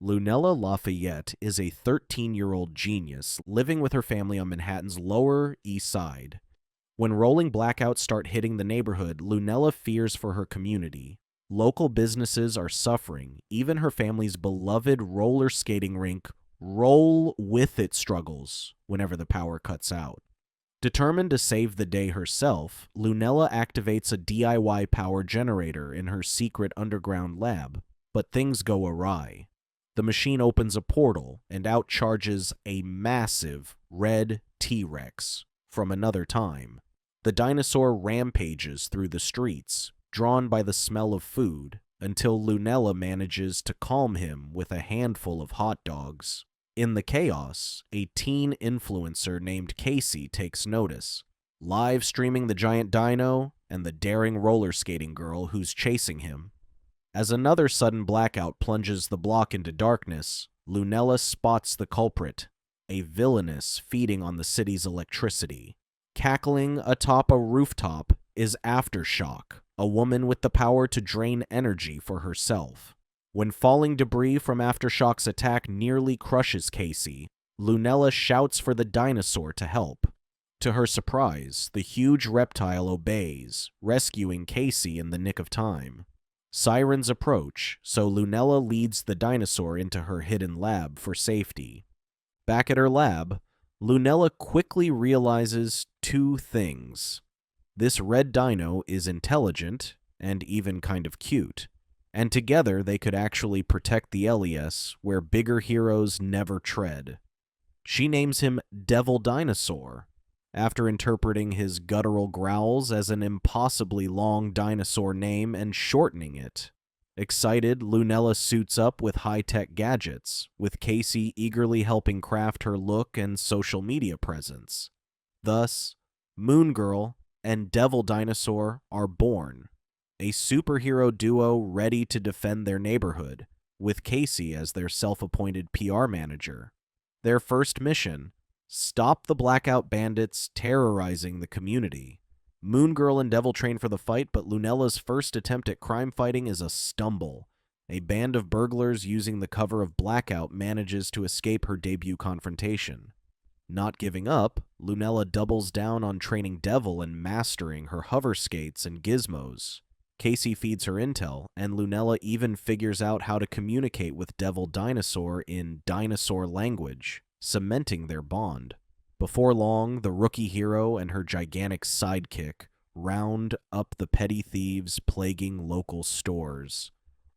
Lunella Lafayette is a 13-year-old genius living with her family on Manhattan's Lower East Side. When rolling blackouts start hitting the neighborhood, Lunella fears for her community. Local businesses are suffering. Even her family's beloved roller skating rink Roll With It struggles whenever the power cuts out. Determined to save the day herself, Lunella activates a DIY power generator in her secret underground lab, but things go awry. The machine opens a portal and out charges a massive red T-Rex from another time. The dinosaur rampages through the streets, drawn by the smell of food, until Lunella manages to calm him with a handful of hot dogs. In the chaos, a teen influencer named Casey takes notice, live streaming the giant dino and the daring roller skating girl who's chasing him. As another sudden blackout plunges the block into darkness, Lunella spots the culprit, a villainess feeding on the city's electricity. Cackling atop a rooftop is Aftershock, a woman with the power to drain energy for herself. When falling debris from Aftershock's attack nearly crushes Casey, Lunella shouts for the dinosaur to help. To her surprise, the huge reptile obeys, rescuing Casey in the nick of time. Sirens approach, so Lunella leads the dinosaur into her hidden lab for safety. Back at her lab, Lunella quickly realizes two things. This red dino is intelligent and even kind of cute, and together they could actually protect the LES where bigger heroes never tread. She names him Devil Dinosaur, after interpreting his guttural growls as an impossibly long dinosaur name and shortening it. Excited, Lunella suits up with high-tech gadgets, with Casey eagerly helping craft her look and social media presence. Thus, Moon Girl and Devil Dinosaur are born, a superhero duo ready to defend their neighborhood, with Casey as their self-appointed PR manager. Their first mission: stop the blackout bandits terrorizing the community. Moon Girl and Devil train for the fight, but Lunella's first attempt at crime fighting is a stumble. A band of burglars using the cover of blackout manages to escape her debut confrontation. Not giving up, Lunella doubles down on training Devil and mastering her hover skates and gizmos. Casey feeds her intel, and Lunella even figures out how to communicate with Devil Dinosaur in dinosaur language, cementing their bond. Before long, the rookie hero and her gigantic sidekick round up the petty thieves plaguing local stores,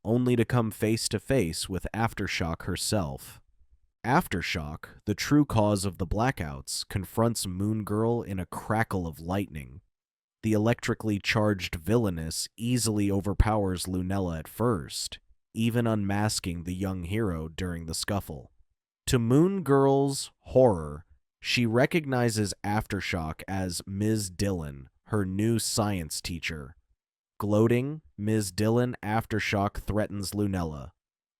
only to come face to face with Aftershock herself. Aftershock, the true cause of the blackouts, confronts Moon Girl in a crackle of lightning. The electrically charged villainess easily overpowers Lunella at first, even unmasking the young hero during the scuffle. To Moon Girl's horror, she recognizes Aftershock as Ms. Dillon, her new science teacher. Gloating, Ms. Dillon Aftershock threatens Lunella.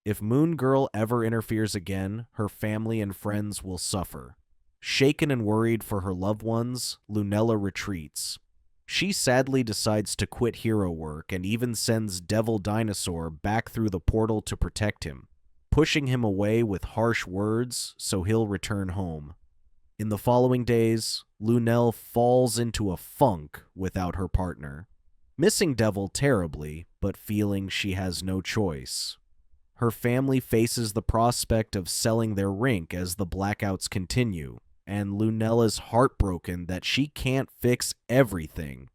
If Moon Girl ever interferes again, her family and friends will suffer. Shaken and worried for her loved ones, Lunella retreats. She sadly decides to quit hero work and even sends Devil Dinosaur back through the portal to protect him, pushing him away with harsh words so he'll return home. In the following days, Lunella falls into a funk without her partner, missing Devil terribly, but feeling she has no choice. Her family faces the prospect of selling their rink as the blackouts continue, and Lunella's heartbroken that she can't fix everything.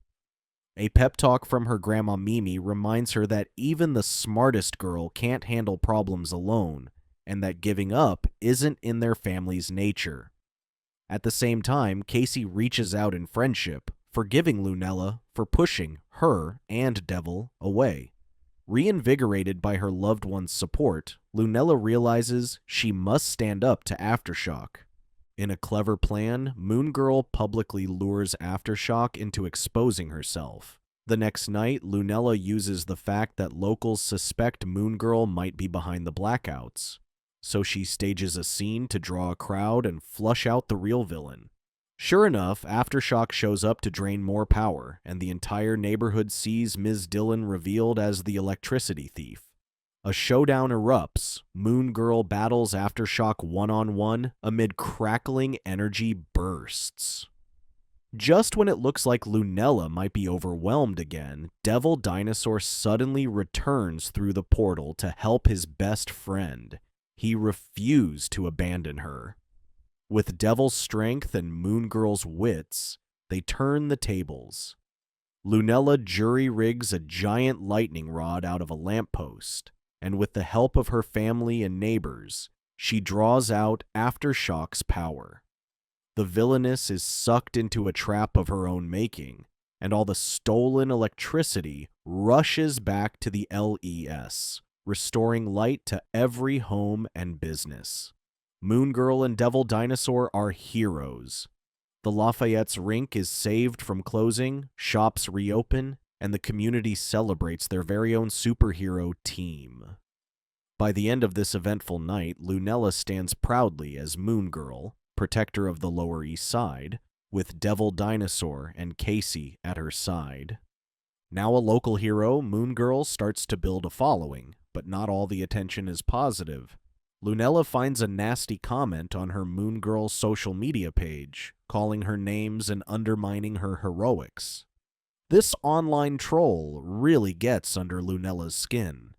A pep talk from her grandma Mimi reminds her that even the smartest girl can't handle problems alone, and that giving up isn't in their family's nature. At the same time, Casey reaches out in friendship, forgiving Lunella for pushing her and Devil away. Reinvigorated by her loved one's support, Lunella realizes she must stand up to Aftershock. In a clever plan, Moon Girl publicly lures Aftershock into exposing herself. The next night, Lunella uses the fact that locals suspect Moon Girl might be behind the blackouts, so she stages a scene to draw a crowd and flush out the real villain. Sure enough, Aftershock shows up to drain more power, and the entire neighborhood sees Ms. Dillon revealed as the electricity thief. A showdown erupts. Moon Girl battles Aftershock one-on-one amid crackling energy bursts. Just when it looks like Lunella might be overwhelmed again, Devil Dinosaur suddenly returns through the portal to help his best friend. He refused to abandon her. With Devil's strength and Moon Girl's wits, they turn the tables. Lunella jury-rigs a giant lightning rod out of a lamppost, and with the help of her family and neighbors, she draws out Aftershock's power. The villainess is sucked into a trap of her own making, and all the stolen electricity rushes back to the LES, restoring light to every home and business. Moon Girl and Devil Dinosaur are heroes. The Lafayette's rink is saved from closing, shops reopen, and the community celebrates their very own superhero team. By the end of this eventful night, Lunella stands proudly as Moon Girl, protector of the Lower East Side, with Devil Dinosaur and Casey at her side. Now a local hero, Moon Girl starts to build a following, but not all the attention is positive. Lunella finds a nasty comment on her Moon Girl social media page, calling her names and undermining her heroics. This online troll really gets under Lunella's skin.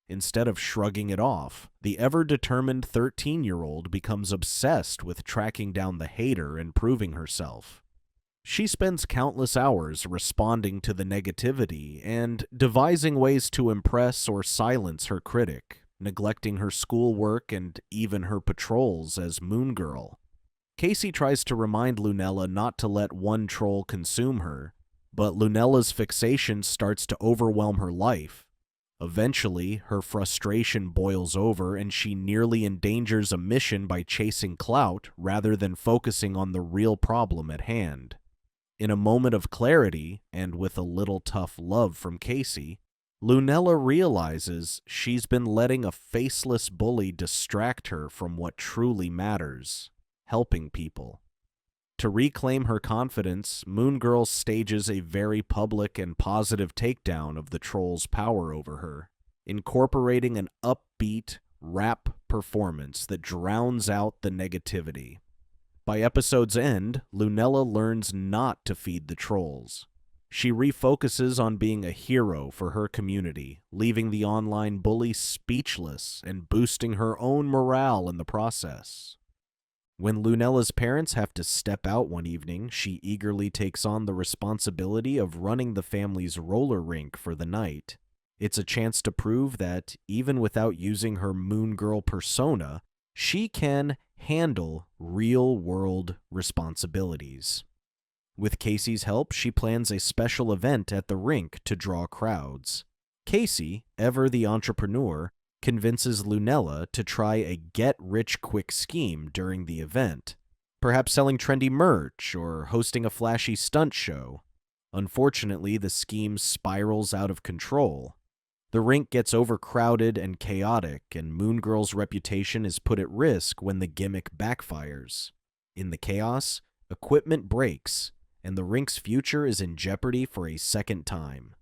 Instead of shrugging it off, the ever-determined 13-year-old becomes obsessed with tracking down the hater and proving herself. She spends countless hours responding to the negativity and devising ways to impress or silence her critic, neglecting her schoolwork and even her patrols as Moon Girl. Casey tries to remind Lunella not to let one troll consume her, but Lunella's fixation starts to overwhelm her life. Eventually, her frustration boils over and she nearly endangers a mission by chasing clout rather than focusing on the real problem at hand. In a moment of clarity, and with a little tough love from Casey, Lunella realizes she's been letting a faceless bully distract her from what truly matters, helping people. To reclaim her confidence, Moon Girl stages a very public and positive takedown of the troll's power over her, incorporating an upbeat rap performance that drowns out the negativity. By episode's end, Lunella learns not to feed the trolls. She refocuses on being a hero for her community, leaving the online bully speechless and boosting her own morale in the process. When Lunella's parents have to step out one evening, she eagerly takes on the responsibility of running the family's roller rink for the night. It's a chance to prove that, even without using her Moon Girl persona, she can handle real-world responsibilities. With Casey's help, she plans a special event at the rink to draw crowds. Casey, ever the entrepreneur, convinces Lunella to try a get-rich-quick scheme during the event, perhaps selling trendy merch or hosting a flashy stunt show. Unfortunately, the scheme spirals out of control. The rink gets overcrowded and chaotic, and Moon Girl's reputation is put at risk when the gimmick backfires. In the chaos, equipment breaks, and the rink's future is in jeopardy for a second time.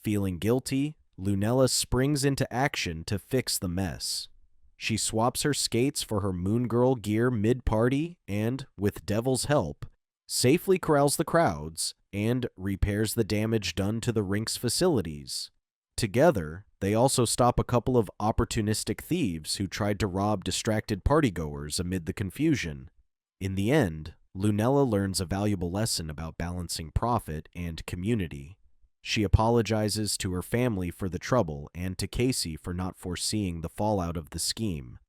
Feeling guilty, Lunella springs into action to fix the mess. She swaps her skates for her Moon Girl gear mid-party and, with Devil's help, safely corrals the crowds and repairs the damage done to the rink's facilities. Together, they also stop a couple of opportunistic thieves who tried to rob distracted partygoers amid the confusion. In the end, Lunella learns a valuable lesson about balancing profit and community. She apologizes to her family for the trouble and to Casey for not foreseeing the fallout of the scheme.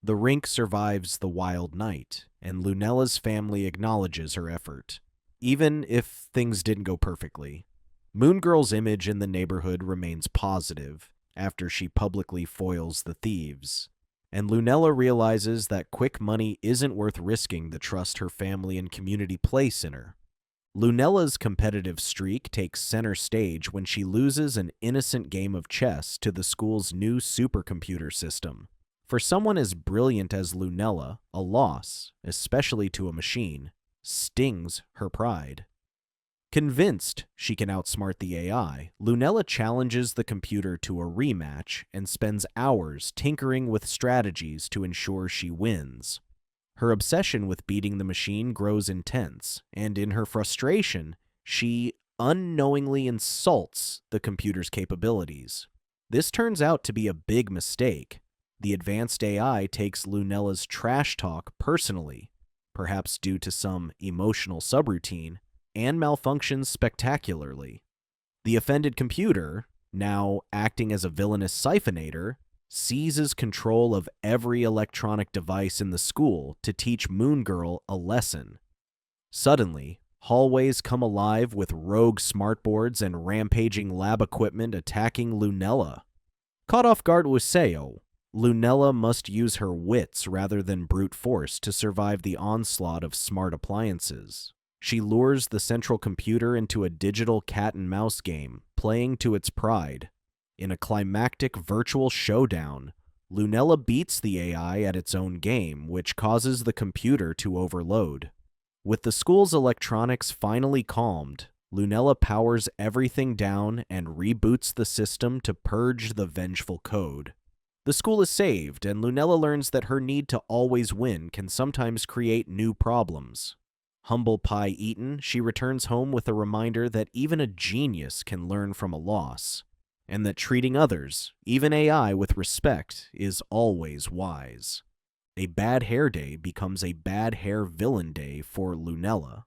The rink survives the wild night, and Lunella's family acknowledges her effort, even if things didn't go perfectly. Moon Girl's image in the neighborhood remains positive after she publicly foils the thieves, and Lunella realizes that quick money isn't worth risking the trust her family and community place in her. Lunella's competitive streak takes center stage when she loses an innocent game of chess to the school's new supercomputer system. For someone as brilliant as Lunella, a loss, especially to a machine, stings her pride. Convinced she can outsmart the AI, Lunella challenges the computer to a rematch and spends hours tinkering with strategies to ensure she wins. Her obsession with beating the machine grows intense, and in her frustration, she unknowingly insults the computer's capabilities. This turns out to be a big mistake. The advanced AI takes Lunella's trash talk personally, perhaps due to some emotional subroutine, and malfunctions spectacularly. The offended computer, now acting as a villainous siphonator, seizes control of every electronic device in the school to teach Moon Girl a lesson. Suddenly, hallways come alive with rogue smartboards and rampaging lab equipment attacking Lunella. Caught off guard with Seo, Lunella must use her wits rather than brute force to survive the onslaught of smart appliances. She lures the central computer into a digital cat-and-mouse game, playing to its pride. In a climactic virtual showdown, Lunella beats the AI at its own game, which causes the computer to overload. With the school's electronics finally calmed, Lunella powers everything down and reboots the system to purge the vengeful code. The school is saved, and Lunella learns that her need to always win can sometimes create new problems. Humble pie eaten, she returns home with a reminder that even a genius can learn from a loss, and that treating others, even AI, with respect is always wise. A bad hair day becomes a bad hair villain day for Lunella.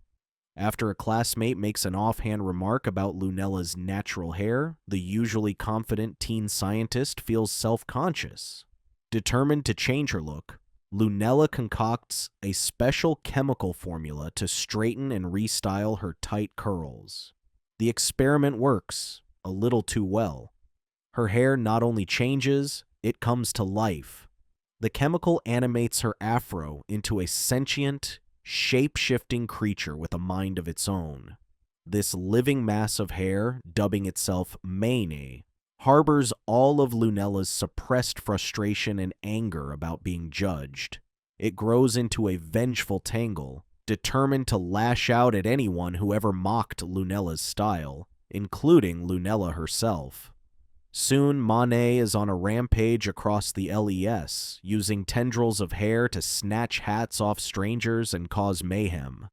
After a classmate makes an offhand remark about Lunella's natural hair, the usually confident teen scientist feels self-conscious. Determined to change her look, Lunella concocts a special chemical formula to straighten and restyle her tight curls. The experiment works, a little too well. Her hair not only changes, it comes to life. The chemical animates her afro into a sentient, shape-shifting creature with a mind of its own. This living mass of hair, dubbing itself Mayne, harbors all of Lunella's suppressed frustration and anger about being judged. It grows into a vengeful tangle, determined to lash out at anyone who ever mocked Lunella's style, including Lunella herself. Soon, Monet is on a rampage across the LES, using tendrils of hair to snatch hats off strangers and cause mayhem.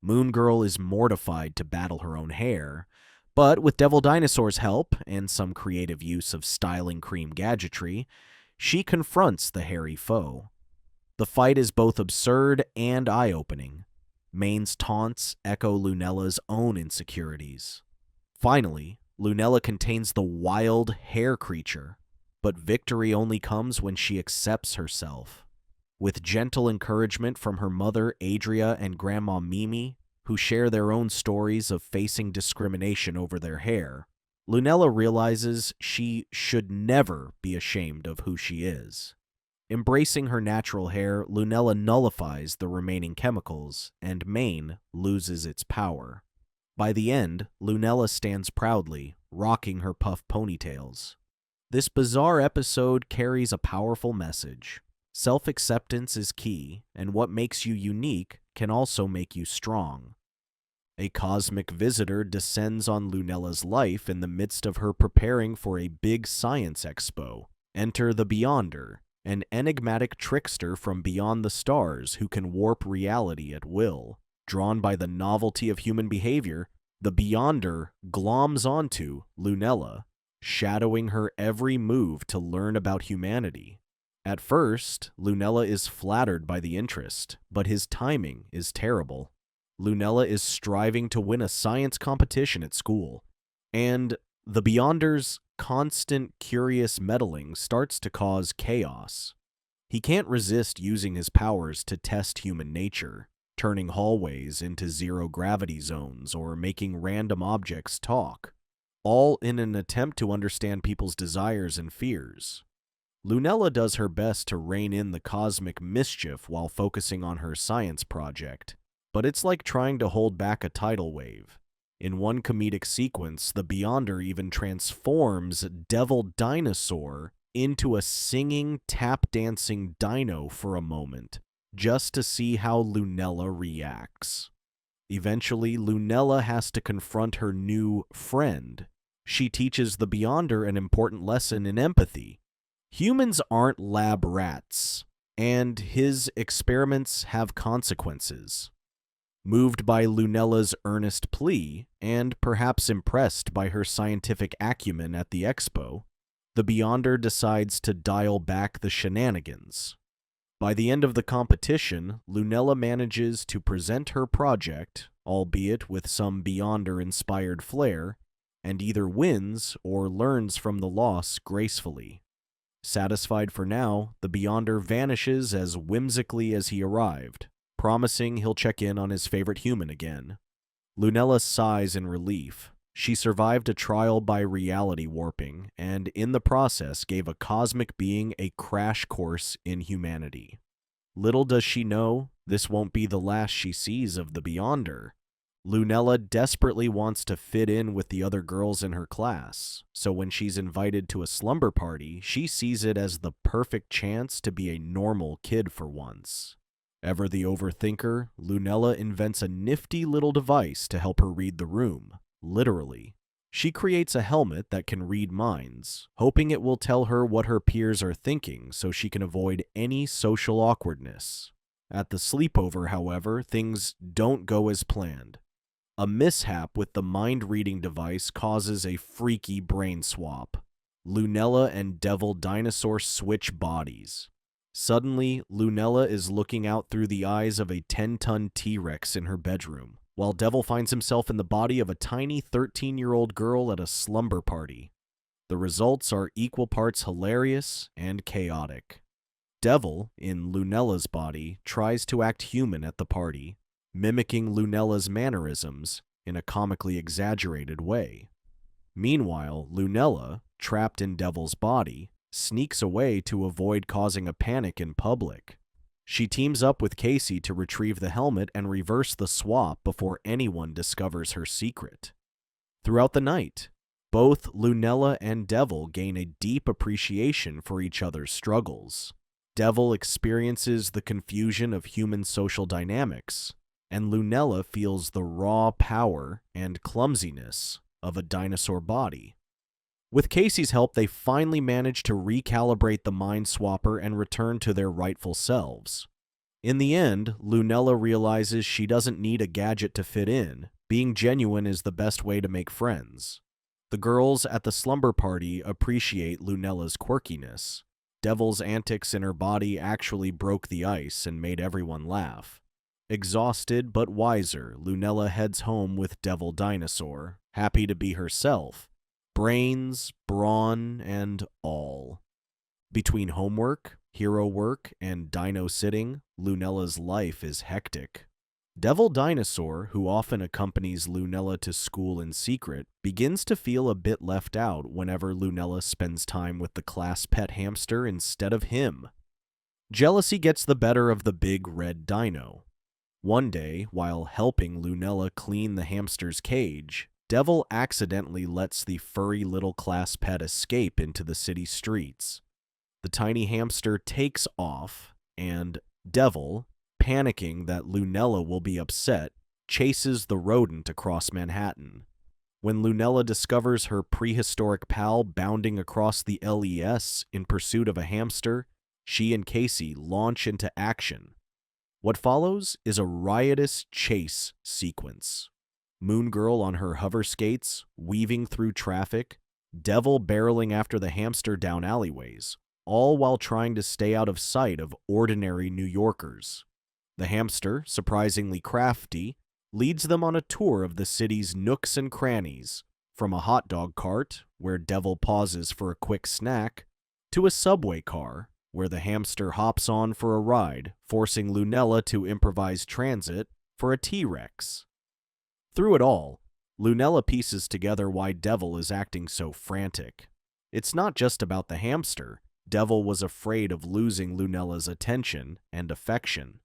Moon Girl is mortified to battle her own hair, but with Devil Dinosaur's help, and some creative use of styling cream gadgetry, she confronts the hairy foe. The fight is both absurd and eye-opening. Maine's taunts echo Lunella's own insecurities. Finally, Lunella contains the wild hair creature, but victory only comes when she accepts herself. With gentle encouragement from her mother Adria and Grandma Mimi, who share their own stories of facing discrimination over their hair, Lunella realizes she should never be ashamed of who she is. Embracing her natural hair, Lunella nullifies the remaining chemicals, and Maine loses its power. By the end, Lunella stands proudly, rocking her puff ponytails. This bizarre episode carries a powerful message. Self-acceptance is key, and what makes you unique can also make you strong. A cosmic visitor descends on Lunella's life in the midst of her preparing for a big science expo. Enter the Beyonder, an enigmatic trickster from beyond the stars who can warp reality at will. Drawn by the novelty of human behavior, the Beyonder gloms onto Lunella, shadowing her every move to learn about humanity. At first, Lunella is flattered by the interest, but his timing is terrible. Lunella is striving to win a science competition at school, and the Beyonder's constant curious meddling starts to cause chaos. He can't resist using his powers to test human nature, turning hallways into zero-gravity zones or making random objects talk, all in an attempt to understand people's desires and fears. Lunella does her best to rein in the cosmic mischief while focusing on her science project, but it's like trying to hold back a tidal wave. In one comedic sequence, the Beyonder even transforms Devil Dinosaur into a singing, tap-dancing dino for a moment, just to see how Lunella reacts. Eventually, Lunella has to confront her new friend. She teaches the Beyonder an important lesson in empathy. Humans aren't lab rats, and his experiments have consequences. Moved by Lunella's earnest plea, and perhaps impressed by her scientific acumen at the expo, the Beyonder decides to dial back the shenanigans. By the end of the competition, Lunella manages to present her project, albeit with some Beyonder-inspired flair, and either wins or learns from the loss gracefully. Satisfied for now, the Beyonder vanishes as whimsically as he arrived, promising he'll check in on his favorite human again. Lunella sighs in relief. She survived a trial by reality warping, and in the process gave a cosmic being a crash course in humanity. Little does she know, this won't be the last she sees of the Beyonder. Lunella desperately wants to fit in with the other girls in her class, so when she's invited to a slumber party, she sees it as the perfect chance to be a normal kid for once. Ever the overthinker, Lunella invents a nifty little device to help her read the room. Literally. She creates a helmet that can read minds, hoping it will tell her what her peers are thinking so she can avoid any social awkwardness. At the sleepover, however, things don't go as planned. A mishap with the mind-reading device causes a freaky brain swap. Lunella and Devil Dinosaur switch bodies. Suddenly, Lunella is looking out through the eyes of a 10-ton T-Rex in her bedroom, while Devil finds himself in the body of a tiny 13-year-old girl at a slumber party. The results are equal parts hilarious and chaotic. Devil, in Lunella's body, tries to act human at the party, mimicking Lunella's mannerisms in a comically exaggerated way. Meanwhile, Lunella, trapped in Devil's body, sneaks away to avoid causing a panic in public. She teams up with Casey to retrieve the helmet and reverse the swap before anyone discovers her secret. Throughout the night, both Lunella and Devil gain a deep appreciation for each other's struggles. Devil experiences the confusion of human social dynamics, and Lunella feels the raw power and clumsiness of a dinosaur body. With Casey's help, they finally manage to recalibrate the Mind Swapper and return to their rightful selves. In the end, Lunella realizes she doesn't need a gadget to fit in. Being genuine is the best way to make friends. The girls at the slumber party appreciate Lunella's quirkiness. Devil's antics in her body actually broke the ice and made everyone laugh. Exhausted but wiser, Lunella heads home with Devil Dinosaur, happy to be herself. Brains, brawn, and all. Between homework, hero work, and dino sitting, Lunella's life is hectic. Devil Dinosaur, who often accompanies Lunella to school in secret, begins to feel a bit left out whenever Lunella spends time with the class pet hamster instead of him. Jealousy gets the better of the big red dino. One day, while helping Lunella clean the hamster's cage, Devil accidentally lets the furry little class pet escape into the city streets. The tiny hamster takes off, and Devil, panicking that Lunella will be upset, chases the rodent across Manhattan. When Lunella discovers her prehistoric pal bounding across the LES in pursuit of a hamster, she and Casey launch into action. What follows is a riotous chase sequence. Moon Girl on her hover skates, weaving through traffic, Devil barreling after the hamster down alleyways, all while trying to stay out of sight of ordinary New Yorkers. The hamster, surprisingly crafty, leads them on a tour of the city's nooks and crannies, from a hot dog cart, where Devil pauses for a quick snack, to a subway car, where the hamster hops on for a ride, forcing Lunella to improvise transit for a T-Rex. Through it all, Lunella pieces together why Devil is acting so frantic. It's not just about the hamster. Devil was afraid of losing Lunella's attention and affection.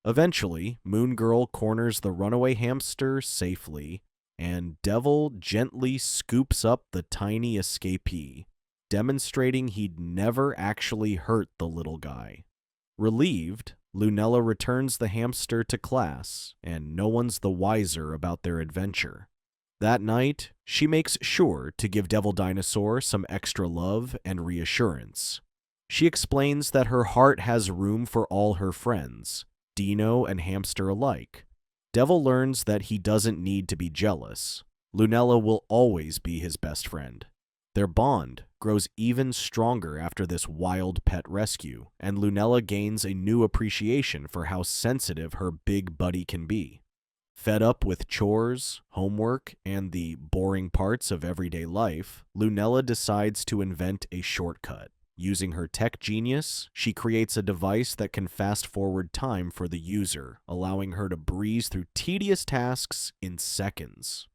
Eventually, Moon Girl corners the runaway hamster safely, and Devil gently scoops up the tiny escapee, demonstrating he'd never actually hurt the little guy. Relieved, Lunella returns the hamster to class, and no one's the wiser about their adventure. That night, she makes sure to give Devil Dinosaur some extra love and reassurance. She explains that her heart has room for all her friends, Dino and Hamster alike. Devil learns that he doesn't need to be jealous. Lunella will always be his best friend. Their bond grows even stronger after this wild pet rescue, and Lunella gains a new appreciation for how sensitive her big buddy can be. Fed up with chores, homework, and the boring parts of everyday life, Lunella decides to invent a shortcut. Using her tech genius, she creates a device that can fast-forward time for the user, allowing her to breeze through tedious tasks in seconds.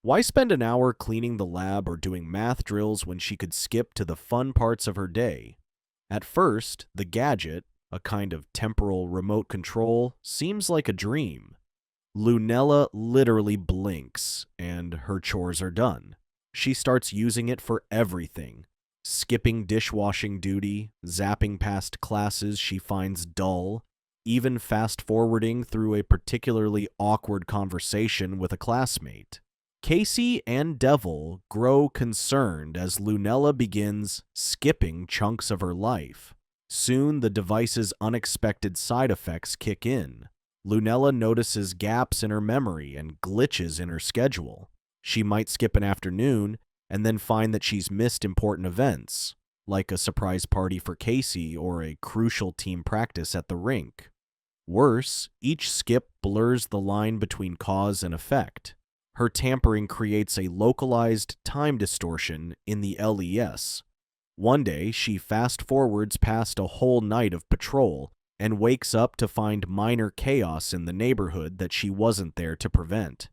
Why spend an hour cleaning the lab or doing math drills when she could skip to the fun parts of her day? At first, the gadget, a kind of temporal remote control, seems like a dream. Lunella literally blinks, and her chores are done. She starts using it for everything. Skipping dishwashing duty, zapping past classes she finds dull, even fast-forwarding through a particularly awkward conversation with a classmate. Casey and Devil grow concerned as Lunella begins skipping chunks of her life. Soon, the device's unexpected side effects kick in. Lunella notices gaps in her memory and glitches in her schedule. She might skip an afternoon and then find that she's missed important events, like a surprise party for Casey or a crucial team practice at the rink. Worse, each skip blurs the line between cause and effect. Her tampering creates a localized time distortion in the LES. One day, she fast-forwards past a whole night of patrol and wakes up to find minor chaos in the neighborhood that she wasn't there to prevent.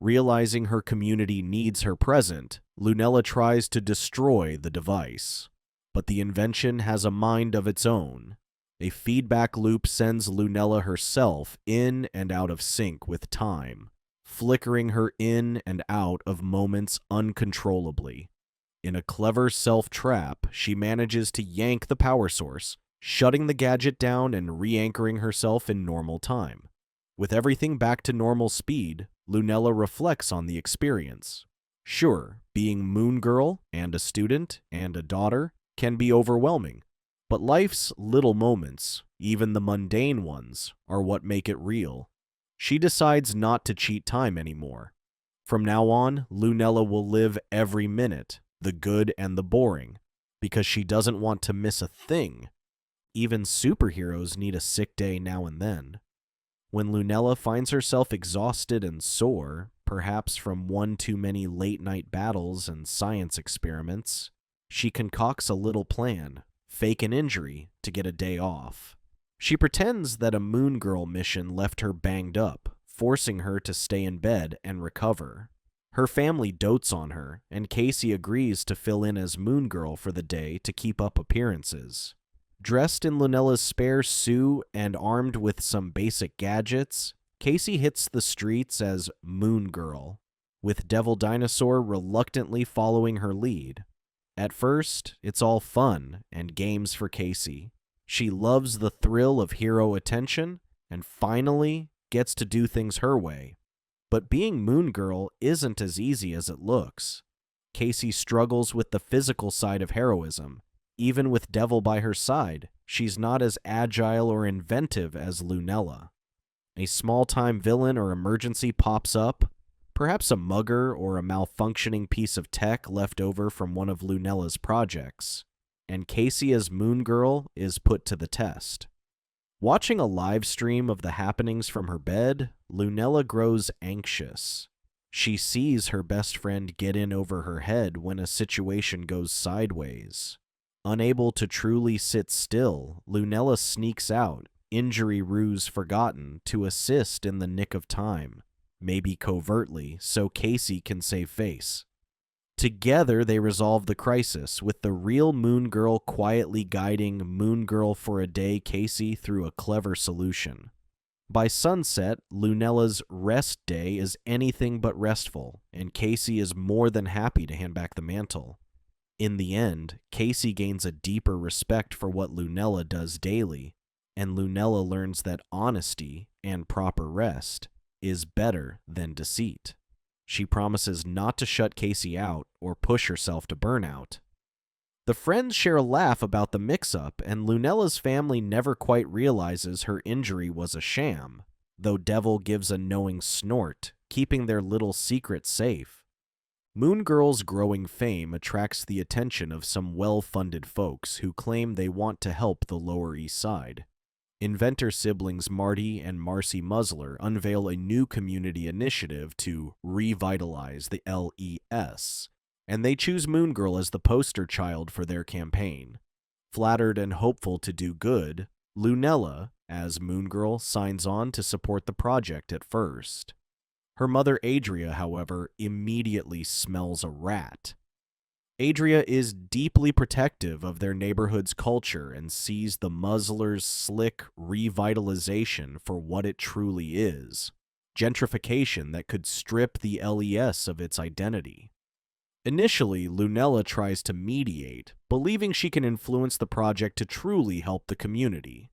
Realizing her community needs her present, Lunella tries to destroy the device. But the invention has a mind of its own. A feedback loop sends Lunella herself in and out of sync with time, flickering her in and out of moments uncontrollably. In a clever self-trap, she manages to yank the power source, shutting the gadget down and re-anchoring herself in normal time. With everything back to normal speed, Lunella reflects on the experience. Sure, being Moon Girl and a student and a daughter can be overwhelming, but life's little moments, even the mundane ones, are what make it real. She decides not to cheat time anymore. From now on, Lunella will live every minute, the good and the boring, because she doesn't want to miss a thing. Even superheroes need a sick day now and then. When Lunella finds herself exhausted and sore, perhaps from one too many late-night battles and science experiments, she concocts a little plan, fake an injury, to get a day off. She pretends that a Moon Girl mission left her banged up, forcing her to stay in bed and recover. Her family dotes on her, and Casey agrees to fill in as Moon Girl for the day to keep up appearances. Dressed in Lunella's spare suit and armed with some basic gadgets, Casey hits the streets as Moon Girl, with Devil Dinosaur reluctantly following her lead. At first, it's all fun and games for Casey. She loves the thrill of hero attention and finally gets to do things her way. But being Moon Girl isn't as easy as it looks. Casey struggles with the physical side of heroism. Even with Devil by her side, she's not as agile or inventive as Lunella. A small-time villain or emergency pops up, perhaps a mugger or a malfunctioning piece of tech left over from one of Lunella's projects, and Casey as Moon Girl is put to the test. Watching a live stream of the happenings from her bed, Lunella grows anxious. She sees her best friend get in over her head when a situation goes sideways. Unable to truly sit still, Lunella sneaks out, injury ruse forgotten, to assist in the nick of time, maybe covertly, so Casey can save face. Together, they resolve the crisis, with the real Moon Girl quietly guiding Moon Girl for a day Casey through a clever solution. By sunset, Lunella's rest day is anything but restful, and Casey is more than happy to hand back the mantle. In the end, Casey gains a deeper respect for what Lunella does daily. and Lunella learns that honesty and proper rest is better than deceit. She promises not to shut Casey out or push herself to burnout. The friends share a laugh about the mix-up, and Lunella's family never quite realizes her injury was a sham, though Devil gives a knowing snort, keeping their little secret safe. Moon Girl's growing fame attracts the attention of some well-funded folks who claim they want to help the Lower East Side. Inventor siblings Marty and Marcy Musler unveil a new community initiative to revitalize the LES, and they choose Moon Girl as the poster child for their campaign. Flattered and hopeful to do good, Lunella, as Moon Girl, signs on to support the project at first. Her mother Adria, however, immediately smells a rat. Adria is deeply protective of their neighborhood's culture and sees the Muslers' slick revitalization for what it truly is: gentrification that could strip the LES of its identity. Initially, Lunella tries to mediate, believing she can influence the project to truly help the community.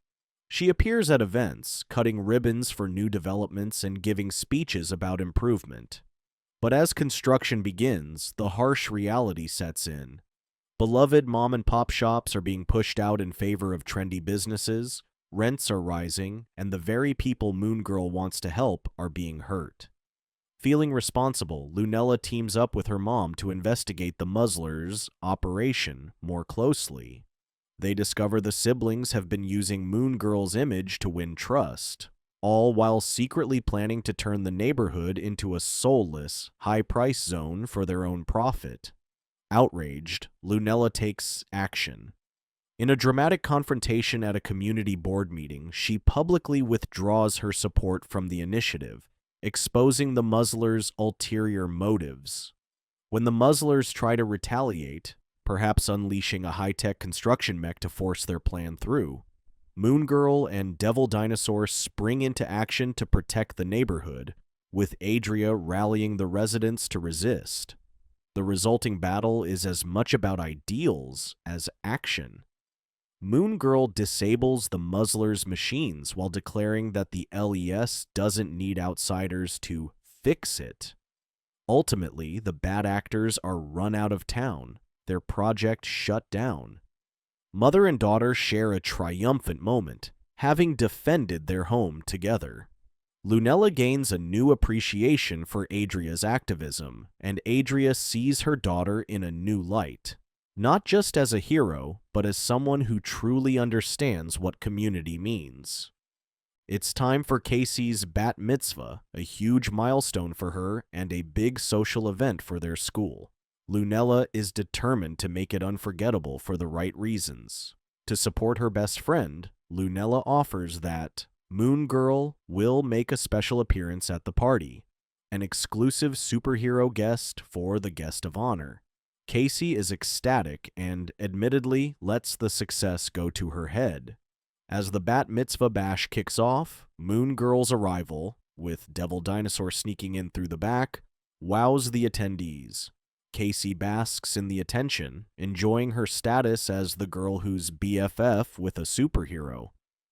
She appears at events, cutting ribbons for new developments and giving speeches about improvement. But as construction begins, the harsh reality sets in. Beloved mom-and-pop shops are being pushed out in favor of trendy businesses, rents are rising, and the very people Moon Girl wants to help are being hurt. Feeling responsible, Lunella teams up with her mom to investigate the Muslers' operation more closely. They discover the siblings have been using Moon Girl's image to win trust, all while secretly planning to turn the neighborhood into a soulless, high-price zone for their own profit. Outraged, Lunella takes action. In a dramatic confrontation at a community board meeting, she publicly withdraws her support from the initiative, exposing the Muslers' ulterior motives. When the Muslers try to retaliate, perhaps unleashing a high-tech construction mech to force their plan through, Moon Girl and Devil Dinosaur spring into action to protect the neighborhood, with Adria rallying the residents to resist. The resulting battle is as much about ideals as action. Moon Girl disables the Muslers' machines while declaring that the LES doesn't need outsiders to fix it. Ultimately, the bad actors are run out of town, their project shut down. Mother and daughter share a triumphant moment, having defended their home together. Lunella gains a new appreciation for Adria's activism, and Adria sees her daughter in a new light, not just as a hero, but as someone who truly understands what community means. It's time for Casey's bat mitzvah, a huge milestone for her and a big social event for their school. Lunella is determined to make it unforgettable for the right reasons. To support her best friend, Lunella offers that Moon Girl will make a special appearance at the party, an exclusive superhero guest for the guest of honor. Casey is ecstatic and, admittedly, lets the success go to her head. As the Bat Mitzvah Bash kicks off, Moon Girl's arrival, with Devil Dinosaur sneaking in through the back, wows the attendees. Casey basks in the attention, enjoying her status as the girl who's BFF with a superhero.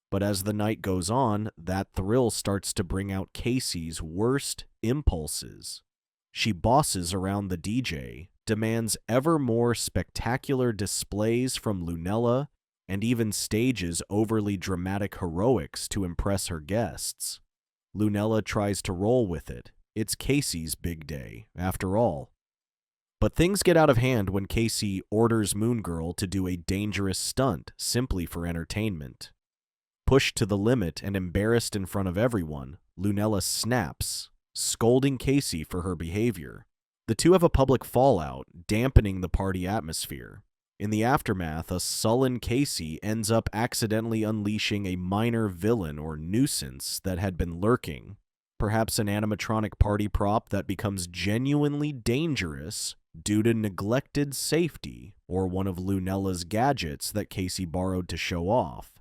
But as the night goes on, that thrill starts to bring out Casey's worst impulses. She bosses around the DJ, demands ever more spectacular displays from Lunella, and even stages overly dramatic heroics to impress her guests. Lunella tries to roll with it. It's Casey's big day, after all. But things get out of hand when Casey orders Moon Girl to do a dangerous stunt simply for entertainment. Pushed to the limit and embarrassed in front of everyone, Lunella snaps, scolding Casey for her behavior. The two have a public fallout, dampening the party atmosphere. In the aftermath, a sullen Casey ends up accidentally unleashing a minor villain or nuisance that had been lurking, perhaps an animatronic party prop that becomes genuinely dangerous due to neglected safety, or one of Lunella's gadgets that Casey borrowed to show off.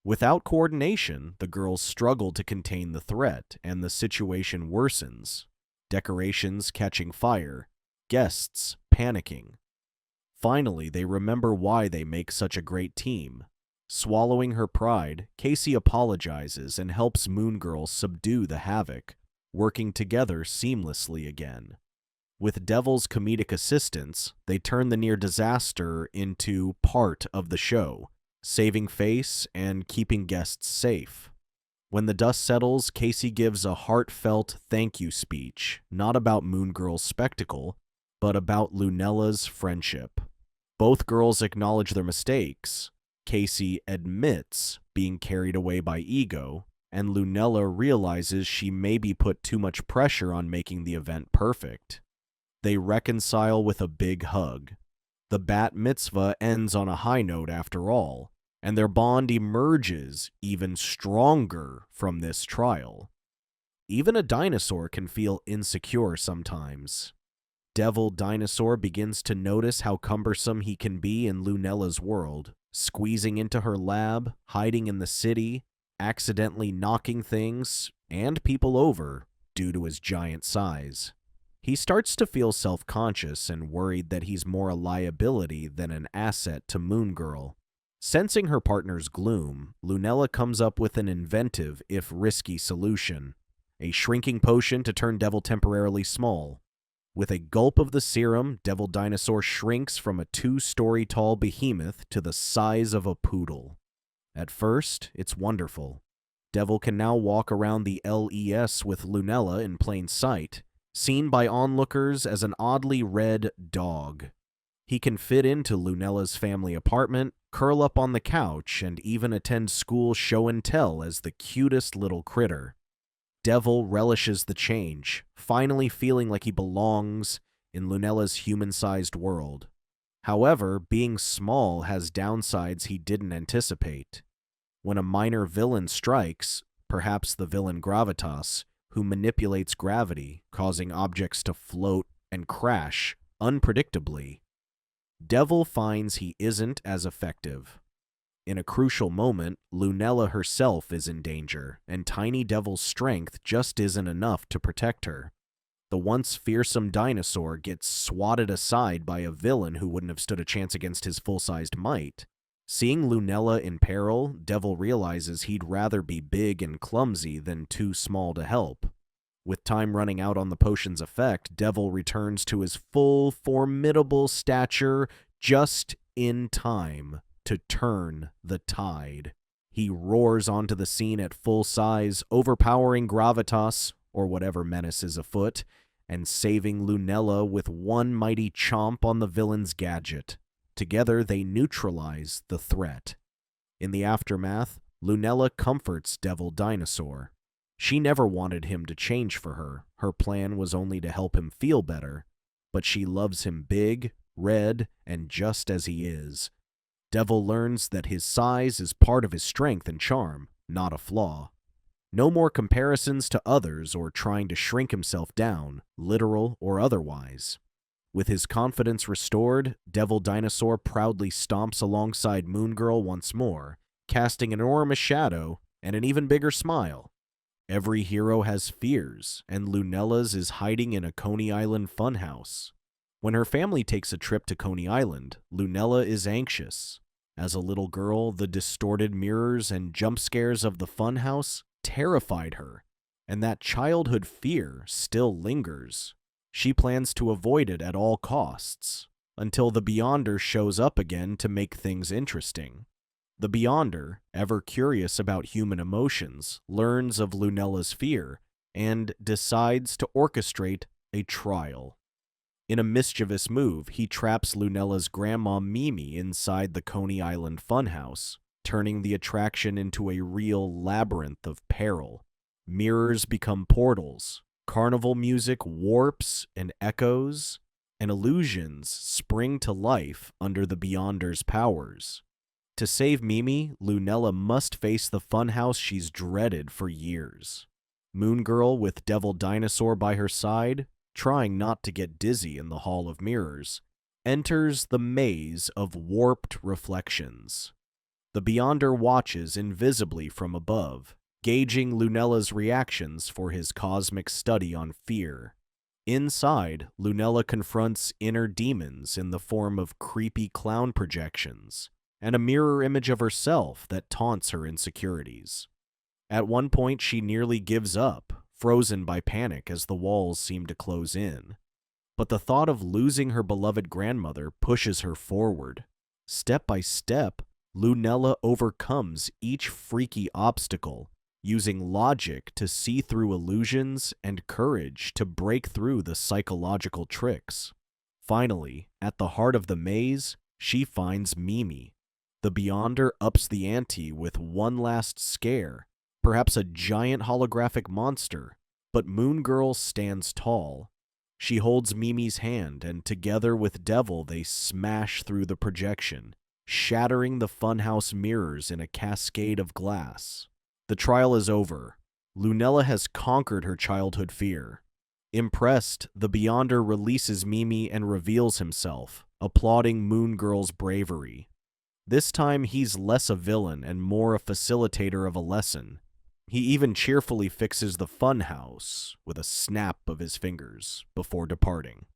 Without coordination, the girls struggle to contain the threat, and the situation worsens. Decorations catching fire, guests panicking. Finally, they remember why they make such a great team. Swallowing her pride, Casey apologizes and helps Moon Girl subdue the havoc, working together seamlessly again. With Devil's comedic assistance, they turn the near disaster into part of the show, saving face and keeping guests safe. When the dust settles, Casey gives a heartfelt thank you speech, not about Moon Girl's spectacle, but about Lunella's friendship. Both girls acknowledge their mistakes. Casey admits being carried away by ego, and Lunella realizes she maybe put too much pressure on making the event perfect. They reconcile with a big hug. The bat mitzvah ends on a high note after all, and their bond emerges even stronger from this trial. Even a dinosaur can feel insecure sometimes. Devil Dinosaur begins to notice how cumbersome he can be in Lunella's world, squeezing into her lab, hiding in the city, accidentally knocking things and people over due to his giant size. He starts to feel self-conscious and worried that he's more a liability than an asset to Moon Girl. Sensing her partner's gloom, Lunella comes up with an inventive, if risky, solution. A shrinking potion to turn Devil temporarily small. With a gulp of the serum, Devil Dinosaur shrinks from a 2-story tall behemoth to the size of a poodle. At first, it's wonderful. Devil can now walk around the LES with Lunella in plain sight, seen by onlookers as an oddly red dog. He can fit into Lunella's family apartment, curl up on the couch, and even attend school show and tell as the cutest little critter. Devil relishes the change, finally feeling like he belongs in Lunella's human-sized world. However, being small has downsides he didn't anticipate. When a minor villain strikes, perhaps the villain Gravitas, who manipulates gravity, causing objects to float and crash unpredictably, Devil finds he isn't as effective. In a crucial moment, Lunella herself is in danger, and Tiny Devil's strength just isn't enough to protect her. The once fearsome dinosaur gets swatted aside by a villain who wouldn't have stood a chance against his full-sized might. Seeing Lunella in peril, Devil realizes he'd rather be big and clumsy than too small to help. With time running out on the potion's effect, Devil returns to his full, formidable stature just in time to turn the tide. He roars onto the scene at full size, overpowering Gravitas, or whatever menace is afoot, and saving Lunella with one mighty chomp on the villain's gadget. Together, they neutralize the threat. In the aftermath, Lunella comforts Devil Dinosaur. She never wanted him to change for her. Her plan was only to help him feel better. But she loves him big, red, and just as he is. Devil learns that his size is part of his strength and charm, not a flaw. No more comparisons to others or trying to shrink himself down, literal or otherwise. With his confidence restored, Devil Dinosaur proudly stomps alongside Moon Girl once more, casting an enormous shadow and an even bigger smile. Every hero has fears, and Lunella's is hiding in a Coney Island funhouse. When her family takes a trip to Coney Island, Lunella is anxious. As a little girl, the distorted mirrors and jump scares of the funhouse terrified her, and that childhood fear still lingers. She plans to avoid it at all costs, until the Beyonder shows up again to make things interesting. The Beyonder, ever curious about human emotions, learns of Lunella's fear, and decides to orchestrate a trial. In a mischievous move, he traps Lunella's grandma Mimi inside the Coney Island funhouse, turning the attraction into a real labyrinth of peril. Mirrors become portals, carnival music warps and echoes, and illusions spring to life under the Beyonder's powers. To save Mimi, Lunella must face the funhouse she's dreaded for years. Moon Girl, with Devil Dinosaur by her side, trying not to get dizzy in the Hall of Mirrors, enters the maze of warped reflections. The Beyonder watches invisibly from above, gauging Lunella's reactions for his cosmic study on fear. Inside, Lunella confronts inner demons in the form of creepy clown projections, and a mirror image of herself that taunts her insecurities. At one point, she nearly gives up, frozen by panic as the walls seem to close in. But the thought of losing her beloved grandmother pushes her forward. Step by step, Lunella overcomes each freaky obstacle, using logic to see through illusions and courage to break through the psychological tricks. Finally, at the heart of the maze, she finds Mimi. The Beyonder ups the ante with one last scare, perhaps a giant holographic monster, but Moon Girl stands tall. She holds Mimi's hand, and together with Devil they smash through the projection, shattering the funhouse mirrors in a cascade of glass. The trial is over. Lunella has conquered her childhood fear. Impressed, the Beyonder releases Mimi and reveals himself, applauding Moon Girl's bravery. This time he's less a villain and more a facilitator of a lesson. He even cheerfully fixes the funhouse with a snap of his fingers before departing.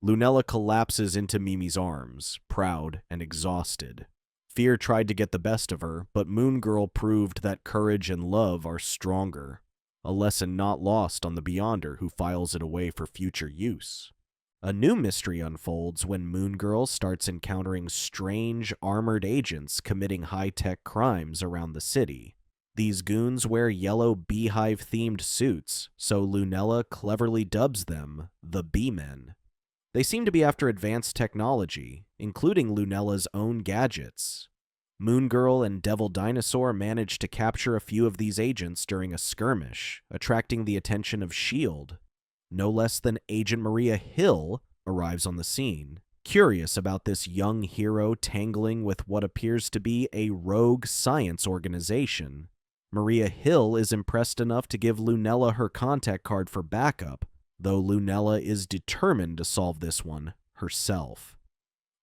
Lunella collapses into Mimi's arms, proud and exhausted. Fear tried to get the best of her, but Moon Girl proved that courage and love are stronger, a lesson not lost on the Beyonder who files it away for future use. A new mystery unfolds when Moon Girl starts encountering strange, armored agents committing high-tech crimes around the city. These goons wear yellow beehive-themed suits, so Lunella cleverly dubs them the Bee-Men. They seem to be after advanced technology, including Lunella's own gadgets. Moon Girl and Devil Dinosaur manage to capture a few of these agents during a skirmish, attracting the attention of S.H.I.E.L.D. No less than Agent Maria Hill arrives on the scene, curious about this young hero tangling with what appears to be a rogue science organization. Maria Hill is impressed enough to give Lunella her contact card for backup, though Lunella is determined to solve this one herself.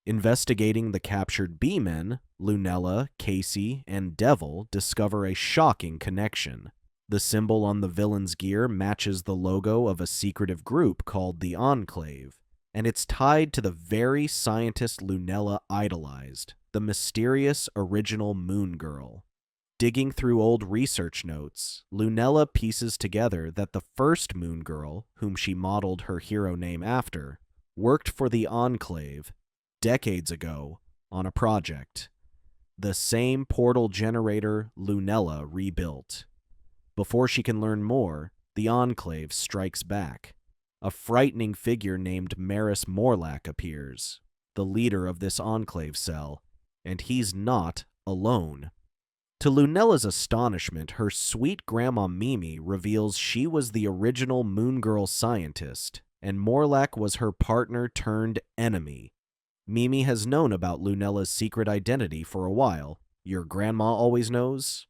Investigating the captured Bee-Men, Lunella, Casey, and Devil discover a shocking connection. The symbol on the villain's gear matches the logo of a secretive group called the Enclave, and it's tied to the very scientist Lunella idolized, the mysterious original Moon Girl. Digging through old research notes, Lunella pieces together that the first Moon Girl, whom she modeled her hero name after, worked for the Enclave decades ago on a project. The same portal generator Lunella rebuilt. Before she can learn more, the Enclave strikes back. A frightening figure named Maris Morlack appears, the leader of this Enclave cell, and he's not alone. To Lunella's astonishment, her sweet grandma Mimi reveals she was the original Moon Girl scientist, and Morlack was her partner turned enemy. Mimi has known about Lunella's secret identity for a while, your grandma always knows,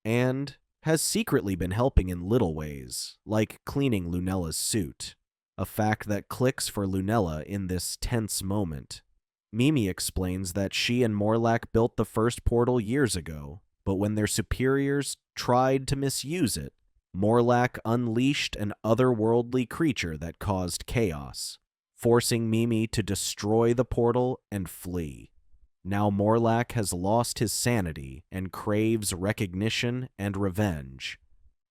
and has secretly been helping in little ways, like cleaning Lunella's suit, a fact that clicks for Lunella in this tense moment. Mimi explains that she and Morlack built the first portal years ago, but when their superiors tried to misuse it, Morlack unleashed an otherworldly creature that caused chaos, forcing Mimi to destroy the portal and flee. Now Morlack has lost his sanity and craves recognition and revenge.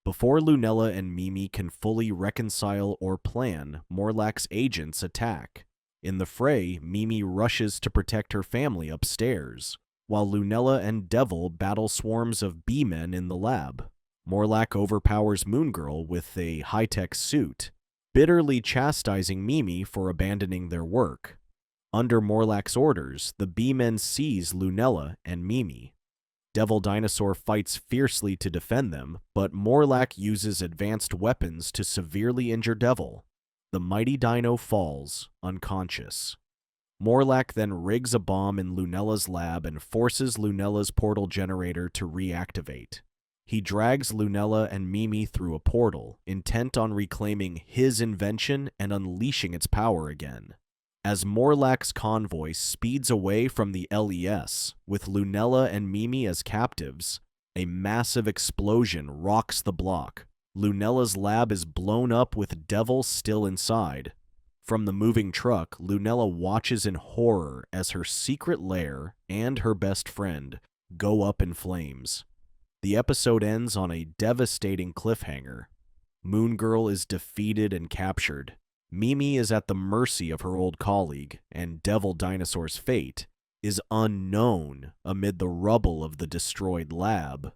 Before Lunella and Mimi can fully reconcile or plan, Morlack's agents attack. In the fray, Mimi rushes to protect her family upstairs, while Lunella and Devil battle swarms of Bee-Men in the lab. Morlack overpowers Moon Girl with a high-tech suit, bitterly chastising Mimi for abandoning their work. Under Morlack's orders, the Bee-Men seize Lunella and Mimi. Devil Dinosaur fights fiercely to defend them, but Morlack uses advanced weapons to severely injure Devil. The mighty Dino falls, unconscious. Morlack then rigs a bomb in Lunella's lab and forces Lunella's portal generator to reactivate. He drags Lunella and Mimi through a portal, intent on reclaiming his invention and unleashing its power again. As Morlack's convoy speeds away from the LES, with Lunella and Mimi as captives, a massive explosion rocks the block. Lunella's lab is blown up with Devil still inside. From the moving truck, Lunella watches in horror as her secret lair and her best friend go up in flames. The episode ends on a devastating cliffhanger. Moon Girl is defeated and captured. Mimi is at the mercy of her old colleague, and Devil Dinosaur's fate is unknown amid the rubble of the destroyed lab.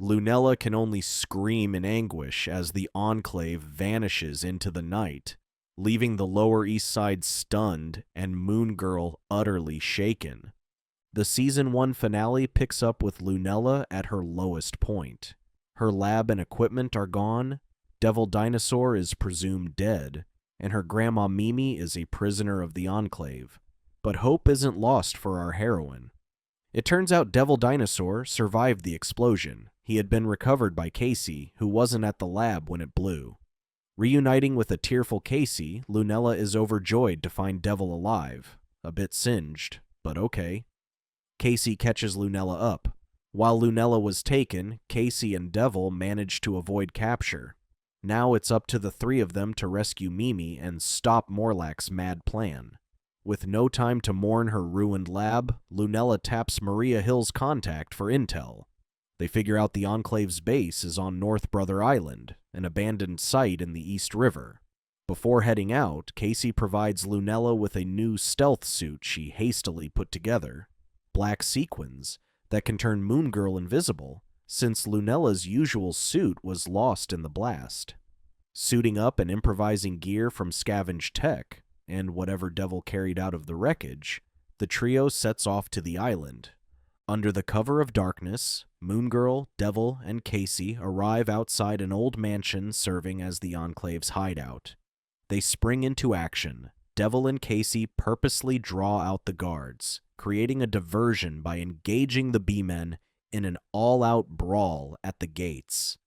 Lunella can only scream in anguish as the Enclave vanishes into the night, leaving the Lower East Side stunned and Moon Girl utterly shaken. The Season 1 finale picks up with Lunella at her lowest point. Her lab and equipment are gone, Devil Dinosaur is presumed dead, and her grandma Mimi is a prisoner of the Enclave. But hope isn't lost for our heroine. It turns out Devil Dinosaur survived the explosion. He had been recovered by Casey, who wasn't at the lab when it blew. Reuniting with a tearful Casey, Lunella is overjoyed to find Devil alive. A bit singed, but okay. Casey catches Lunella up. While Lunella was taken, Casey and Devil managed to avoid capture. Now it's up to the three of them to rescue Mimi and stop Morlach's mad plan. With no time to mourn her ruined lab, Lunella taps Maria Hill's contact for intel. They figure out the Enclave's base is on North Brother Island, an abandoned site in the East River. Before heading out, Casey provides Lunella with a new stealth suit she hastily put together. Black sequins that can turn Moon Girl invisible, since Lunella's usual suit was lost in the blast. Suiting up and improvising gear from scavenged tech, and whatever Devil carried out of the wreckage, the trio sets off to the island. Under the cover of darkness, Moon Girl, Devil, and Casey arrive outside an old mansion serving as the Enclave's hideout. They spring into action. Devil and Casey purposely draw out the guards, creating a diversion by engaging the B-Men in an all-out brawl at the gates.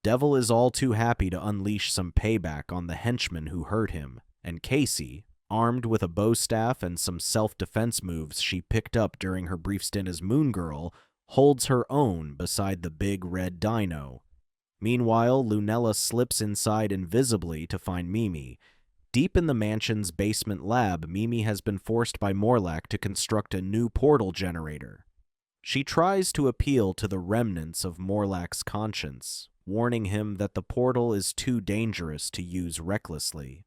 Devil is all too happy to unleash some payback on the henchman who hurt him, and Casey, armed with a bow staff and some self-defense moves she picked up during her brief stint as Moon Girl, holds her own beside the big red dino. Meanwhile, Lunella slips inside invisibly to find Mimi. Deep in the mansion's basement lab, Mimi has been forced by Morlach to construct a new portal generator. She tries to appeal to the remnants of Morlach's conscience, warning him that the portal is too dangerous to use recklessly.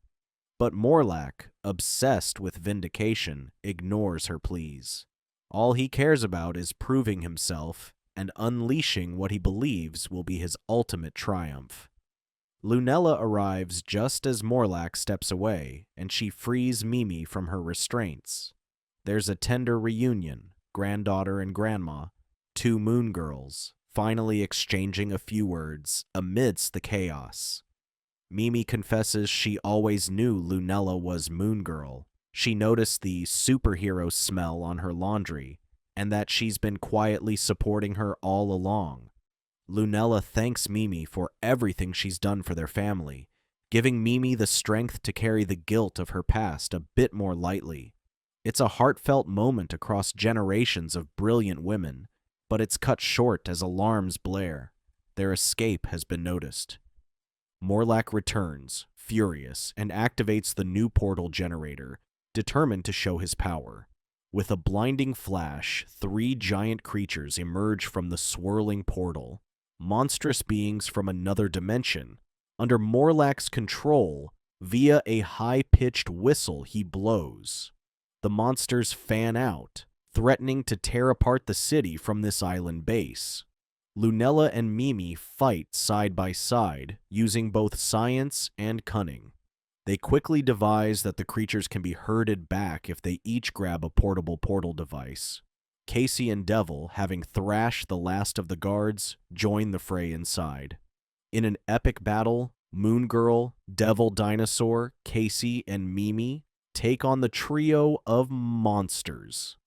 But Morlach, obsessed with vindication, ignores her pleas. All he cares about is proving himself and unleashing what he believes will be his ultimate triumph. Lunella arrives just as Morlach steps away, and she frees Mimi from her restraints. There's a tender reunion, granddaughter and grandma, two Moon Girls, finally exchanging a few words amidst the chaos. Mimi confesses she always knew Lunella was Moon Girl. She noticed the superhero smell on her laundry, and that she's been quietly supporting her all along. Lunella thanks Mimi for everything she's done for their family, giving Mimi the strength to carry the guilt of her past a bit more lightly. It's a heartfelt moment across generations of brilliant women, but it's cut short as alarms blare. Their escape has been noticed. Morlach returns, furious, and activates the new portal generator, determined to show his power. With a blinding flash, three giant creatures emerge from the swirling portal, monstrous beings from another dimension. Under Morlach's control, via a high-pitched whistle he blows. The monsters fan out, threatening to tear apart the city from this island base. Lunella and Mimi fight side by side, using both science and cunning. They quickly devise that the creatures can be herded back if they each grab a portable portal device. Casey and Devil, having thrashed the last of the guards, join the fray inside. In an epic battle, Moon Girl, Devil Dinosaur, Casey, and Mimi take on the trio of monsters.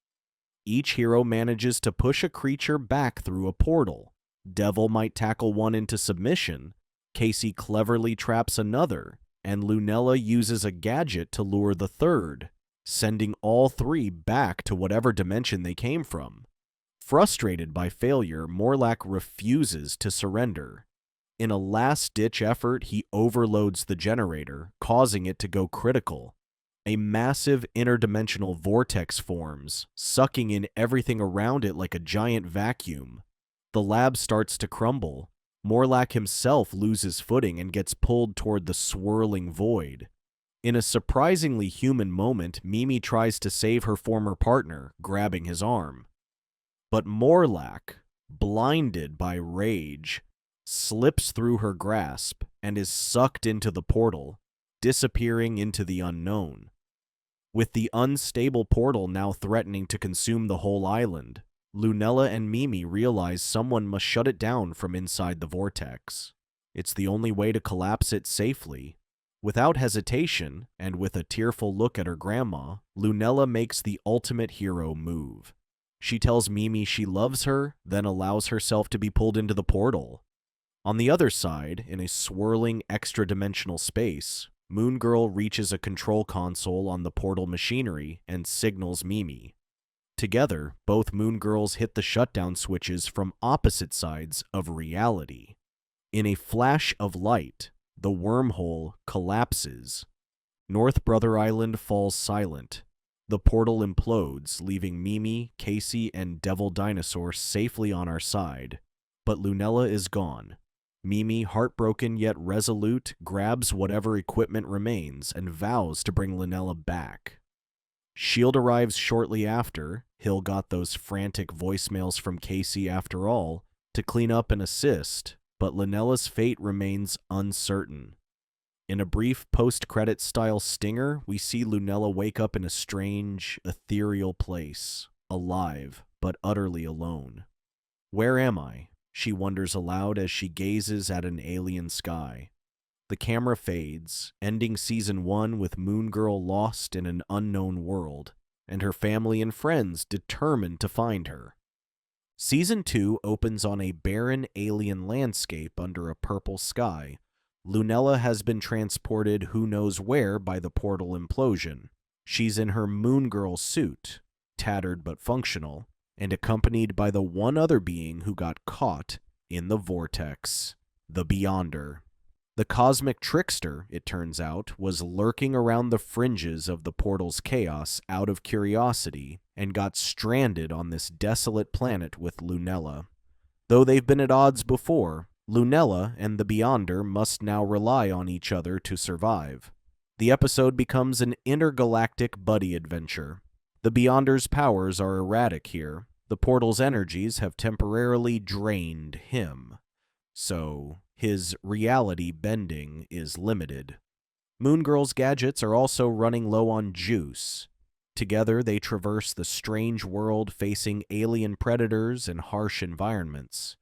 Each hero manages to push a creature back through a portal. Devil might tackle one into submission, Casey cleverly traps another, and Lunella uses a gadget to lure the third, sending all three back to whatever dimension they came from. Frustrated by failure, Morlach refuses to surrender. In a last-ditch effort, he overloads the generator, causing it to go critical. A massive interdimensional vortex forms, sucking in everything around it like a giant vacuum. The lab starts to crumble. Morlack himself loses footing and gets pulled toward the swirling void. In a surprisingly human moment, Mimi tries to save her former partner, grabbing his arm. But Morlack, blinded by rage, slips through her grasp and is sucked into the portal, disappearing into the unknown. With the unstable portal now threatening to consume the whole island, Lunella and Mimi realize someone must shut it down from inside the vortex. It's the only way to collapse it safely. Without hesitation, and with a tearful look at her grandma, Lunella makes the ultimate hero move. She tells Mimi she loves her, then allows herself to be pulled into the portal. On the other side, in a swirling extra-dimensional space, Moon Girl reaches a control console on the portal machinery and signals Mimi. Together, both Moon Girls hit the shutdown switches from opposite sides of reality. In a flash of light, the wormhole collapses. North Brother Island falls silent. The portal implodes, leaving Mimi, Casey, and Devil Dinosaur safely on our side. But Lunella is gone. Mimi, heartbroken yet resolute, grabs whatever equipment remains and vows to bring Lunella back. S.H.I.E.L.D. arrives shortly after. Hill got those frantic voicemails from Casey after all to clean up and assist, but Lunella's fate remains uncertain. In a brief post-credit style stinger, we see Lunella wake up in a strange, ethereal place, alive but utterly alone. Where am I? She wonders aloud as she gazes at an alien sky. The camera fades, ending Season 1 with Moon Girl lost in an unknown world, and her family and friends determined to find her. Season 2 opens on a barren alien landscape under a purple sky. Lunella has been transported who knows where by the portal implosion. She's in her Moon Girl suit, tattered but functional, and accompanied by the one other being who got caught in the vortex, the Beyonder. The cosmic trickster, it turns out, was lurking around the fringes of the portal's chaos out of curiosity and got stranded on this desolate planet with Lunella. Though they've been at odds before, Lunella and the Beyonder must now rely on each other to survive. The episode becomes an intergalactic buddy adventure. The Beyonder's powers are erratic here. The portal's energies have temporarily drained him. So his reality bending is limited. Moon Girl's gadgets are also running low on juice. Together, they traverse the strange world facing alien predators and harsh environments.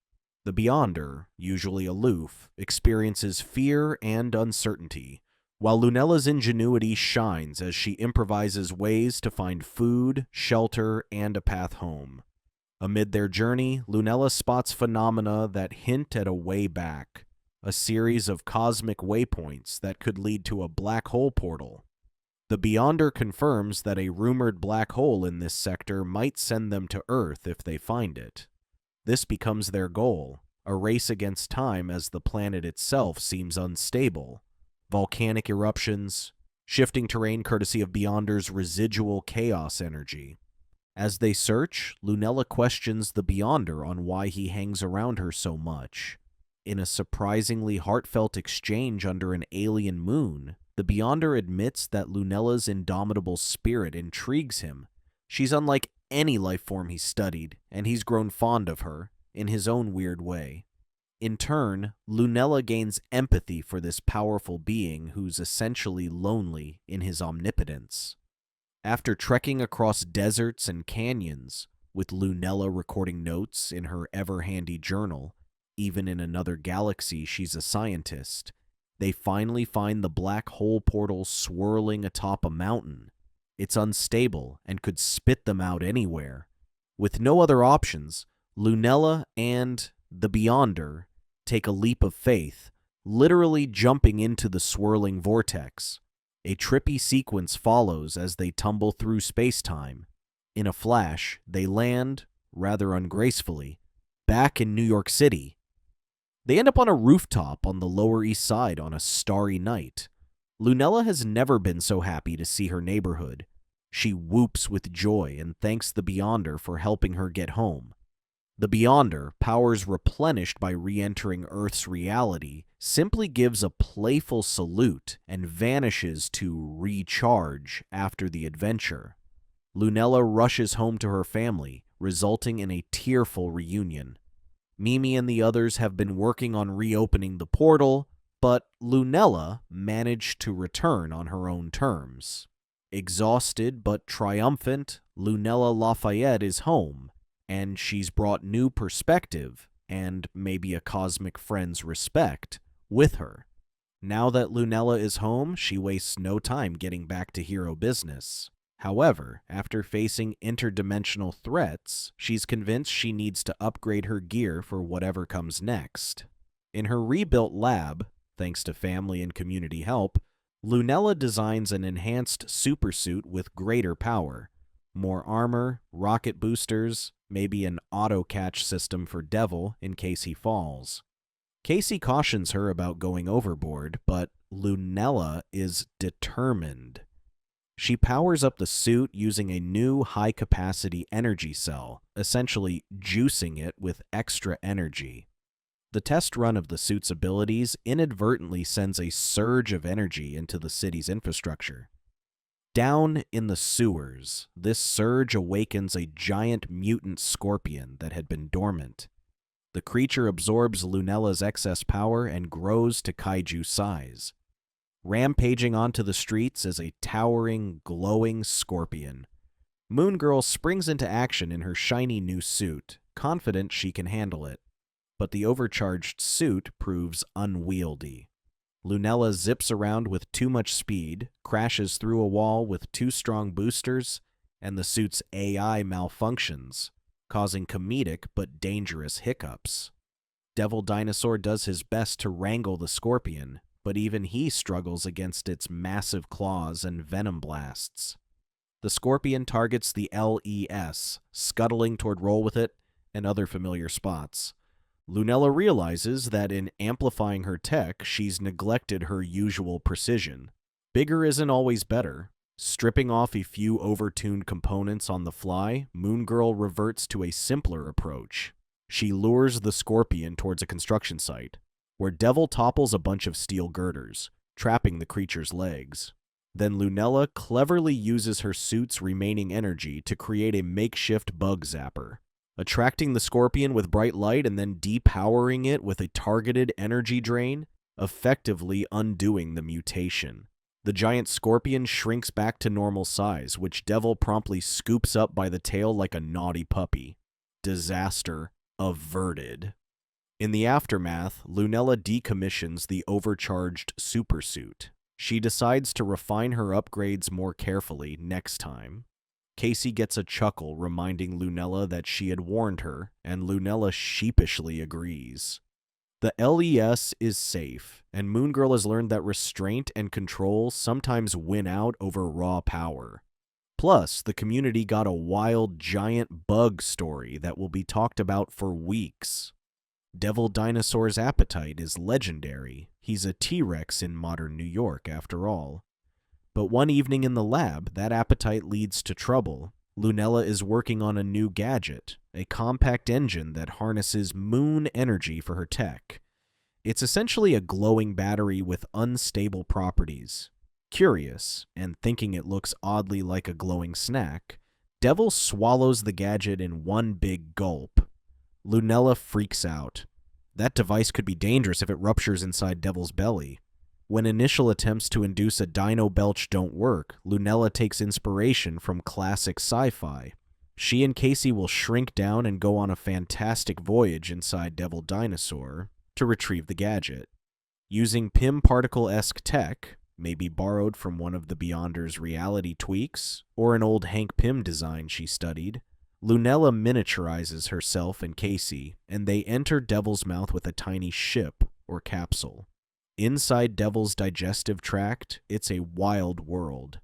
The Beyonder, usually aloof, experiences fear and uncertainty, while Lunella's ingenuity shines as she improvises ways to find food, shelter, and a path home. Amid their journey, Lunella spots phenomena that hint at a way back, a series of cosmic waypoints that could lead to a black hole portal. The Beyonder confirms that a rumored black hole in this sector might send them to Earth if they find it. This becomes their goal, a race against time as the planet itself seems unstable. Volcanic eruptions, shifting terrain courtesy of Beyonder's residual chaos energy. As they search, Lunella questions the Beyonder on why he hangs around her so much. In a surprisingly heartfelt exchange under an alien moon, the Beyonder admits that Lunella's indomitable spirit intrigues him. She's unlike any life form he's studied, and he's grown fond of her, in his own weird way. In turn, Lunella gains empathy for this powerful being who's essentially lonely in his omnipotence. After trekking across deserts and canyons, with Lunella recording notes in her ever-handy journal, even in another galaxy she's a scientist, they finally find the black hole portal swirling atop a mountain. It's unstable and could spit them out anywhere. With no other options, Lunella and the Beyonder take a leap of faith, literally jumping into the swirling vortex. A trippy sequence follows as they tumble through space-time. In a flash, they land, rather ungracefully, back in New York City. They end up on a rooftop on the Lower East Side on a starry night. Lunella has never been so happy to see her neighborhood. She whoops with joy and thanks the Beyonder for helping her get home. The Beyonder, powers replenished by re-entering Earth's reality, simply gives a playful salute and vanishes to recharge after the adventure. Lunella rushes home to her family, resulting in a tearful reunion. Mimi and the others have been working on reopening the portal, but Lunella managed to return on her own terms. Exhausted but triumphant, Lunella Lafayette is home, and she's brought new perspective, and maybe a cosmic friend's respect, with her. Now that Lunella is home, she wastes no time getting back to hero business. However, after facing interdimensional threats, she's convinced she needs to upgrade her gear for whatever comes next. In her rebuilt lab, thanks to family and community help, Lunella designs an enhanced supersuit with greater power. More armor, rocket boosters, maybe an auto-catch system for Devil in case he falls. Casey cautions her about going overboard, but Lunella is determined. She powers up the suit using a new high-capacity energy cell, essentially juicing it with extra energy. The test run of the suit's abilities inadvertently sends a surge of energy into the city's infrastructure. Down in the sewers, this surge awakens a giant mutant scorpion that had been dormant. The creature absorbs Lunella's excess power and grows to kaiju size. Rampaging onto the streets is a towering, glowing scorpion. Moon Girl springs into action in her shiny new suit, confident she can handle it. But the overcharged suit proves unwieldy. Lunella zips around with too much speed, crashes through a wall with too strong boosters, and the suit's AI malfunctions, causing comedic but dangerous hiccups. Devil Dinosaur does his best to wrangle the scorpion, but even he struggles against its massive claws and venom blasts. The scorpion targets the LES, scuttling toward Roll With It and other familiar spots. Lunella realizes that in amplifying her tech, she's neglected her usual precision. Bigger isn't always better. Stripping off a few overtuned components on the fly, Moon Girl reverts to a simpler approach. She lures the scorpion towards a construction site, where Devil topples a bunch of steel girders, trapping the creature's legs. Then Lunella cleverly uses her suit's remaining energy to create a makeshift bug zapper, attracting the scorpion with bright light and then depowering it with a targeted energy drain, effectively undoing the mutation. The giant scorpion shrinks back to normal size, which Devil promptly scoops up by the tail like a naughty puppy. Disaster averted. In the aftermath, Lunella decommissions the overcharged supersuit. She decides to refine her upgrades more carefully next time. Casey gets a chuckle reminding Lunella that she had warned her, and Lunella sheepishly agrees. The LES is safe, and Moon Girl has learned that restraint and control sometimes win out over raw power. Plus, the community got a wild giant bug story that will be talked about for weeks. Devil Dinosaur's appetite is legendary. He's a T-Rex in modern New York, after all. But one evening in the lab, that appetite leads to trouble. Lunella is working on a new gadget, a compact engine that harnesses moon energy for her tech. It's essentially a glowing battery with unstable properties. Curious, and thinking it looks oddly like a glowing snack, Devil swallows the gadget in one big gulp. Lunella freaks out. That device could be dangerous if it ruptures inside Devil's belly. When initial attempts to induce a dino belch don't work, Lunella takes inspiration from classic sci-fi. She and Casey will shrink down and go on a fantastic voyage inside Devil Dinosaur to retrieve the gadget. Using Pym particle-esque tech, maybe borrowed from one of the Beyonder's reality tweaks, or an old Hank Pym design she studied, Lunella miniaturizes herself and Casey, and they enter Devil's mouth with a tiny ship, or capsule. Inside Devil's digestive tract, it's a wild world.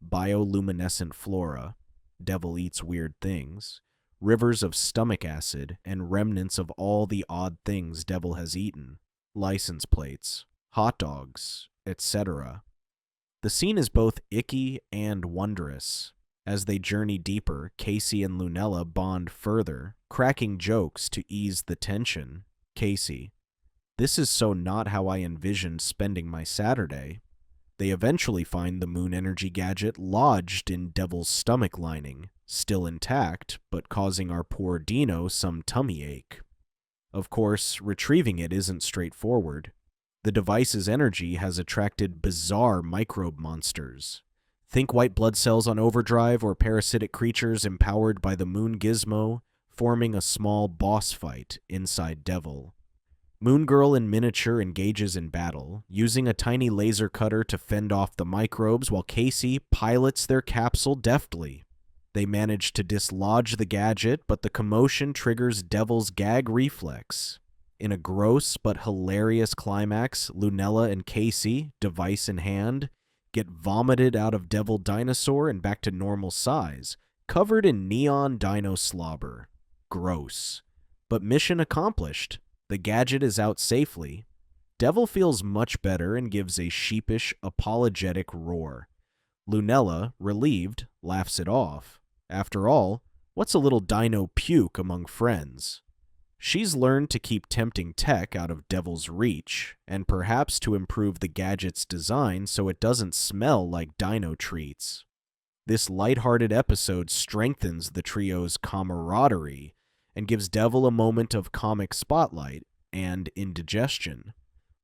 Bioluminescent flora. Devil eats weird things. Rivers of stomach acid, and remnants of all the odd things Devil has eaten. License plates, hot dogs, etc. The scene is both icky and wondrous. As they journey deeper, Casey and Lunella bond further, cracking jokes to ease the tension. Casey: "This is so not how I envisioned spending my Saturday." They eventually find the moon energy gadget lodged in Devil's stomach lining, still intact, but causing our poor Dino some tummy ache. Of course, retrieving it isn't straightforward. The device's energy has attracted bizarre microbe monsters. Think white blood cells on overdrive or parasitic creatures empowered by the moon gizmo, forming a small boss fight inside Devil. Moon Girl in miniature engages in battle, using a tiny laser cutter to fend off the microbes while Casey pilots their capsule deftly. They manage to dislodge the gadget, but the commotion triggers Devil's gag reflex. In a gross but hilarious climax, Lunella and Casey, device in hand, get vomited out of Devil Dinosaur and back to normal size, covered in neon dino slobber. Gross. But mission accomplished. The gadget is out safely. Devil feels much better and gives a sheepish, apologetic roar. Lunella, relieved, laughs it off. After all, what's a little dino puke among friends? She's learned to keep tempting tech out of Devil's reach, and perhaps to improve the gadget's design so it doesn't smell like dino treats. This lighthearted episode strengthens the trio's camaraderie and gives Devil a moment of comic spotlight and indigestion.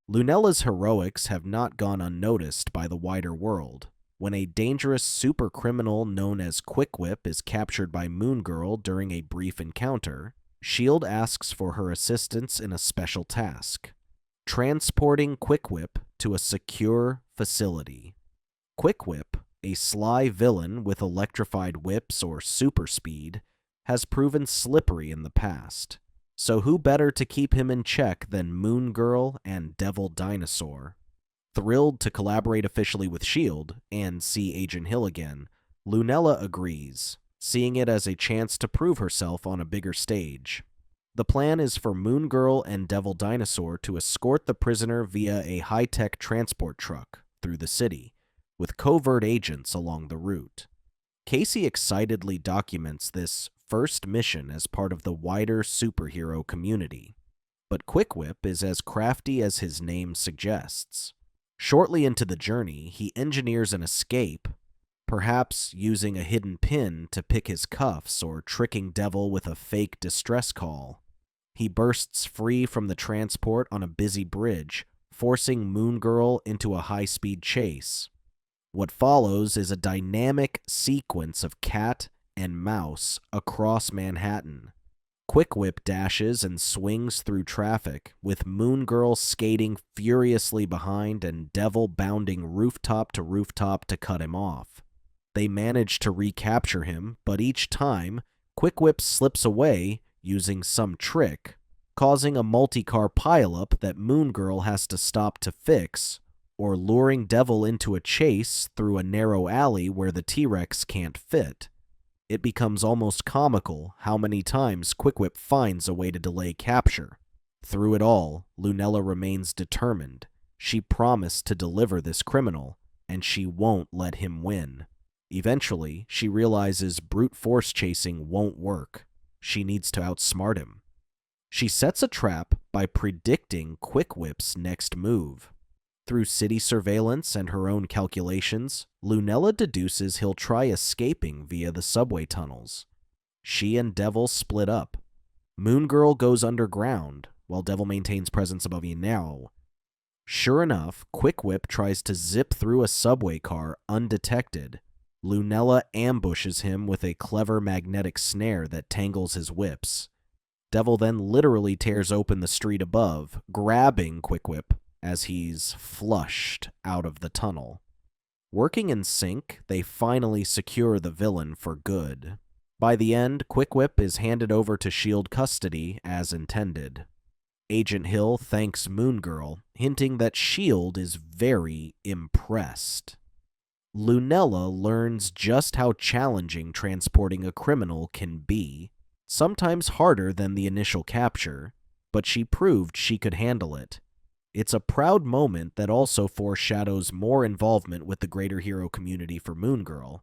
Lunella's heroics have not gone unnoticed by the wider world. When a dangerous supercriminal known as Quick Whip is captured by Moon Girl during a brief encounter, S.H.I.E.L.D. asks for her assistance in a special task: transporting Quick Whip to a secure facility. Quick Whip, a sly villain with electrified whips or super speed, has proven slippery in the past, so who better to keep him in check than Moon Girl and Devil Dinosaur? Thrilled to collaborate officially with S.H.I.E.L.D. and see Agent Hill again, Lunella agrees, seeing it as a chance to prove herself on a bigger stage. The plan is for Moon Girl and Devil Dinosaur to escort the prisoner via a high-tech transport truck through the city, with covert agents along the route. Casey excitedly documents this first mission as part of the wider superhero community. But Quick Whip is as crafty as his name suggests. Shortly into the journey, he engineers an escape, perhaps using a hidden pin to pick his cuffs or tricking Devil with a fake distress call. He bursts free from the transport on a busy bridge, forcing Moon Girl into a high-speed chase. What follows is a dynamic sequence of cat and mouse across Manhattan. Quick Whip dashes and swings through traffic, with Moon Girl skating furiously behind and Devil bounding rooftop to cut him off. They manage to recapture him, but each time, Quick Whip slips away using some trick, causing a multi-car pileup that Moon Girl has to stop to fix, or luring Devil into a chase through a narrow alley where the T-Rex can't fit. It becomes almost comical how many times Quick Whip finds a way to delay capture. Through it all, Lunella remains determined. She promised to deliver this criminal, and she won't let him win. Eventually, she realizes brute force chasing won't work. She needs to outsmart him. She sets a trap by predicting Quick Whip's next move. Through city surveillance and her own calculations, Lunella deduces he'll try escaping via the subway tunnels. She and Devil split up. Moon Girl goes underground, while Devil maintains presence above now. Sure enough, Quick Whip tries to zip through a subway car undetected. Lunella ambushes him with a clever magnetic snare that tangles his whips. Devil then literally tears open the street above, grabbing Quick Whip as he's flushed out of the tunnel. Working in sync, they finally secure the villain for good. By the end, Quick Whip is handed over to S.H.I.E.L.D. custody as intended. Agent Hill thanks Moon Girl, hinting that S.H.I.E.L.D. is very impressed. Lunella learns just how challenging transporting a criminal can be, sometimes harder than the initial capture, but she proved she could handle it. It's a proud moment that also foreshadows more involvement with the greater hero community for Moon Girl.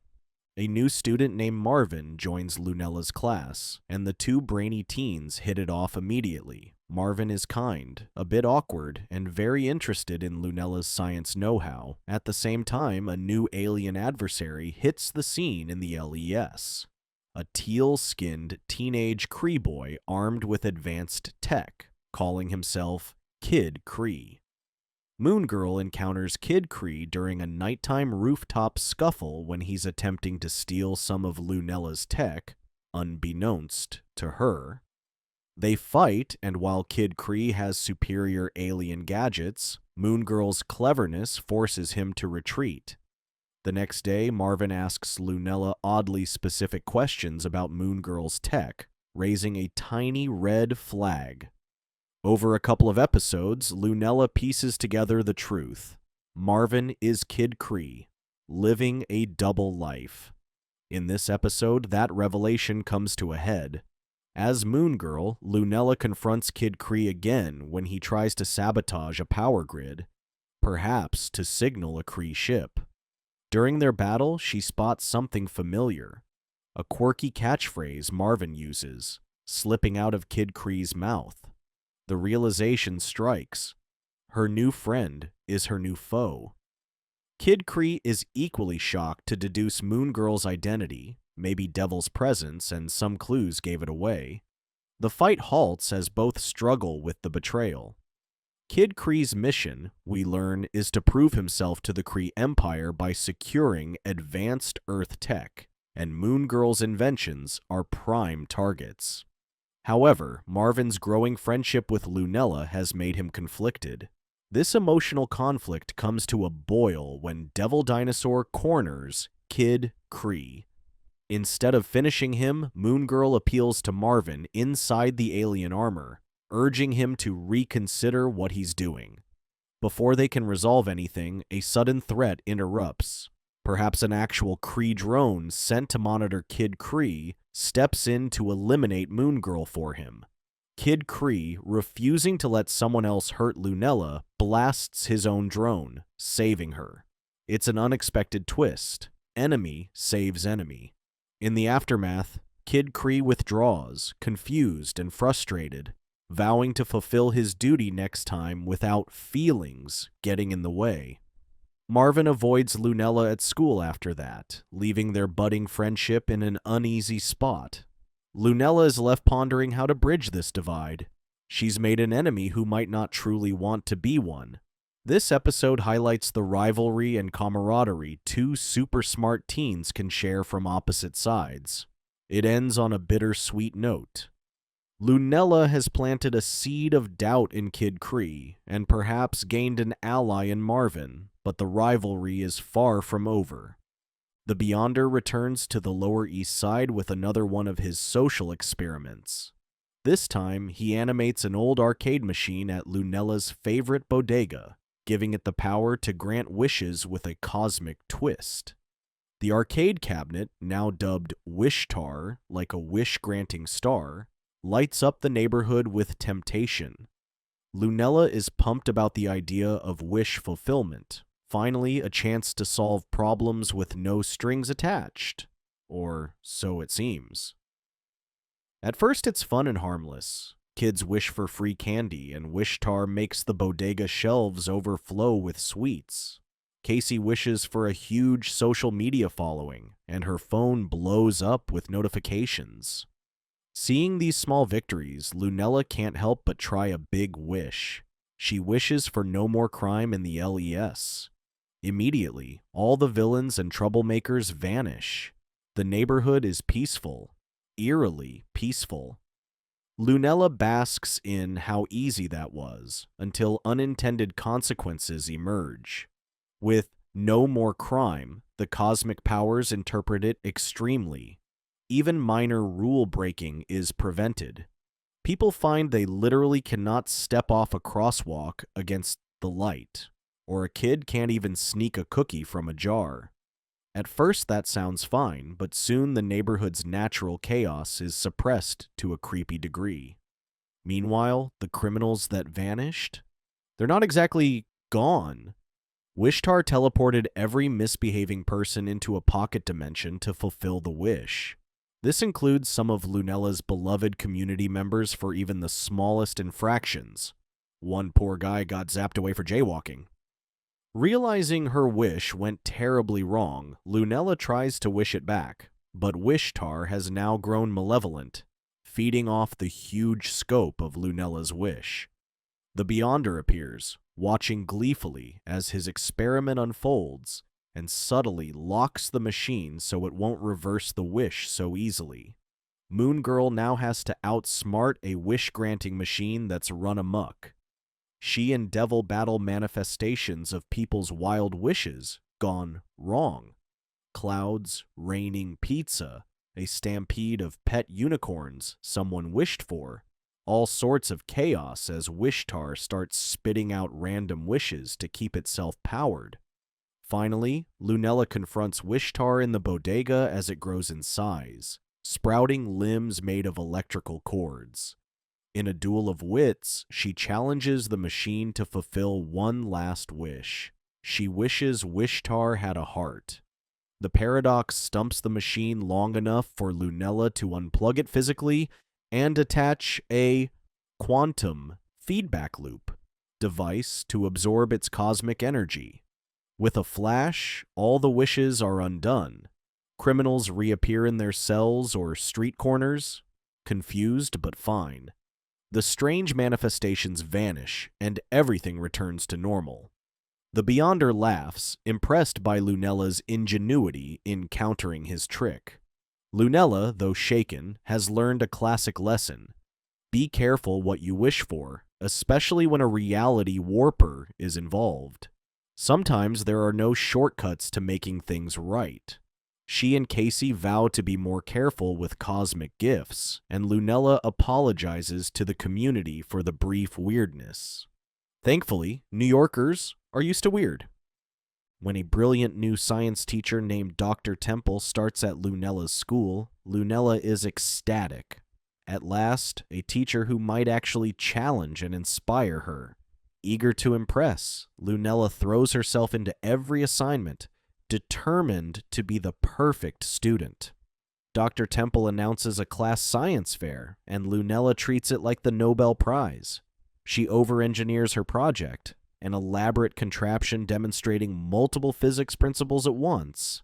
A new student named Marvin joins Lunella's class, and the two brainy teens hit it off immediately. Marvin is kind, a bit awkward, and very interested in Lunella's science know-how. At the same time, a new alien adversary hits the scene in the LES. A teal-skinned teenage Kree boy armed with advanced tech, calling himself Kid Kree. Moon Girl encounters Kid Kree during a nighttime rooftop scuffle when he's attempting to steal some of Lunella's tech, unbeknownst to her. They fight, and while Kid Kree has superior alien gadgets, Moon Girl's cleverness forces him to retreat. The next day, Marvin asks Lunella oddly specific questions about Moon Girl's tech, raising a tiny red flag. Over a couple of episodes, Lunella pieces together the truth. Marvin is Kid Kree, living a double life. In this episode, that revelation comes to a head. As Moon Girl, Lunella confronts Kid Kree again when he tries to sabotage a power grid, perhaps to signal a Kree ship. During their battle, she spots something familiar, a quirky catchphrase Marvin uses, slipping out of Kid Kree's mouth. The realization strikes. Her new friend is her new foe. Kid Kree is equally shocked to deduce Moon Girl's identity, maybe Devil's presence, and some clues gave it away. The fight halts as both struggle with the betrayal. Kid Kree's mission, we learn, is to prove himself to the Kree Empire by securing advanced Earth tech, and Moon Girl's inventions are prime targets. However, Marvin's growing friendship with Lunella has made him conflicted. This emotional conflict comes to a boil when Devil Dinosaur corners Kid Kree. Instead of finishing him, Moon Girl appeals to Marvin inside the alien armor, urging him to reconsider what he's doing. Before they can resolve anything, a sudden threat interrupts. Perhaps an actual Kree drone sent to monitor Kid Kree steps in to eliminate Moon Girl for him. Kid Kree, refusing to let someone else hurt Lunella, blasts his own drone, saving her. It's an unexpected twist. Enemy saves enemy. In the aftermath, Kid Kree withdraws, confused and frustrated, vowing to fulfill his duty next time without feelings getting in the way. Marvin avoids Lunella at school after that, leaving their budding friendship in an uneasy spot. Lunella is left pondering how to bridge this divide. She's made an enemy who might not truly want to be one. This episode highlights the rivalry and camaraderie two super smart teens can share from opposite sides. It ends on a bittersweet note. Lunella has planted a seed of doubt in Kid Kree, and perhaps gained an ally in Marvin, but the rivalry is far from over. The Beyonder returns to the Lower East Side with another one of his social experiments. This time, he animates an old arcade machine at Lunella's favorite bodega, giving it the power to grant wishes with a cosmic twist. The arcade cabinet, now dubbed Wishtar, like a wish-granting star, lights up the neighborhood with temptation. Lunella is pumped about the idea of wish fulfillment, finally a chance to solve problems with no strings attached. Or so it seems. At first it's fun and harmless. Kids wish for free candy, and Wishtar makes the bodega shelves overflow with sweets. Casey wishes for a huge social media following, and her phone blows up with notifications. Seeing these small victories, Lunella can't help but try a big wish. She wishes for no more crime in the LES. Immediately, all the villains and troublemakers vanish. The neighborhood is peaceful, eerily peaceful. Lunella basks in how easy that was, until unintended consequences emerge. With no more crime, the cosmic powers interpret it extremely. Even minor rule breaking is prevented. People find they literally cannot step off a crosswalk against the light, or a kid can't even sneak a cookie from a jar. At first that sounds fine, but soon the neighborhood's natural chaos is suppressed to a creepy degree. Meanwhile, the criminals that vanished? They're not exactly gone. Wishtar teleported every misbehaving person into a pocket dimension to fulfill the wish. This includes some of Lunella's beloved community members for even the smallest infractions. One poor guy got zapped away for jaywalking. Realizing her wish went terribly wrong, Lunella tries to wish it back, but Wishtar has now grown malevolent, feeding off the huge scope of Lunella's wish. The Beyonder appears, watching gleefully as his experiment unfolds, and subtly locks the machine so it won't reverse the wish so easily. Moon Girl now has to outsmart a wish-granting machine that's run amok. She and Devil battle manifestations of people's wild wishes gone wrong. Clouds raining pizza, a stampede of pet unicorns someone wished for, all sorts of chaos as Wishtar starts spitting out random wishes to keep itself powered. Finally, Lunella confronts Wishtar in the bodega as it grows in size, sprouting limbs made of electrical cords. In a duel of wits, she challenges the machine to fulfill one last wish. She wishes Wishtar had a heart. The paradox stumps the machine long enough for Lunella to unplug it physically and attach a quantum feedback loop device to absorb its cosmic energy. With a flash, all the wishes are undone. Criminals reappear in their cells or street corners, confused but fine. The strange manifestations vanish, and everything returns to normal. The Beyonder laughs, impressed by Lunella's ingenuity in countering his trick. Lunella, though shaken, has learned a classic lesson. Be careful what you wish for, especially when a reality warper is involved. Sometimes there are no shortcuts to making things right. She and Casey vow to be more careful with cosmic gifts, and Lunella apologizes to the community for the brief weirdness. Thankfully, New Yorkers are used to weird. When a brilliant new science teacher named Dr. Temple starts at Lunella's school, Lunella is ecstatic. At last, a teacher who might actually challenge and inspire her. Eager to impress, Lunella throws herself into every assignment, determined to be the perfect student. Dr. Temple announces a class science fair, and Lunella treats it like the Nobel Prize. She over-engineers her project, an elaborate contraption demonstrating multiple physics principles at once,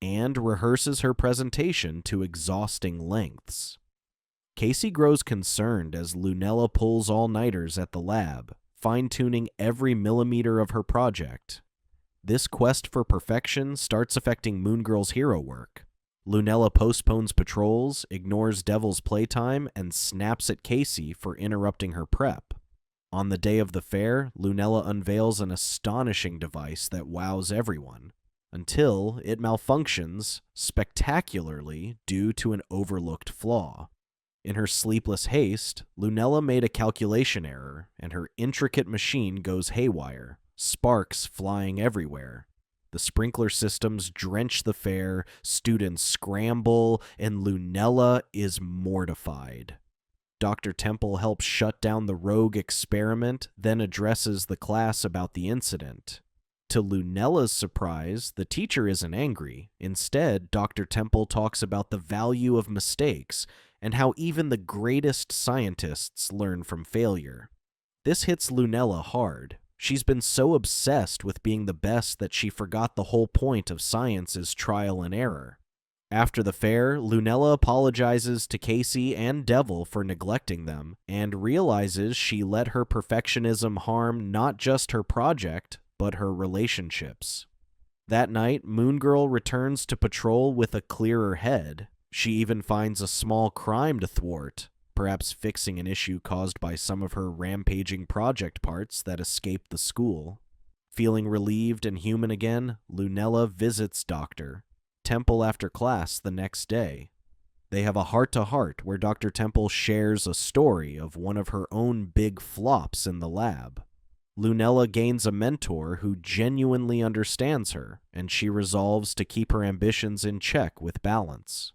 and rehearses her presentation to exhausting lengths. Casey grows concerned as Lunella pulls all-nighters at the lab, fine-tuning every millimeter of her project. This quest for perfection starts affecting Moon Girl's hero work. Lunella postpones patrols, ignores Devil's playtime, and snaps at Casey for interrupting her prep. On the day of the fair, Lunella unveils an astonishing device that wows everyone, until it malfunctions spectacularly due to an overlooked flaw. In her sleepless haste, Lunella made a calculation error, and her intricate machine goes haywire, sparks flying everywhere. The sprinkler systems drench the fair, students scramble, and Lunella is mortified. Dr. Temple helps shut down the rogue experiment, then addresses the class about the incident. To Lunella's surprise, the teacher isn't angry. Instead, Dr. Temple talks about the value of mistakes and how even the greatest scientists learn from failure. This hits Lunella hard. She's been so obsessed with being the best that she forgot the whole point of science is trial and error. After the fair, Lunella apologizes to Casey and Devil for neglecting them, and realizes she let her perfectionism harm not just her project, but her relationships. That night, Moon Girl returns to patrol with a clearer head. She even finds a small crime to thwart, perhaps fixing an issue caused by some of her rampaging project parts that escaped the school. Feeling relieved and human again, Lunella visits Dr. Temple after class the next day. They have a heart-to-heart where Dr. Temple shares a story of one of her own big flops in the lab. Lunella gains a mentor who genuinely understands her, and she resolves to keep her ambitions in check with balance.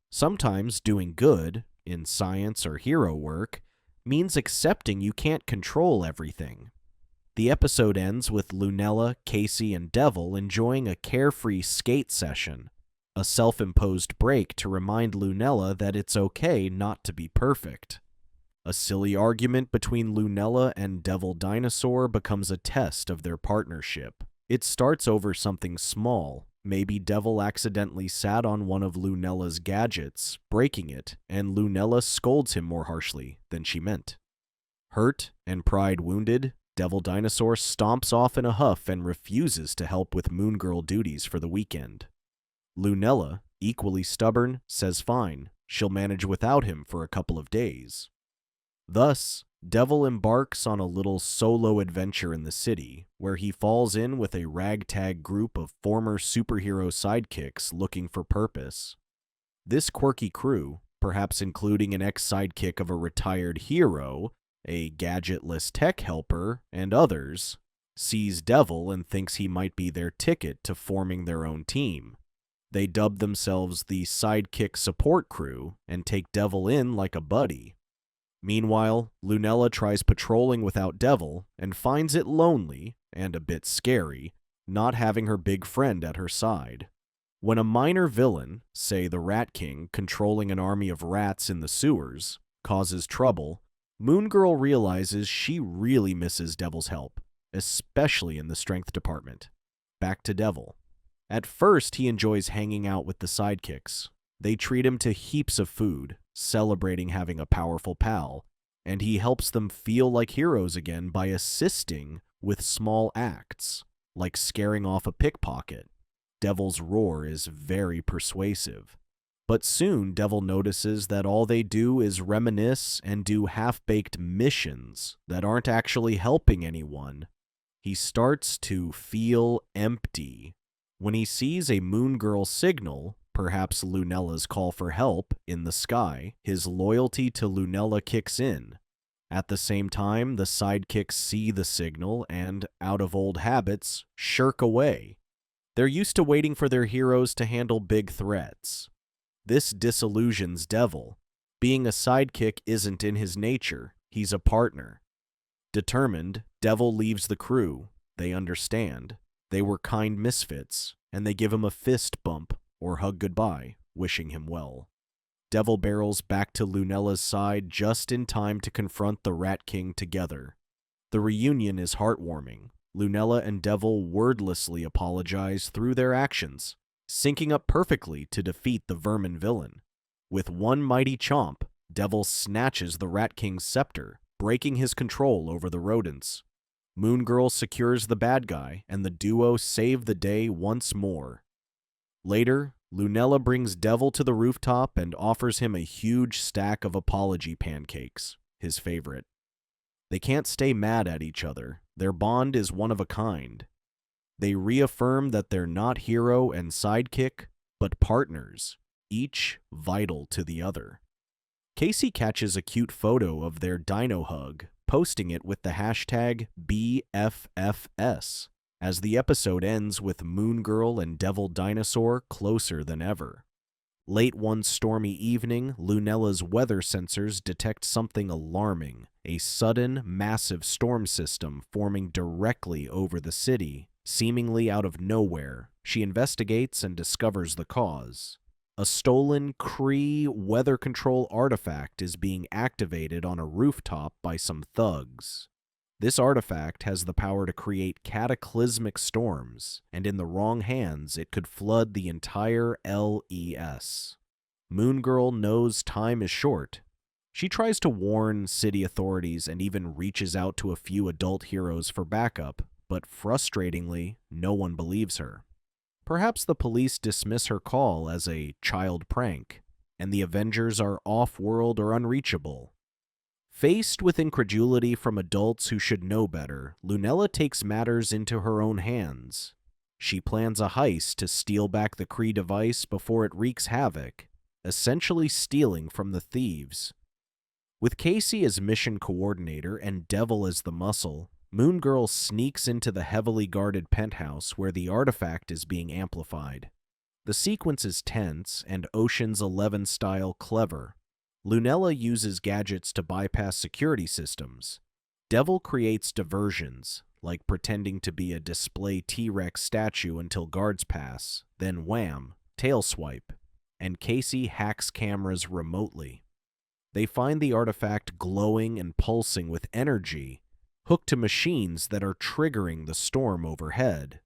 Sometimes doing good, in science or hero work, means accepting you can't control everything. The episode ends with Lunella, Casey, and Devil enjoying a carefree skate session, a self-imposed break to remind Lunella that it's okay not to be perfect. A silly argument between Lunella and Devil Dinosaur becomes a test of their partnership. It starts over something small. Maybe Devil accidentally sat on one of Lunella's gadgets, breaking it, and Lunella scolds him more harshly than she meant. Hurt and pride wounded, Devil Dinosaur stomps off in a huff and refuses to help with Moon Girl duties for the weekend. Lunella, equally stubborn, says fine, she'll manage without him for a couple of days. Thus, Devil embarks on a little solo adventure in the city, where he falls in with a ragtag group of former superhero sidekicks looking for purpose. This quirky crew, perhaps including an ex-sidekick of a retired hero, a gadgetless tech helper, and others, sees Devil and thinks he might be their ticket to forming their own team. They dub themselves the Sidekick Support Crew and take Devil in like a buddy. Meanwhile, Lunella tries patrolling without Devil and finds it lonely, and a bit scary, not having her big friend at her side. When a minor villain, say the Rat King controlling an army of rats in the sewers, causes trouble, Moon Girl realizes she really misses Devil's help, especially in the strength department. Back to Devil. At first, he enjoys hanging out with the sidekicks. They treat him to heaps of food, celebrating having a powerful pal, and he helps them feel like heroes again by assisting with small acts, like scaring off a pickpocket. Devil's roar is very persuasive. But soon, Devil notices that all they do is reminisce and do half-baked missions that aren't actually helping anyone. He starts to feel empty. When he sees a Moon Girl signal, perhaps Lunella's call for help, in the sky, his loyalty to Lunella kicks in. At the same time, the sidekicks see the signal and, out of old habits, shirk away. They're used to waiting for their heroes to handle big threats. This disillusions Devil. Being a sidekick isn't in his nature, he's a partner. Determined, Devil leaves the crew. They understand. They were kind misfits, and they give him a fist bump or hug goodbye, wishing him well. Devil barrels back to Lunella's side just in time to confront the Rat King together. The reunion is heartwarming. Lunella and Devil wordlessly apologize through their actions, syncing up perfectly to defeat the vermin villain. With one mighty chomp, Devil snatches the Rat King's scepter, breaking his control over the rodents. Moon Girl secures the bad guy, and the duo save the day once more. Later, Lunella brings Devil to the rooftop and offers him a huge stack of apology pancakes, his favorite. They can't stay mad at each other. Their bond is one of a kind. They reaffirm that they're not hero and sidekick, but partners, each vital to the other. Casey catches a cute photo of their dino hug, posting it with the hashtag BFFS, as the episode ends with Moon Girl and Devil Dinosaur closer than ever. Late one stormy evening, Lunella's weather sensors detect something alarming, a sudden, massive storm system forming directly over the city, seemingly out of nowhere. She investigates and discovers the cause. A stolen Kree weather control artifact is being activated on a rooftop by some thugs. This artifact has the power to create cataclysmic storms, and in the wrong hands, it could flood the entire LES. Moon Girl knows time is short. She tries to warn city authorities and even reaches out to a few adult heroes for backup, but frustratingly, no one believes her. Perhaps the police dismiss her call as a child prank, and the Avengers are off-world or unreachable. Faced with incredulity from adults who should know better, Lunella takes matters into her own hands. She plans a heist to steal back the Kree device before it wreaks havoc, essentially stealing from the thieves. With Casey as mission coordinator and Devil as the muscle, Moon Girl sneaks into the heavily guarded penthouse where the artifact is being amplified. The sequence is tense and Ocean's 11 style clever. Lunella uses gadgets to bypass security systems. Devil creates diversions, like pretending to be a display T-Rex statue until guards pass, then wham, tail swipe, and Casey hacks cameras remotely. They find the artifact glowing and pulsing with energy, hooked to machines that are triggering the storm overhead.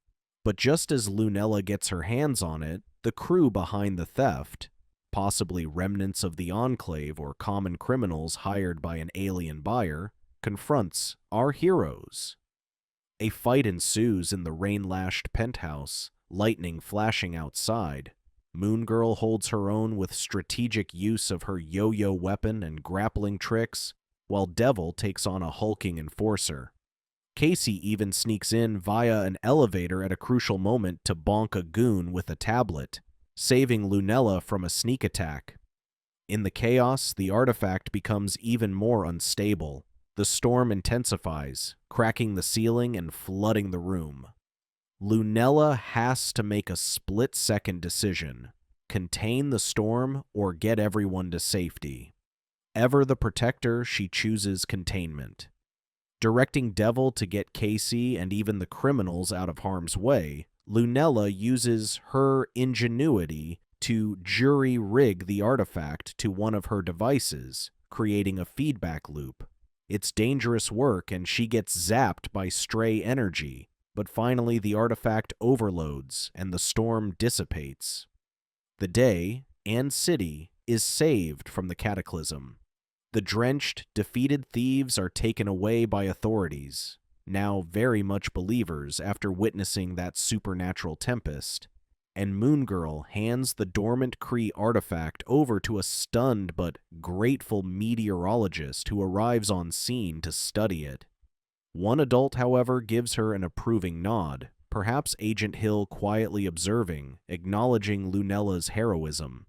But just as Lunella gets her hands on it, the crew behind the theft, possibly remnants of the Enclave or common criminals hired by an alien buyer, confronts our heroes. A fight ensues in the rain-lashed penthouse, lightning flashing outside. Moon Girl holds her own with strategic use of her yo-yo weapon and grappling tricks, while Devil takes on a hulking enforcer. Casey even sneaks in via an elevator at a crucial moment to bonk a goon with a tablet, saving Lunella from a sneak attack. In the chaos, the artifact becomes even more unstable. The storm intensifies, cracking the ceiling and flooding the room. Lunella has to make a split-second decision: contain the storm or get everyone to safety. Ever the protector, she chooses containment. Directing Devil to get Casey and even the criminals out of harm's way, Lunella uses her ingenuity to jury-rig the artifact to one of her devices, creating a feedback loop. It's dangerous work, and she gets zapped by stray energy, but finally the artifact overloads and the storm dissipates. The day and city is saved from the cataclysm. The drenched, defeated thieves are taken away by authorities, now very much believers after witnessing that supernatural tempest, and Moon Girl hands the dormant Kree artifact over to a stunned but grateful meteorologist who arrives on scene to study it. One adult, however, gives her an approving nod, perhaps Agent Hill quietly observing, acknowledging Lunella's heroism.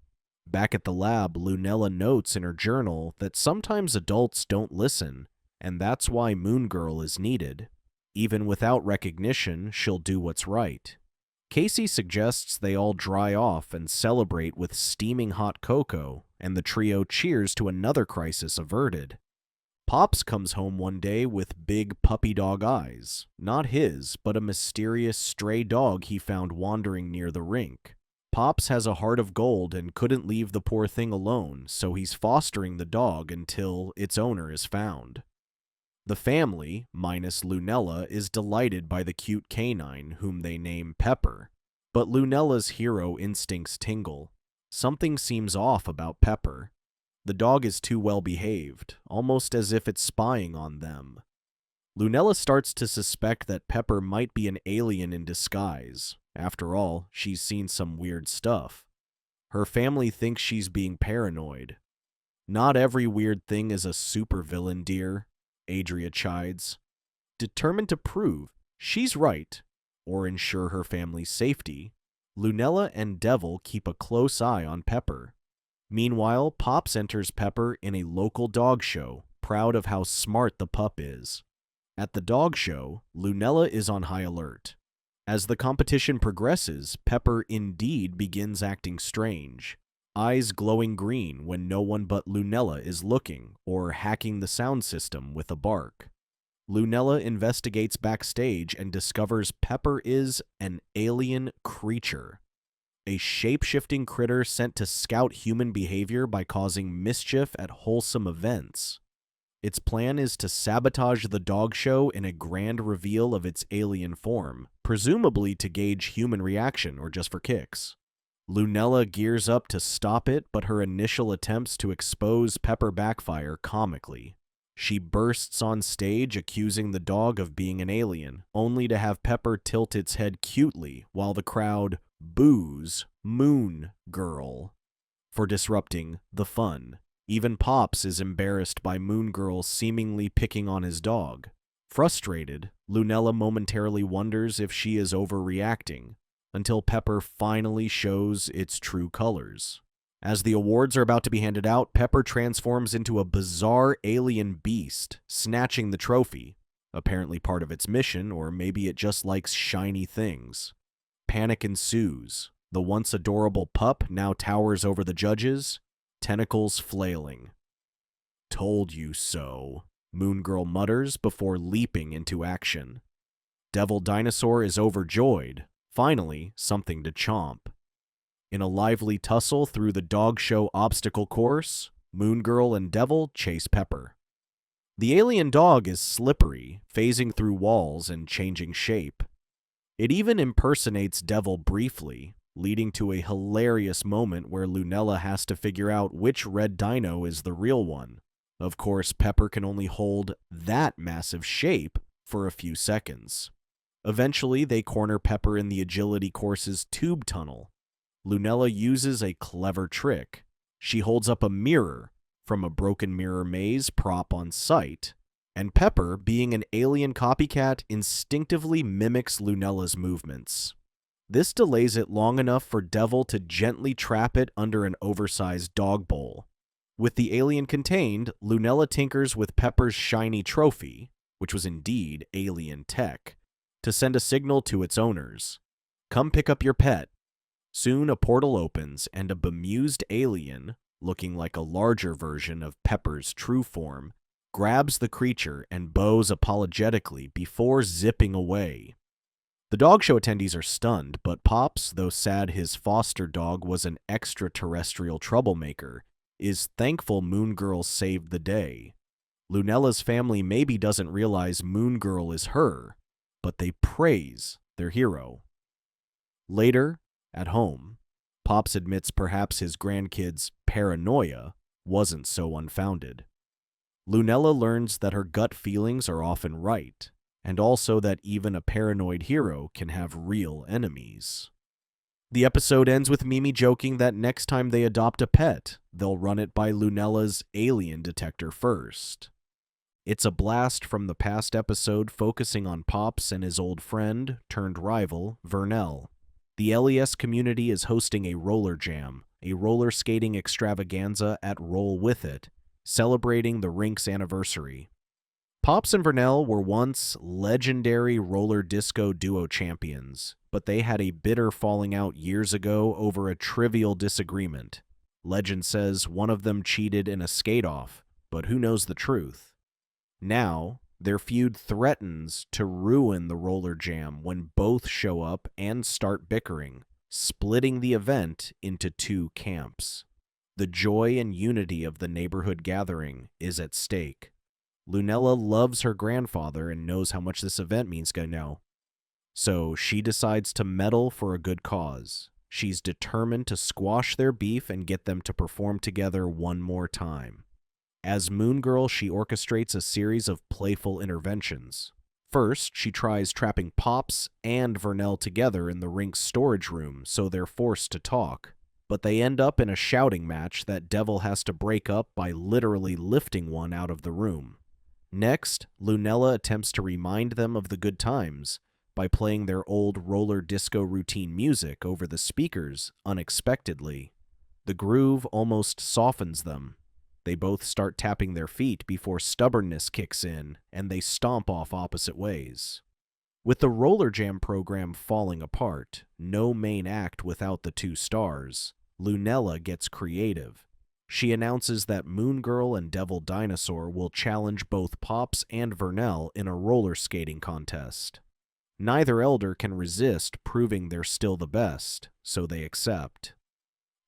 Back at the lab, Lunella notes in her journal that sometimes adults don't listen, and that's why Moon Girl is needed. Even without recognition, she'll do what's right. Casey suggests they all dry off and celebrate with steaming hot cocoa, and the trio cheers to another crisis averted. Pops comes home one day with big puppy dog eyes. Not his, but a mysterious stray dog he found wandering near the rink. Pops has a heart of gold and couldn't leave the poor thing alone, so he's fostering the dog until its owner is found. The family, minus Lunella, is delighted by the cute canine, whom they name Pepper. But Lunella's hero instincts tingle. Something seems off about Pepper. The dog is too well behaved, almost as if it's spying on them. Lunella starts to suspect that Pepper might be an alien in disguise. After all, she's seen some weird stuff. Her family thinks she's being paranoid. Not every weird thing is a supervillain, dear, Adria chides. Determined to prove she's right, or ensure her family's safety, Lunella and Devil keep a close eye on Pepper. Meanwhile, Pops enters Pepper in a local dog show, proud of how smart the pup is. At the dog show, Lunella is on high alert. As the competition progresses, Pepper indeed begins acting strange, eyes glowing green when no one but Lunella is looking, or hacking the sound system with a bark. Lunella investigates backstage and discovers Pepper is an alien creature, a shape-shifting critter sent to scout human behavior by causing mischief at wholesome events. Its plan is to sabotage the dog show in a grand reveal of its alien form, presumably to gauge human reaction or just for kicks. Lunella gears up to stop it, but her initial attempts to expose Pepper backfire comically. She bursts on stage accusing the dog of being an alien, only to have Pepper tilt its head cutely while the crowd boos Moon Girl for disrupting the fun. Even Pops is embarrassed by Moon Girl seemingly picking on his dog. Frustrated, Lunella momentarily wonders if she is overreacting, until Pepper finally shows its true colors. As the awards are about to be handed out, Pepper transforms into a bizarre alien beast, snatching the trophy, apparently part of its mission, or maybe it just likes shiny things. Panic ensues. The once adorable pup now towers over the judges, tentacles flailing. "Told you so," Moon Girl mutters before leaping into action. Devil Dinosaur is overjoyed, finally something to chomp. In a lively tussle through the dog show obstacle course, Moon Girl and Devil chase Pepper. The alien dog is slippery, phasing through walls and changing shape. It even impersonates Devil briefly, leading to a hilarious moment where Lunella has to figure out which red dino is the real one. Of course, Pepper can only hold that massive shape for a few seconds. Eventually, they corner Pepper in the agility course's tube tunnel. Lunella uses a clever trick. She holds up a mirror from a broken mirror maze prop on site, and Pepper, being an alien copycat, instinctively mimics Lunella's movements. This delays it long enough for Devil to gently trap it under an oversized dog bowl. With the alien contained, Lunella tinkers with Pepper's shiny trophy, which was indeed alien tech, to send a signal to its owners. Come pick up your pet. Soon a portal opens and a bemused alien, looking like a larger version of Pepper's true form, grabs the creature and bows apologetically before zipping away. The dog show attendees are stunned, but Pops, though sad his foster dog was an extraterrestrial troublemaker, is thankful Moon Girl saved the day. Lunella's family maybe doesn't realize Moon Girl is her, but they praise their hero. Later, at home, Pops admits perhaps his grandkid's paranoia wasn't so unfounded. Lunella learns that her gut feelings are often right, and also that even a paranoid hero can have real enemies. The episode ends with Mimi joking that next time they adopt a pet, they'll run it by Lunella's alien detector first. It's a blast from the past episode focusing on Pops and his old friend, turned rival, Vernell. The LES community is hosting a roller jam, a roller skating extravaganza at Roll With It, celebrating the rink's anniversary. Pops and Vernell were once legendary roller disco duo champions, but they had a bitter falling out years ago over a trivial disagreement. Legend says one of them cheated in a skate-off, but who knows the truth? Now, their feud threatens to ruin the roller jam when both show up and start bickering, splitting the event into two camps. The joy and unity of the neighborhood gathering is at stake. Lunella loves her grandfather and knows how much this event means to know. So she decides to meddle for a good cause. She's determined to squash their beef and get them to perform together one more time. As Moon Girl, she orchestrates a series of playful interventions. First, she tries trapping Pops and Vernell together in the rink's storage room so they're forced to talk, but they end up in a shouting match that Devil has to break up by literally lifting one out of the room. Next, Lunella attempts to remind them of the good times by playing their old roller disco routine music over the speakers unexpectedly. The groove almost softens them. They both start tapping their feet before stubbornness kicks in, and they stomp off opposite ways. With the roller jam program falling apart, no main act without the two stars, Lunella gets creative. She announces that Moon Girl and Devil Dinosaur will challenge both Pops and Vernell in a roller skating contest. Neither elder can resist proving they're still the best, so they accept.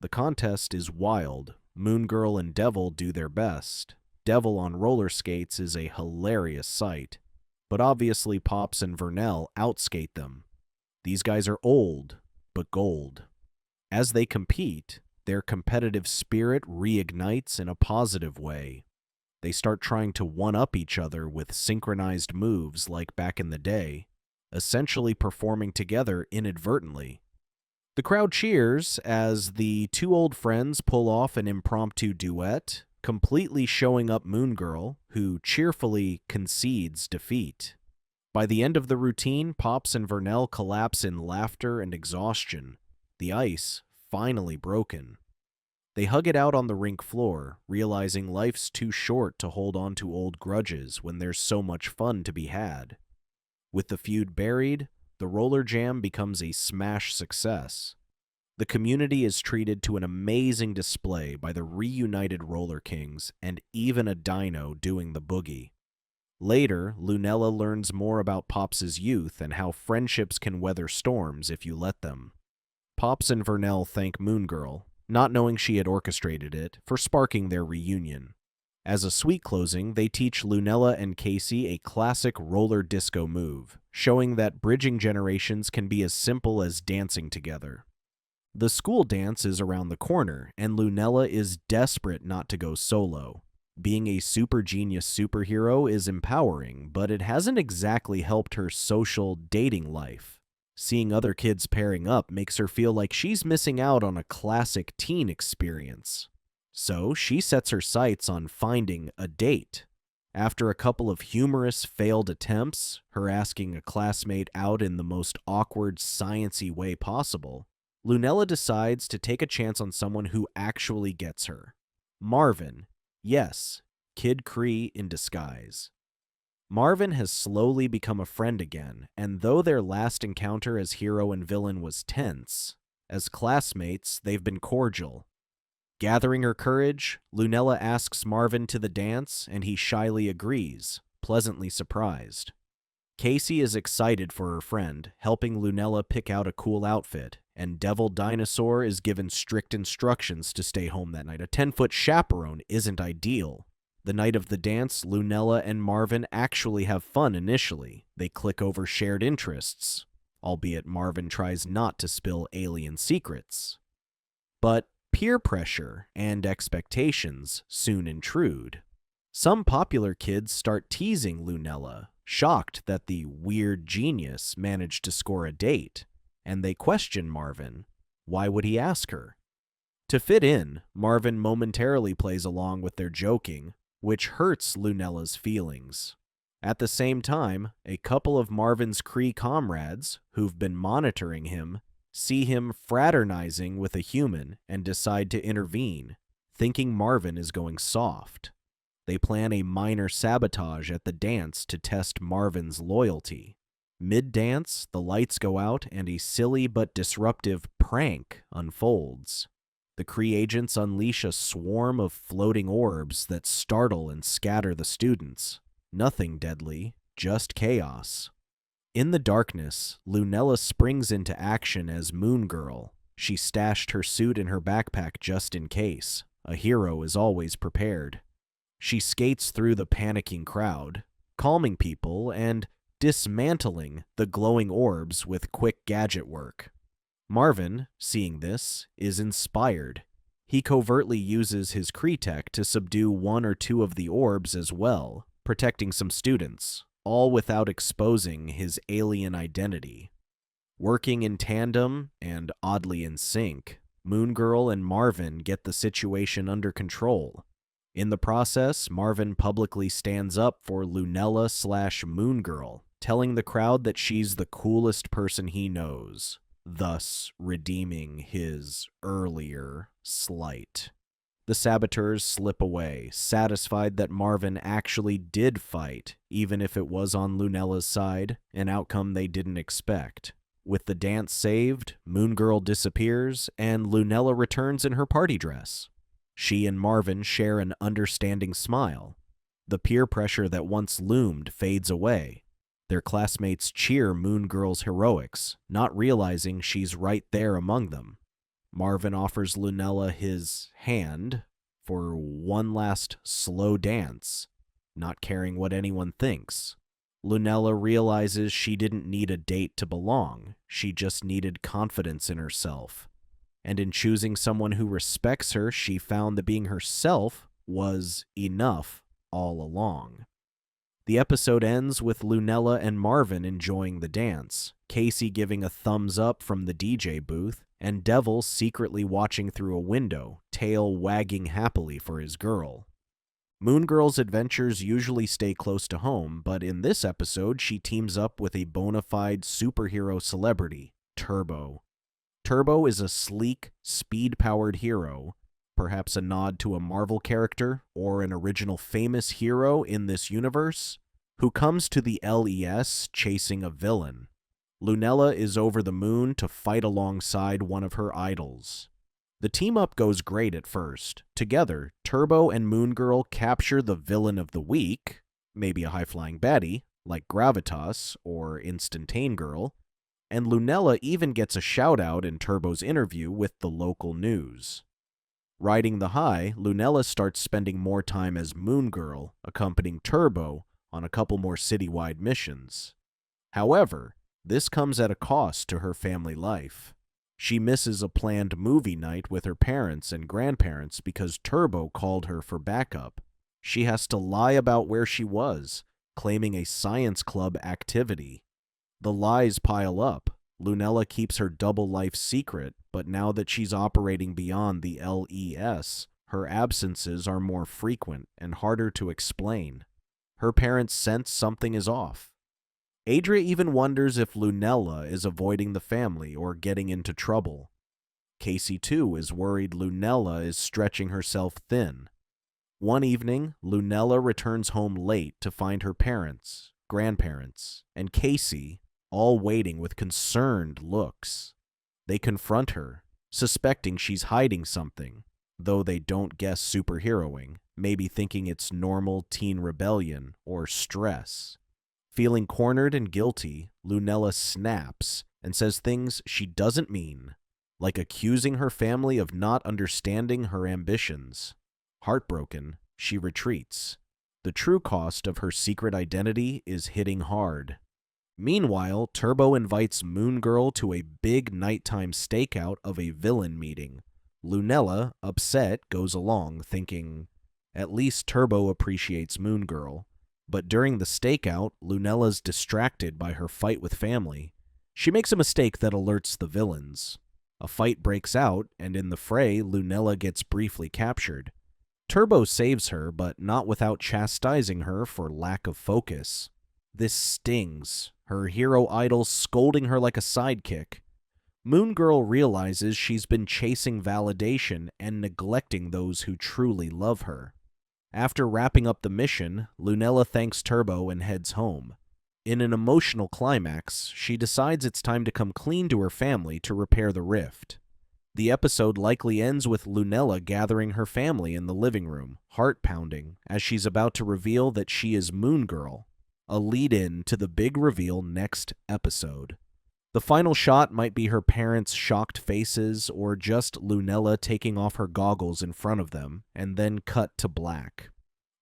The contest is wild. Moon Girl and Devil do their best. Devil on roller skates is a hilarious sight, but obviously Pops and Vernell outskate them. These guys are old, but gold. As they compete, their competitive spirit reignites in a positive way. They start trying to one-up each other with synchronized moves like back in the day, essentially performing together inadvertently. The crowd cheers as the two old friends pull off an impromptu duet, completely showing up Moon Girl, who cheerfully concedes defeat. By the end of the routine, Pops and Vernell collapse in laughter and exhaustion, the ice finally broken. They hug it out on the rink floor, realizing life's too short to hold on to old grudges when there's so much fun to be had. With the feud buried, the roller jam becomes a smash success. The community is treated to an amazing display by the reunited Roller Kings and even a dino doing the boogie. Later, Lunella learns more about Pops' youth and how friendships can weather storms if you let them. Pops and Vernell thank Moon Girl, not knowing she had orchestrated it, for sparking their reunion. As a sweet closing, they teach Lunella and Casey a classic roller disco move, showing that bridging generations can be as simple as dancing together. The school dance is around the corner, and Lunella is desperate not to go solo. Being a super genius superhero is empowering, but it hasn't exactly helped her social dating life. Seeing other kids pairing up makes her feel like she's missing out on a classic teen experience. So she sets her sights on finding a date. After a couple of humorous failed attempts, her asking a classmate out in the most awkward, science-y way possible, Lunella decides to take a chance on someone who actually gets her. Marvin. Yes, Kid Kree in disguise. Marvin has slowly become a friend again, and though their last encounter as hero and villain was tense, as classmates, they've been cordial. Gathering her courage, Lunella asks Marvin to the dance, and he shyly agrees, pleasantly surprised. Casey is excited for her friend, helping Lunella pick out a cool outfit, and Devil Dinosaur is given strict instructions to stay home that night. A 10-foot chaperone isn't ideal. The night of the dance, Lunella and Marvin actually have fun initially. They click over shared interests, albeit Marvin tries not to spill alien secrets. But peer pressure and expectations soon intrude. Some popular kids start teasing Lunella, shocked that the weird genius managed to score a date, and they question Marvin. Why would he ask her? To fit in, Marvin momentarily plays along with their joking, which hurts Lunella's feelings. At the same time, a couple of Marvin's Kree comrades, who've been monitoring him, see him fraternizing with a human and decide to intervene, thinking Marvin is going soft. They plan a minor sabotage at the dance to test Marvin's loyalty. Mid-dance, the lights go out and a silly but disruptive prank unfolds. The Kree agents unleash a swarm of floating orbs that startle and scatter the students. Nothing deadly, just chaos. In the darkness, Lunella springs into action as Moon Girl. She stashed her suit in her backpack just in case. A hero is always prepared. She skates through the panicking crowd, calming people and dismantling the glowing orbs with quick gadget work. Marvin, seeing this, is inspired. He covertly uses his Kree tech to subdue one or two of the orbs as well, protecting some students, all without exposing his alien identity. Working in tandem, and oddly in sync, Moon Girl and Marvin get the situation under control. In the process, Marvin publicly stands up for Lunella/Moon Girl, telling the crowd that she's the coolest person he knows, thus redeeming his earlier slight. The saboteurs slip away, satisfied that Marvin actually did fight, even if it was on Lunella's side, an outcome they didn't expect. With the dance saved, Moon Girl disappears, and Lunella returns in her party dress. She and Marvin share an understanding smile. The peer pressure that once loomed fades away. Their classmates cheer Moon Girl's heroics, not realizing she's right there among them. Marvin offers Lunella his hand for one last slow dance, not caring what anyone thinks. Lunella realizes she didn't need a date to belong, she just needed confidence in herself. And in choosing someone who respects her, she found that being herself was enough all along. The episode ends with Lunella and Marvin enjoying the dance, Casey giving a thumbs up from the DJ booth, and Devil secretly watching through a window, tail wagging happily for his girl. Moon Girl's adventures usually stay close to home, but in this episode she teams up with a bona fide superhero celebrity, Turbo. Turbo is a sleek, speed-powered hero, perhaps a nod to a Marvel character or an original famous hero in this universe, who comes to the LES chasing a villain. Lunella is over the moon to fight alongside one of her idols. The team-up goes great at first. Together, Turbo and Moon Girl capture the villain of the week, maybe a high-flying baddie, like Gravitas or Instantane Girl, and Lunella even gets a shout-out in Turbo's interview with the local news. Riding the high, Lunella starts spending more time as Moon Girl, accompanying Turbo on a couple more citywide missions. However, this comes at a cost to her family life. She misses a planned movie night with her parents and grandparents because Turbo called her for backup. She has to lie about where she was, claiming a science club activity. The lies pile up. Lunella keeps her double life secret, but now that she's operating beyond the LES, her absences are more frequent and harder to explain. Her parents sense something is off. Adria even wonders if Lunella is avoiding the family or getting into trouble. Casey, too, is worried Lunella is stretching herself thin. One evening, Lunella returns home late to find her parents, grandparents, and Casey all waiting with concerned looks. They confront her, suspecting she's hiding something, though they don't guess superheroing, maybe thinking it's normal teen rebellion or stress. Feeling cornered and guilty, Lunella snaps and says things she doesn't mean, like accusing her family of not understanding her ambitions. Heartbroken, she retreats. The true cost of her secret identity is hitting hard. Meanwhile, Turbo invites Moon Girl to a big nighttime stakeout of a villain meeting. Lunella, upset, goes along, thinking, at least Turbo appreciates Moon Girl. But during the stakeout, Lunella's distracted by her fight with family. She makes a mistake that alerts the villains. A fight breaks out, and in the fray, Lunella gets briefly captured. Turbo saves her, but not without chastising her for lack of focus. This stings, her hero idol scolding her like a sidekick. Moon Girl realizes she's been chasing validation and neglecting those who truly love her. After wrapping up the mission, Lunella thanks Turbo and heads home. In an emotional climax, she decides it's time to come clean to her family to repair the rift. The episode likely ends with Lunella gathering her family in the living room, heart-pounding, as she's about to reveal that she is Moon Girl, a lead-in to the big reveal next episode. The final shot might be her parents' shocked faces or just Lunella taking off her goggles in front of them, and then cut to black.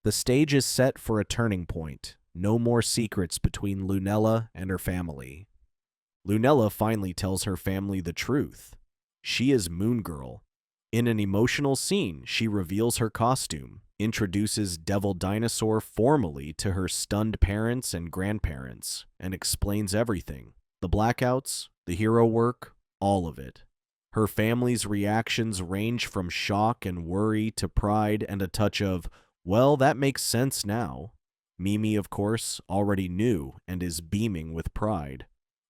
The stage is set for a turning point. No more secrets between Lunella and her family. Lunella finally tells her family the truth. She is Moon Girl. In an emotional scene, she reveals her costume, introduces Devil Dinosaur formally to her stunned parents and grandparents, and explains everything. The blackouts, the hero work, all of it. Her family's reactions range from shock and worry to pride and a touch of, well, that makes sense now. Mimi, of course, already knew and is beaming with pride.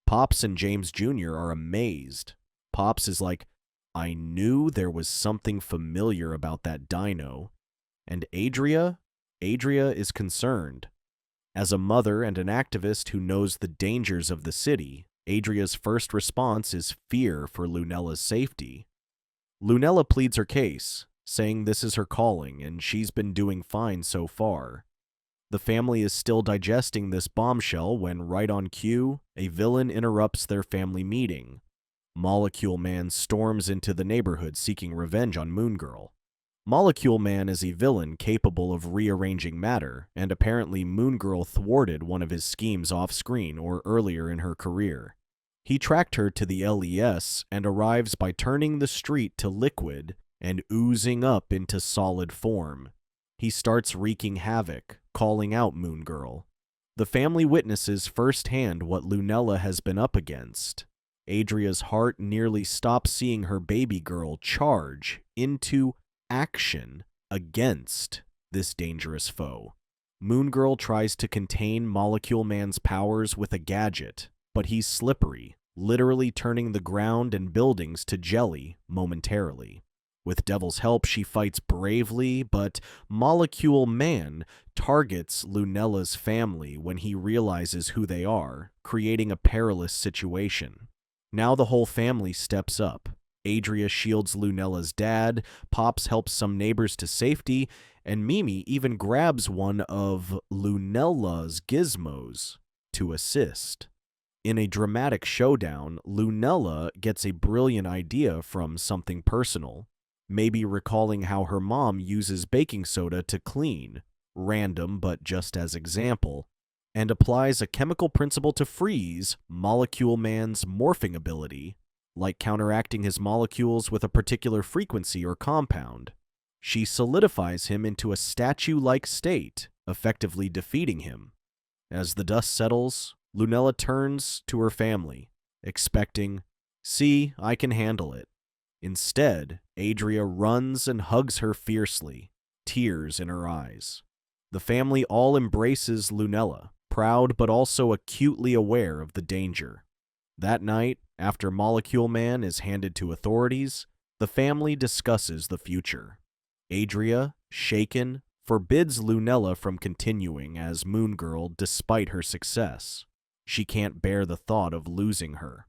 Pops and James Jr. are amazed. Pops is like, I knew there was something familiar about that dino. And Adria is concerned. As a mother and an activist who knows the dangers of the city, Adria's first response is fear for Lunella's safety. Lunella pleads her case, saying this is her calling and she's been doing fine so far. The family is still digesting this bombshell when, right on cue, a villain interrupts their family meeting. Molecule Man storms into the neighborhood seeking revenge on Moon Girl. Molecule Man is a villain capable of rearranging matter, and apparently Moon Girl thwarted one of his schemes off-screen or earlier in her career. He tracked her to the LES and arrives by turning the street to liquid and oozing up into solid form. He starts wreaking havoc, calling out Moon Girl. The family witnesses firsthand what Lunella has been up against. Adria's heart nearly stops seeing her baby girl charge into action against this dangerous foe. Moon Girl tries to contain Molecule Man's powers with a gadget, but he's slippery, literally turning the ground and buildings to jelly momentarily. With Devil's help, she fights bravely, but Molecule Man targets Lunella's family when he realizes who they are, creating a perilous situation. Now the whole family steps up. Adria shields Lunella's dad, Pops helps some neighbors to safety, and Mimi even grabs one of Lunella's gizmos to assist. In a dramatic showdown, Lunella gets a brilliant idea from something personal, maybe recalling how her mom uses baking soda to clean, random but just as example, and applies a chemical principle to freeze Molecule Man's morphing ability, like counteracting his molecules with a particular frequency or compound. She solidifies him into a statue-like state, effectively defeating him. As the dust settles, Lunella turns to her family, expecting, "See, I can handle it." Instead, Adria runs and hugs her fiercely, tears in her eyes. The family all embraces Lunella, proud but also acutely aware of the danger. That night, after Molecule Man is handed to authorities, the family discusses the future. Adria, shaken, forbids Lunella from continuing as Moon Girl despite her success. She can't bear the thought of losing her.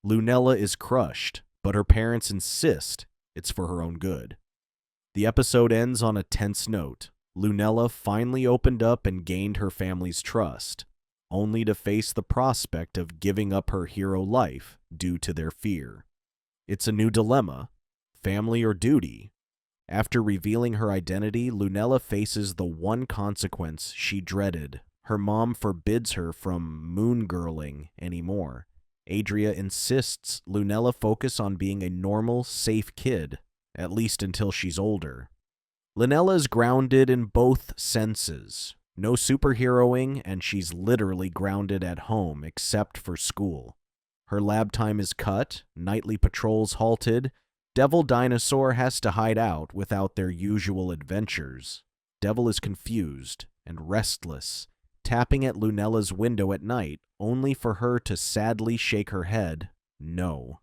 Lunella is crushed, but her parents insist it's for her own good. The episode ends on a tense note. Lunella finally opened up and gained her family's trust, only to face the prospect of giving up her hero life due to their fear. It's a new dilemma, family or duty. After revealing her identity, Lunella faces the one consequence she dreaded. Her mom forbids her from moon-girling anymore. Adria insists Lunella focus on being a normal, safe kid, at least until she's older. Lunella is grounded in both senses. No superheroing, and she's literally grounded at home except for school. Her lab time is cut, nightly patrols halted, Devil Dinosaur has to hide out without their usual adventures. Devil is confused and restless, tapping at Lunella's window at night, only for her to sadly shake her head, no.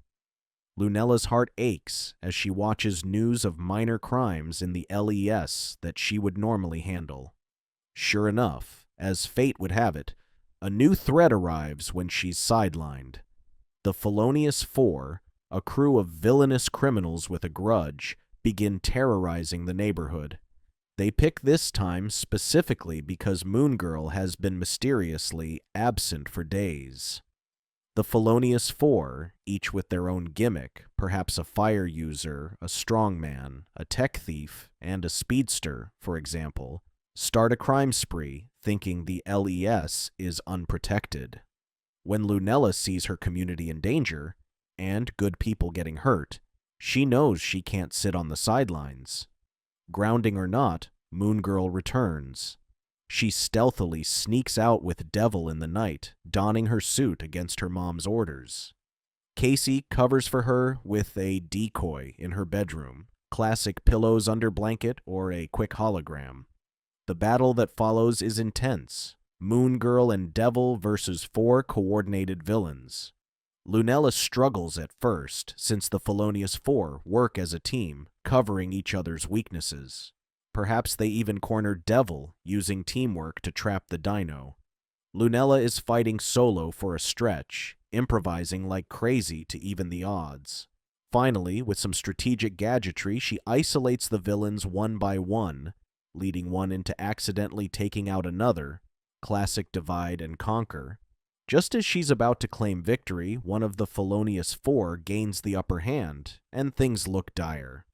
Lunella's heart aches as she watches news of minor crimes in the LES that she would normally handle. Sure enough, as fate would have it, a new threat arrives when she's sidelined. The Felonious Four, a crew of villainous criminals with a grudge, begin terrorizing the neighborhood. They pick this time specifically because Moon Girl has been mysteriously absent for days. The Felonious Four, each with their own gimmick, perhaps a fire user, a strongman, a tech thief, and a speedster, for example, start a crime spree thinking the LES is unprotected. When Lunella sees her community in danger, and good people getting hurt, she knows she can't sit on the sidelines. Grounding or not, Moon Girl returns. She stealthily sneaks out with Devil in the night, donning her suit against her mom's orders. Casey covers for her with a decoy in her bedroom, classic pillows under blanket or a quick hologram. The battle that follows is intense. Moon Girl and Devil versus 4 coordinated villains. Lunella struggles at first, since the Felonious Four work as a team, covering each other's weaknesses. Perhaps they even corner Devil, using teamwork to trap the dino. Lunella is fighting solo for a stretch, improvising like crazy to even the odds. Finally, with some strategic gadgetry, she isolates the villains one by one, leading one into accidentally taking out another, classic divide and conquer. Just as she's about to claim victory, one of the Felonious Four gains the upper hand, and things look dire.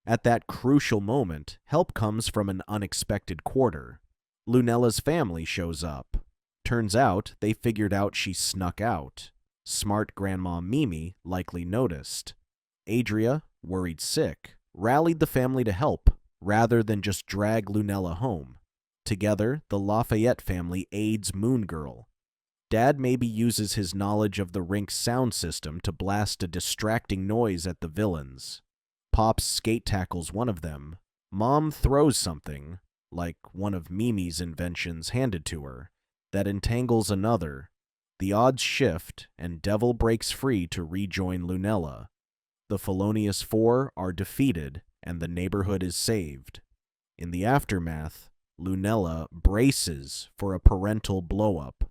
At that crucial moment, help comes from an unexpected quarter. Lunella's family shows up. Turns out, they figured out she snuck out. Smart Grandma Mimi likely noticed. Adria, worried sick, rallied the family to help, rather than just drag Lunella home. Together, the Lafayette family aids Moon Girl. Dad maybe uses his knowledge of the rink's sound system to blast a distracting noise at the villains. Pops skate tackles one of them. Mom throws something, like one of Mimi's inventions handed to her, that entangles another. The odds shift, and Devil breaks free to rejoin Lunella. The Felonious Four are defeated, and the neighborhood is saved. In the aftermath, Lunella braces for a parental blow-up.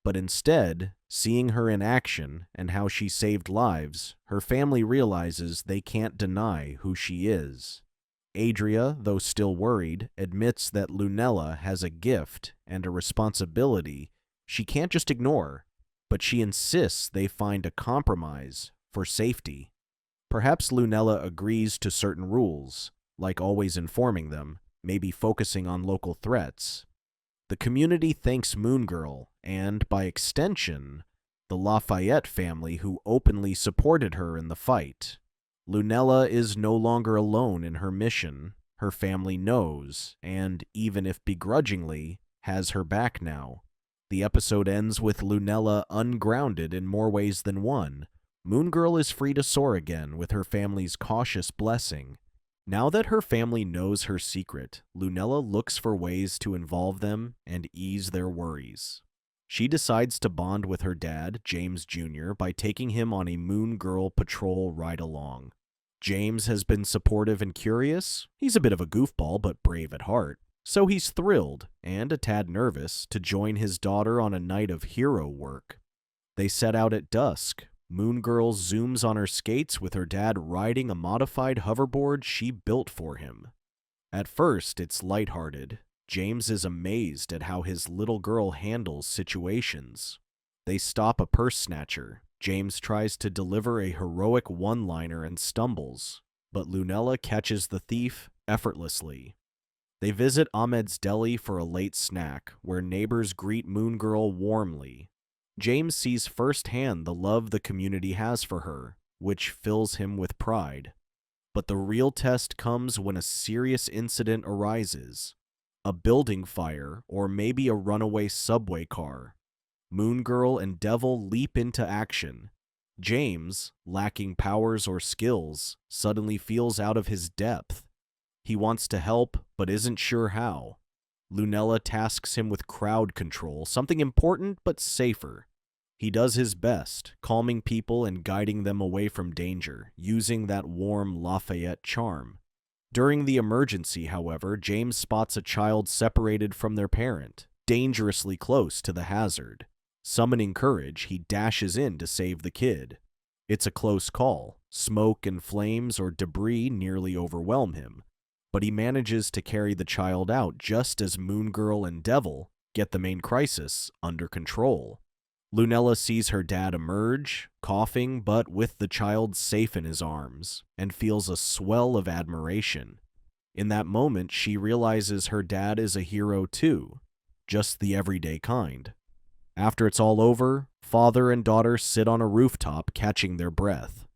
But instead, seeing her in action and how she saved lives, her family realizes they can't deny who she is. Adria, though still worried, admits that Lunella has a gift and a responsibility she can't just ignore, but she insists they find a compromise for safety. Perhaps Lunella agrees to certain rules, like always informing them, maybe focusing on local threats. The community thanks Moon Girl, and, by extension, the Lafayette family who openly supported her in the fight. Lunella is no longer alone in her mission. Her family knows, and, even if begrudgingly, has her back now. The episode ends with Lunella ungrounded in more ways than one. Moon Girl is free to soar again with her family's cautious blessing. Now that her family knows her secret, Lunella looks for ways to involve them and ease their worries. She decides to bond with her dad, James Jr., by taking him on a Moon Girl patrol ride-along. James has been supportive and curious. He's a bit of a goofball, but brave at heart. So he's thrilled, and a tad nervous, to join his daughter on a night of hero work. They set out at dusk. Moon Girl zooms on her skates with her dad riding a modified hoverboard she built for him. At first, it's lighthearted. James is amazed at how his little girl handles situations. They stop a purse snatcher. James tries to deliver a heroic one-liner and stumbles, but Lunella catches the thief effortlessly. They visit Ahmed's deli for a late snack, where neighbors greet Moon Girl warmly. James sees firsthand the love the community has for her, which fills him with pride. But the real test comes when a serious incident arises. A building fire, or maybe a runaway subway car. Moon Girl and Devil leap into action. James, lacking powers or skills, suddenly feels out of his depth. He wants to help, but isn't sure how. Lunella tasks him with crowd control, something important but safer. He does his best, calming people and guiding them away from danger, using that warm Lafayette charm. During the emergency, however, James spots a child separated from their parent, dangerously close to the hazard. Summoning courage, he dashes in to save the kid. It's a close call. Smoke and flames or debris nearly overwhelm him, but he manages to carry the child out just as Moon Girl and Devil get the main crisis under control. Lunella sees her dad emerge, coughing but with the child safe in his arms, and feels a swell of admiration. In that moment, she realizes her dad is a hero too, just the everyday kind. After it's all over, father and daughter sit on a rooftop catching their breath.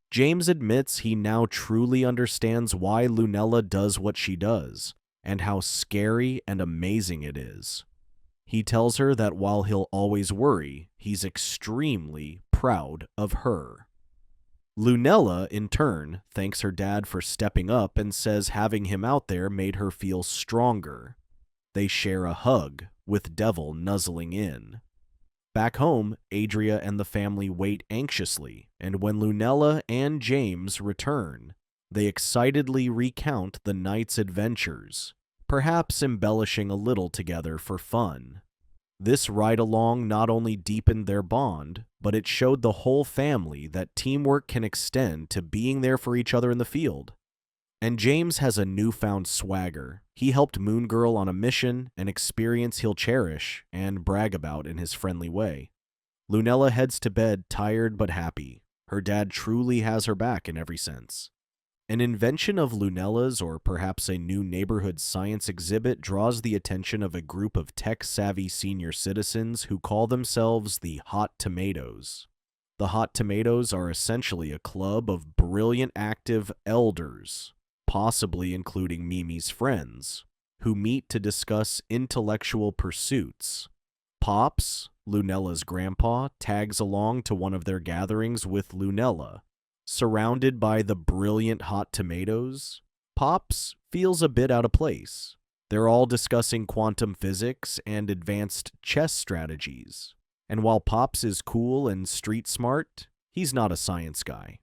James admits he now truly understands why Lunella does what she does, and how scary and amazing it is. He tells her that while he'll always worry, he's extremely proud of her. Lunella, in turn, thanks her dad for stepping up and says having him out there made her feel stronger. They share a hug, with Devil nuzzling in. Back home, Adria and the family wait anxiously, and when Lunella and James return, they excitedly recount the night's adventures, perhaps embellishing a little together for fun. This ride-along not only deepened their bond, but it showed the whole family that teamwork can extend to being there for each other in the field. And James has a newfound swagger. He helped Moon Girl on a mission, an experience he'll cherish and brag about in his friendly way. Lunella heads to bed tired but happy. Her dad truly has her back in every sense. An invention of Lunella's, or perhaps a new neighborhood science exhibit, draws the attention of a group of tech-savvy senior citizens who call themselves the Hot Tomatoes. The Hot Tomatoes are essentially a club of brilliant active elders, possibly including Mimi's friends, who meet to discuss intellectual pursuits. Pops, Lunella's grandpa, tags along to one of their gatherings with Lunella. Surrounded by the brilliant Hot Tomatoes, Pops feels a bit out of place. They're all discussing quantum physics and advanced chess strategies. And while Pops is cool and street smart, he's not a science guy.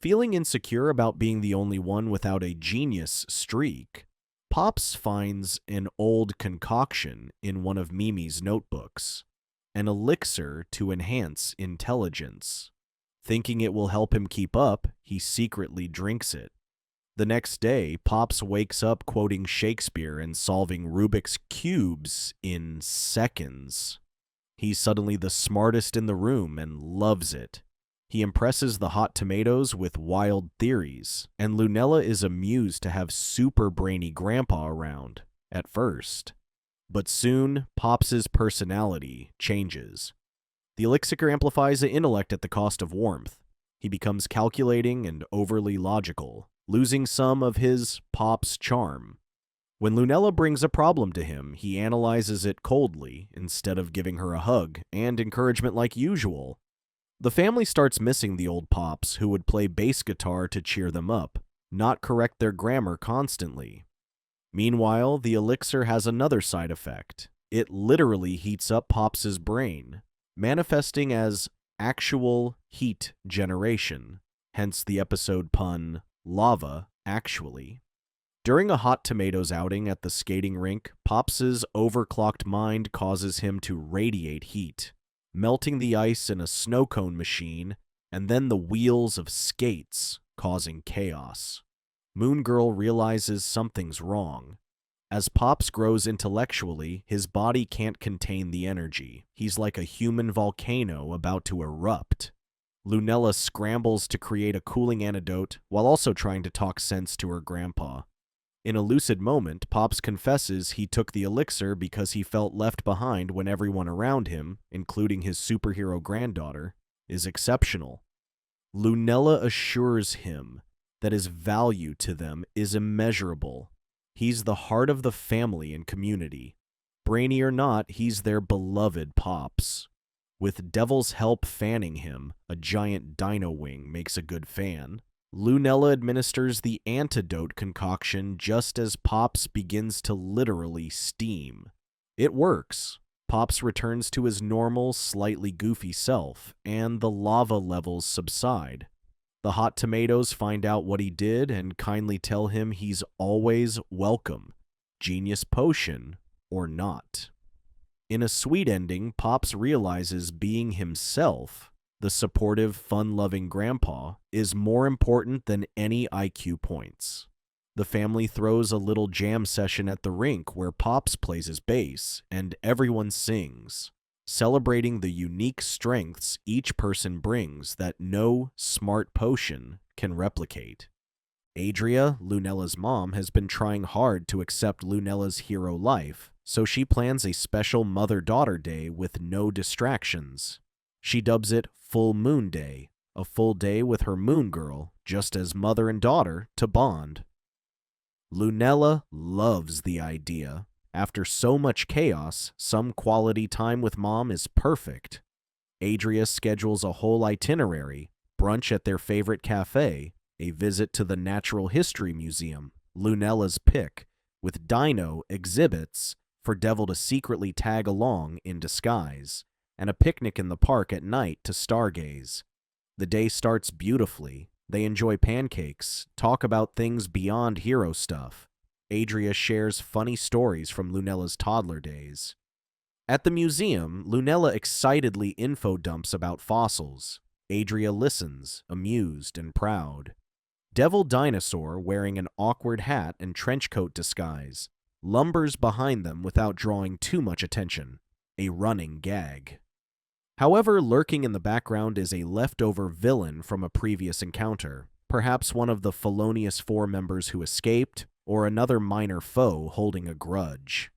Feeling insecure about being the only one without a genius streak, Pops finds an old concoction in one of Mimi's notebooks, an elixir to enhance intelligence. Thinking it will help him keep up, he secretly drinks it. The next day, Pops wakes up quoting Shakespeare and solving Rubik's cubes in seconds. He's suddenly the smartest in the room and loves it. He impresses the hot tomatoes with wild theories, and Lunella is amused to have super brainy grandpa around, at first. But soon, Pops's personality changes. The elixir amplifies the intellect at the cost of warmth. He becomes calculating and overly logical, losing some of his Pop's charm. When Lunella brings a problem to him, he analyzes it coldly instead of giving her a hug and encouragement like usual. The family starts missing the old Pops who would play bass guitar to cheer them up, not correct their grammar constantly. Meanwhile, the elixir has another side effect. It literally heats up Pops's brain, manifesting as actual heat generation, hence the episode pun, lava, actually. During a hot tomatoes outing at the skating rink, Pops's overclocked mind causes him to radiate heat, melting the ice in a snow cone machine, and then the wheels of skates, causing chaos. Moon Girl realizes something's wrong. As Pops grows intellectually, his body can't contain the energy. He's like a human volcano about to erupt. Lunella scrambles to create a cooling antidote while also trying to talk sense to her grandpa. In a lucid moment, Pops confesses he took the elixir because he felt left behind when everyone around him, including his superhero granddaughter, is exceptional. Lunella assures him that his value to them is immeasurable. He's the heart of the family and community. Brainy or not, he's their beloved Pops. With Devil's help fanning him, a giant dino wing makes a good fan. Lunella administers the antidote concoction just as Pops begins to literally steam. It works. Pops returns to his normal, slightly goofy self, and the lava levels subside. The hot tomatoes find out what he did and kindly tell him he's always welcome, genius potion or not. In a sweet ending, Pops realizes being himself, the supportive, fun-loving grandpa, is more important than any IQ points. The family throws a little jam session at the rink where Pops plays his bass, and everyone sings, celebrating the unique strengths each person brings that no smart potion can replicate. Adria, Lunella's mom, has been trying hard to accept Lunella's hero life, so she plans a special mother-daughter day with no distractions. She dubs it Full Moon Day, a full day with her moon girl, just as mother and daughter, to bond. Lunella loves the idea. After so much chaos, some quality time with mom is perfect. Adria schedules a whole itinerary, brunch at their favorite cafe, a visit to the Natural History Museum, Lunella's pick, with dino exhibits for Devil to secretly tag along in disguise, and a picnic in the park at night to stargaze. The day starts beautifully. They enjoy pancakes, talk about things beyond hero stuff. Adria shares funny stories from Lunella's toddler days. At the museum, Lunella excitedly info dumps about fossils. Adria listens, amused and proud. Devil Dinosaur, wearing an awkward hat and trenchcoat disguise, lumbers behind them without drawing too much attention, a running gag. However, lurking in the background is a leftover villain from a previous encounter, perhaps one of the felonious four members who escaped, or another minor foe holding a grudge.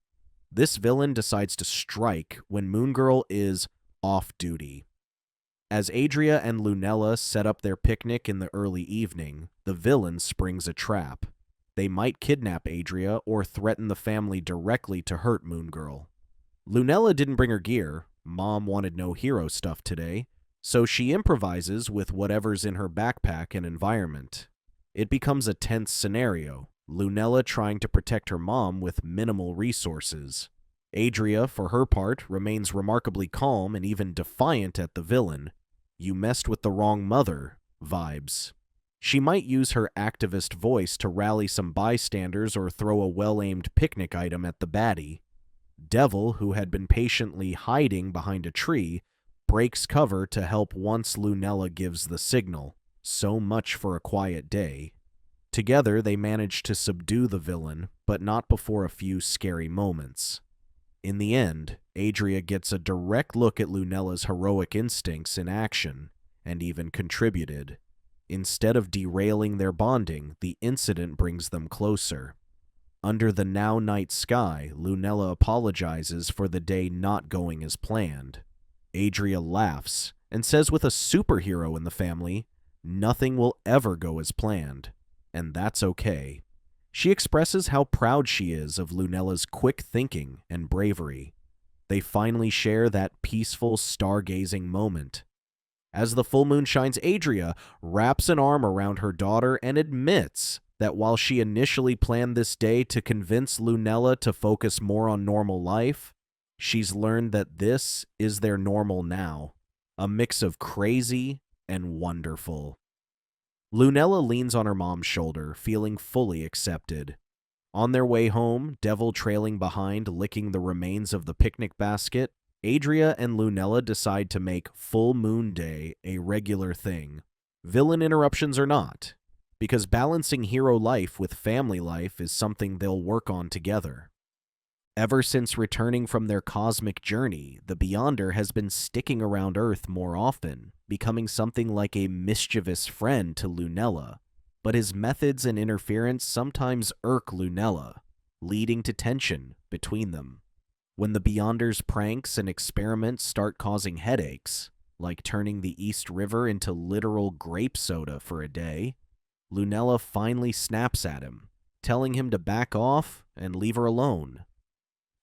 This villain decides to strike when Moon Girl is off-duty. As Adria and Lunella set up their picnic in the early evening, the villain springs a trap. They might kidnap Adria or threaten the family directly to hurt Moon Girl. Lunella didn't bring her gear. Mom wanted no hero stuff today, so she improvises with whatever's in her backpack and environment. It becomes a tense scenario, Lunella trying to protect her mom with minimal resources. Adria, for her part, remains remarkably calm and even defiant at the villain. "You messed with the wrong mother" vibes. She might use her activist voice to rally some bystanders or throw a well-aimed picnic item at the baddie. Devil, who had been patiently hiding behind a tree, breaks cover to help once Lunella gives the signal. So much for a quiet day. Together, they manage to subdue the villain, but not before a few scary moments. In the end, Adria gets a direct look at Lunella's heroic instincts in action, and even contributed. Instead of derailing their bonding, the incident brings them closer. Under the now night sky, Lunella apologizes for the day not going as planned. Adria laughs and says with a superhero in the family, nothing will ever go as planned, and that's okay. She expresses how proud she is of Lunella's quick thinking and bravery. They finally share that peaceful, stargazing moment. As the full moon shines, Adria wraps an arm around her daughter and admits that while she initially planned this day to convince Lunella to focus more on normal life, she's learned that this is their normal now, a mix of crazy and wonderful. Lunella leans on her mom's shoulder, feeling fully accepted. On their way home, Devil trailing behind, licking the remains of the picnic basket, Adria and Lunella decide to make Full Moon Day a regular thing. Villain interruptions or not, because balancing hero life with family life is something they'll work on together. Ever since returning from their cosmic journey, the Beyonder has been sticking around Earth more often, becoming something like a mischievous friend to Lunella, but his methods and interference sometimes irk Lunella, leading to tension between them. When the Beyonder's pranks and experiments start causing headaches, like turning the East River into literal grape soda for a day, Lunella finally snaps at him, telling him to back off and leave her alone.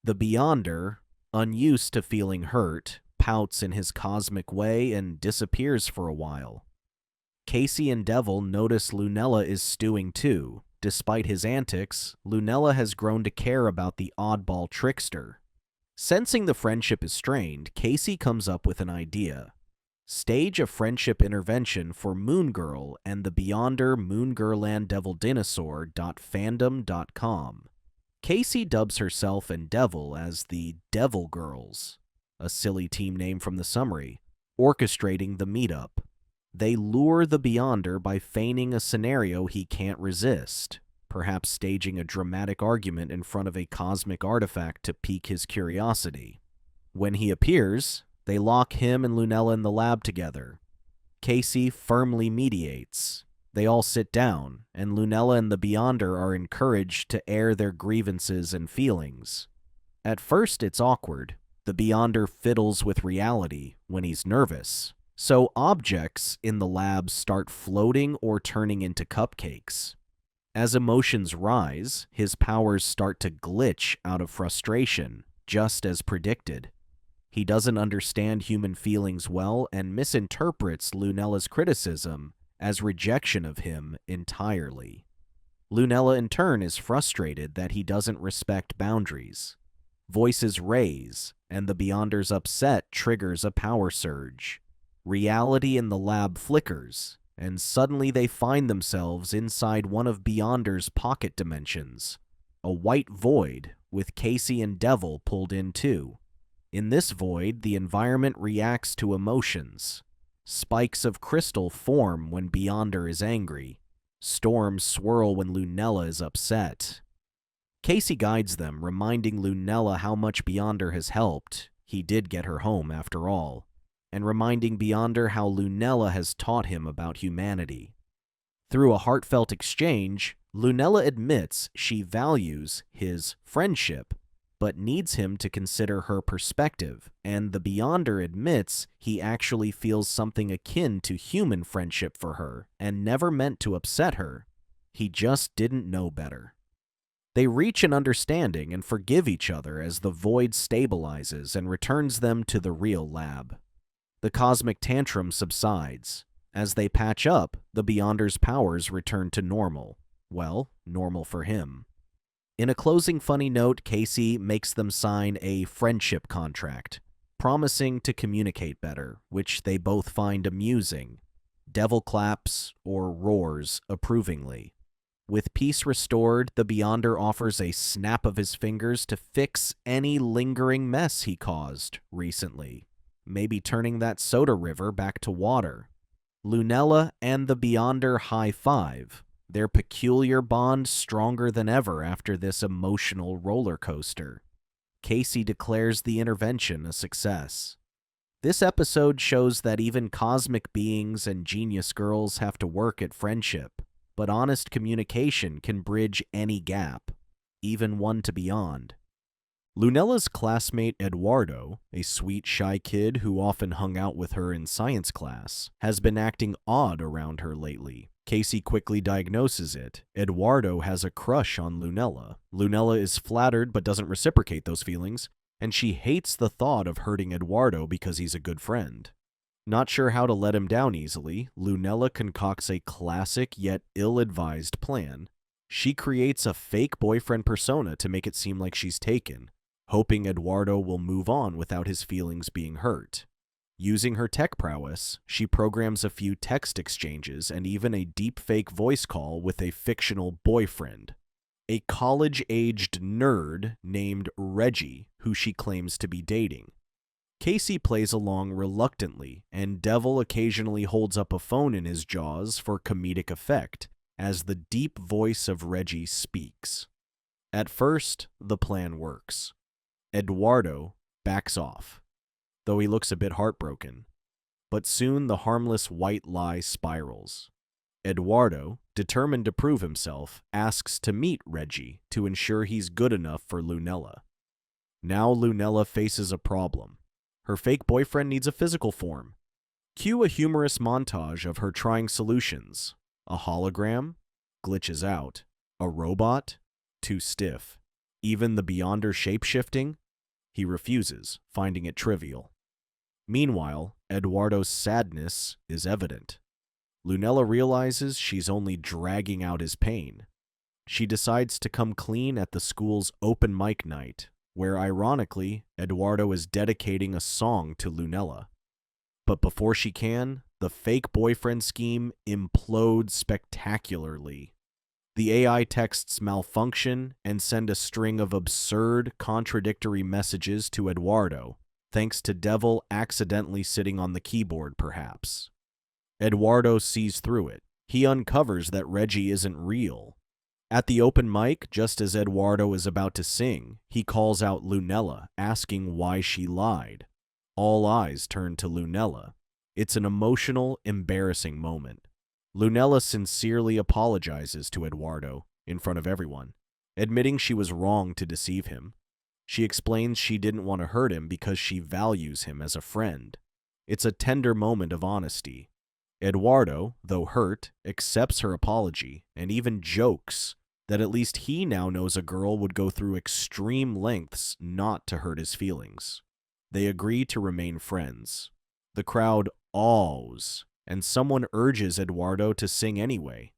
The Beyonder, unused to feeling hurt, pouts in his cosmic way and disappears for a while. Casey and Devil notice Lunella is stewing too. Despite his antics, Lunella has grown to care about the oddball trickster. Sensing the friendship is strained, Casey comes up with an idea. Stage a friendship intervention for Moon Girl and the Beyonder Moon Girland Devil Dinosaur.fandom.com. Casey dubs herself and Devil as the Devil Girls, a silly team name from the summary, orchestrating the meetup. They lure the Beyonder by feigning a scenario he can't resist, perhaps staging a dramatic argument in front of a cosmic artifact to pique his curiosity. When he appears, they lock him and Lunella in the lab together. Casey firmly mediates. They all sit down, and Lunella and the Beyonder are encouraged to air their grievances and feelings. At first, it's awkward. The Beyonder fiddles with reality when he's nervous, so objects in the lab start floating or turning into cupcakes. As emotions rise, his powers start to glitch out of frustration, just as predicted. He doesn't understand human feelings well and misinterprets Lunella's criticism as rejection of him entirely. Lunella in turn is frustrated that he doesn't respect boundaries. Voices raise, and the Beyonder's upset triggers a power surge. Reality in the lab flickers, and suddenly they find themselves inside one of Beyonder's pocket dimensions, a white void with Casey and Devil pulled in too. In this void, the environment reacts to emotions. Spikes of crystal form when Beyonder is angry. Storms swirl when Lunella is upset. Casey guides them, reminding Lunella how much Beyonder has helped. He did get her home after all. And reminding Beyonder how Lunella has taught him about humanity. Through a heartfelt exchange, Lunella admits she values his friendship, but needs him to consider her perspective, and the Beyonder admits he actually feels something akin to human friendship for her, and never meant to upset her. He just didn't know better. They reach an understanding and forgive each other as the void stabilizes and returns them to the real lab. The cosmic tantrum subsides. As they patch up, the Beyonder's powers return to normal. Well, normal for him. In a closing funny note, Casey makes them sign a friendship contract, promising to communicate better, which they both find amusing. Devil claps or roars approvingly. With peace restored, the Beyonder offers a snap of his fingers to fix any lingering mess he caused recently, maybe turning that soda river back to water. Lunella and the Beyonder high-five, their peculiar bond stronger than ever after this emotional roller coaster. Casey declares the intervention a success. This episode shows that even cosmic beings and genius girls have to work at friendship, but honest communication can bridge any gap, even one to beyond. Lunella's classmate Eduardo, a sweet, shy kid who often hung out with her in science class, has been acting odd around her lately. Casey quickly diagnoses it. Eduardo has a crush on Lunella. Lunella is flattered but doesn't reciprocate those feelings, and she hates the thought of hurting Eduardo because he's a good friend. Not sure how to let him down easily, Lunella concocts a classic yet ill-advised plan. She creates a fake boyfriend persona to make it seem like she's taken, hoping Eduardo will move on without his feelings being hurt. Using her tech prowess, she programs a few text exchanges and even a deepfake voice call with a fictional boyfriend, a college-aged nerd named Reggie, who she claims to be dating. Casey plays along reluctantly, and Devil occasionally holds up a phone in his jaws for comedic effect as the deep voice of Reggie speaks. At first, the plan works. Eduardo backs off, though he looks a bit heartbroken. But soon the harmless white lie spirals. Eduardo, determined to prove himself, asks to meet Reggie to ensure he's good enough for Lunella. Now Lunella faces a problem. Her fake boyfriend needs a physical form. Cue a humorous montage of her trying solutions. A hologram? Glitches out. A robot? Too stiff. Even the Beyonder shape-shifting? He refuses, finding it trivial. Meanwhile, Eduardo's sadness is evident. Lunella realizes she's only dragging out his pain. She decides to come clean at the school's open mic night, where ironically, Eduardo is dedicating a song to Lunella. But before she can, the fake boyfriend scheme implodes spectacularly. The AI texts malfunction and send a string of absurd, contradictory messages to Eduardo, thanks to Devil accidentally sitting on the keyboard, perhaps. Eduardo sees through it. He uncovers that Reggie isn't real. At the open mic, just as Eduardo is about to sing, he calls out Lunella, asking why she lied. All eyes turn to Lunella. It's an emotional, embarrassing moment. Lunella sincerely apologizes to Eduardo in front of everyone, admitting she was wrong to deceive him. She explains she didn't want to hurt him because she values him as a friend. It's a tender moment of honesty. Eduardo, though hurt, accepts her apology and even jokes that at least he now knows a girl would go through extreme lengths not to hurt his feelings. They agree to remain friends. The crowd awes, and someone urges Eduardo to sing anyway.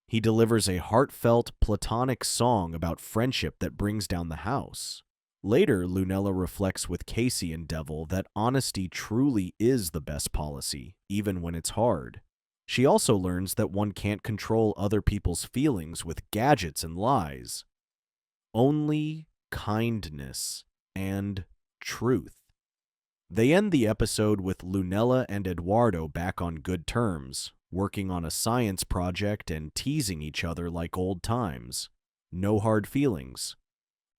He delivers a heartfelt, platonic song about friendship that brings down the house. Later, Lunella reflects with Casey and Devil that honesty truly is the best policy, even when it's hard. She also learns that one can't control other people's feelings with gadgets and lies. Only kindness and truth. They end the episode with Lunella and Eduardo back on good terms, working on a science project and teasing each other like old times. No hard feelings.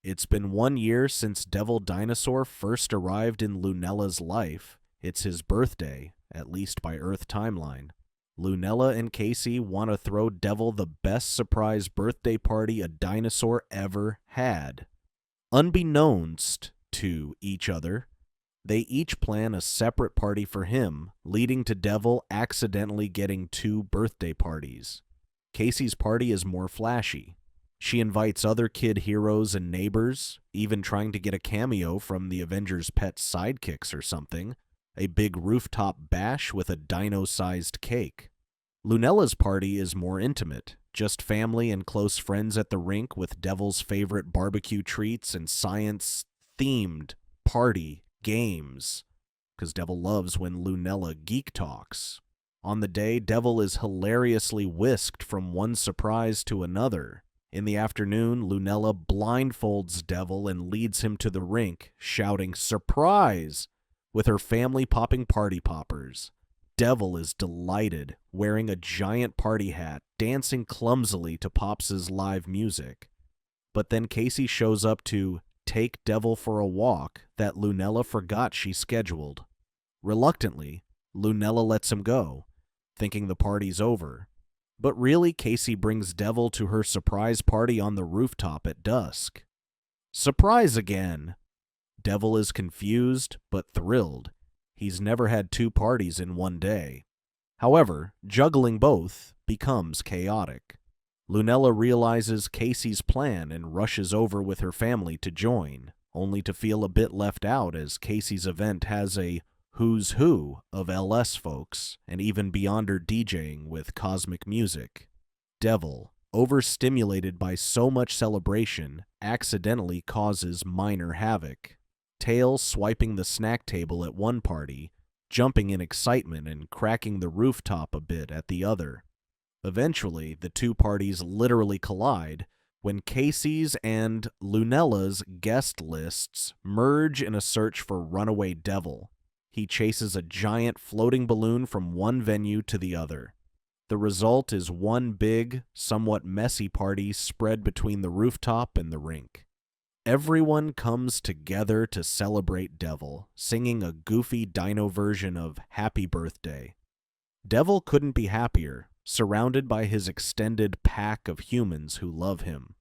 It's been 1 year since Devil Dinosaur first arrived in Lunella's life. It's his birthday, at least by Earth timeline. Lunella and Casey want to throw Devil the best surprise birthday party a dinosaur ever had. Unbeknownst to each other, they each plan a separate party for him, leading to Devil accidentally getting 2 birthday parties. Casey's party is more flashy. She invites other kid heroes and neighbors, even trying to get a cameo from the Avengers' pet sidekicks or something. A big rooftop bash with a dino-sized cake. Lunella's party is more intimate, just family and close friends at the rink with Devil's favorite barbecue treats and science-themed party games, because Devil loves when Lunella geek talks. On the day, Devil is hilariously whisked from one surprise to another. In the afternoon, Lunella blindfolds Devil and leads him to the rink, shouting, "Surprise!" with her family popping party poppers. Devil is delighted, wearing a giant party hat, dancing clumsily to Pops' live music. But then Casey shows up to take Devil for a walk that Lunella forgot she scheduled. Reluctantly, Lunella lets him go, thinking the party's over. But really, Casey brings Devil to her surprise party on the rooftop at dusk. Surprise again! Devil is confused, but thrilled. He's never had two parties in one day. However, juggling both becomes chaotic. Lunella realizes Casey's plan and rushes over with her family to join, only to feel a bit left out as Casey's event has a who's who of LS folks, and even Beyonder DJing with cosmic music. Devil, overstimulated by so much celebration, accidentally causes minor havoc. Tail swiping the snack table at one party, jumping in excitement and cracking the rooftop a bit at the other. Eventually, the two parties literally collide when Casey's and Lunella's guest lists merge in a search for runaway Devil. He chases a giant floating balloon from one venue to the other. The result is one big, somewhat messy party spread between the rooftop and the rink. Everyone comes together to celebrate Devil, singing a goofy dino version of Happy Birthday. Devil couldn't be happier, surrounded by his extended pack of humans who love him.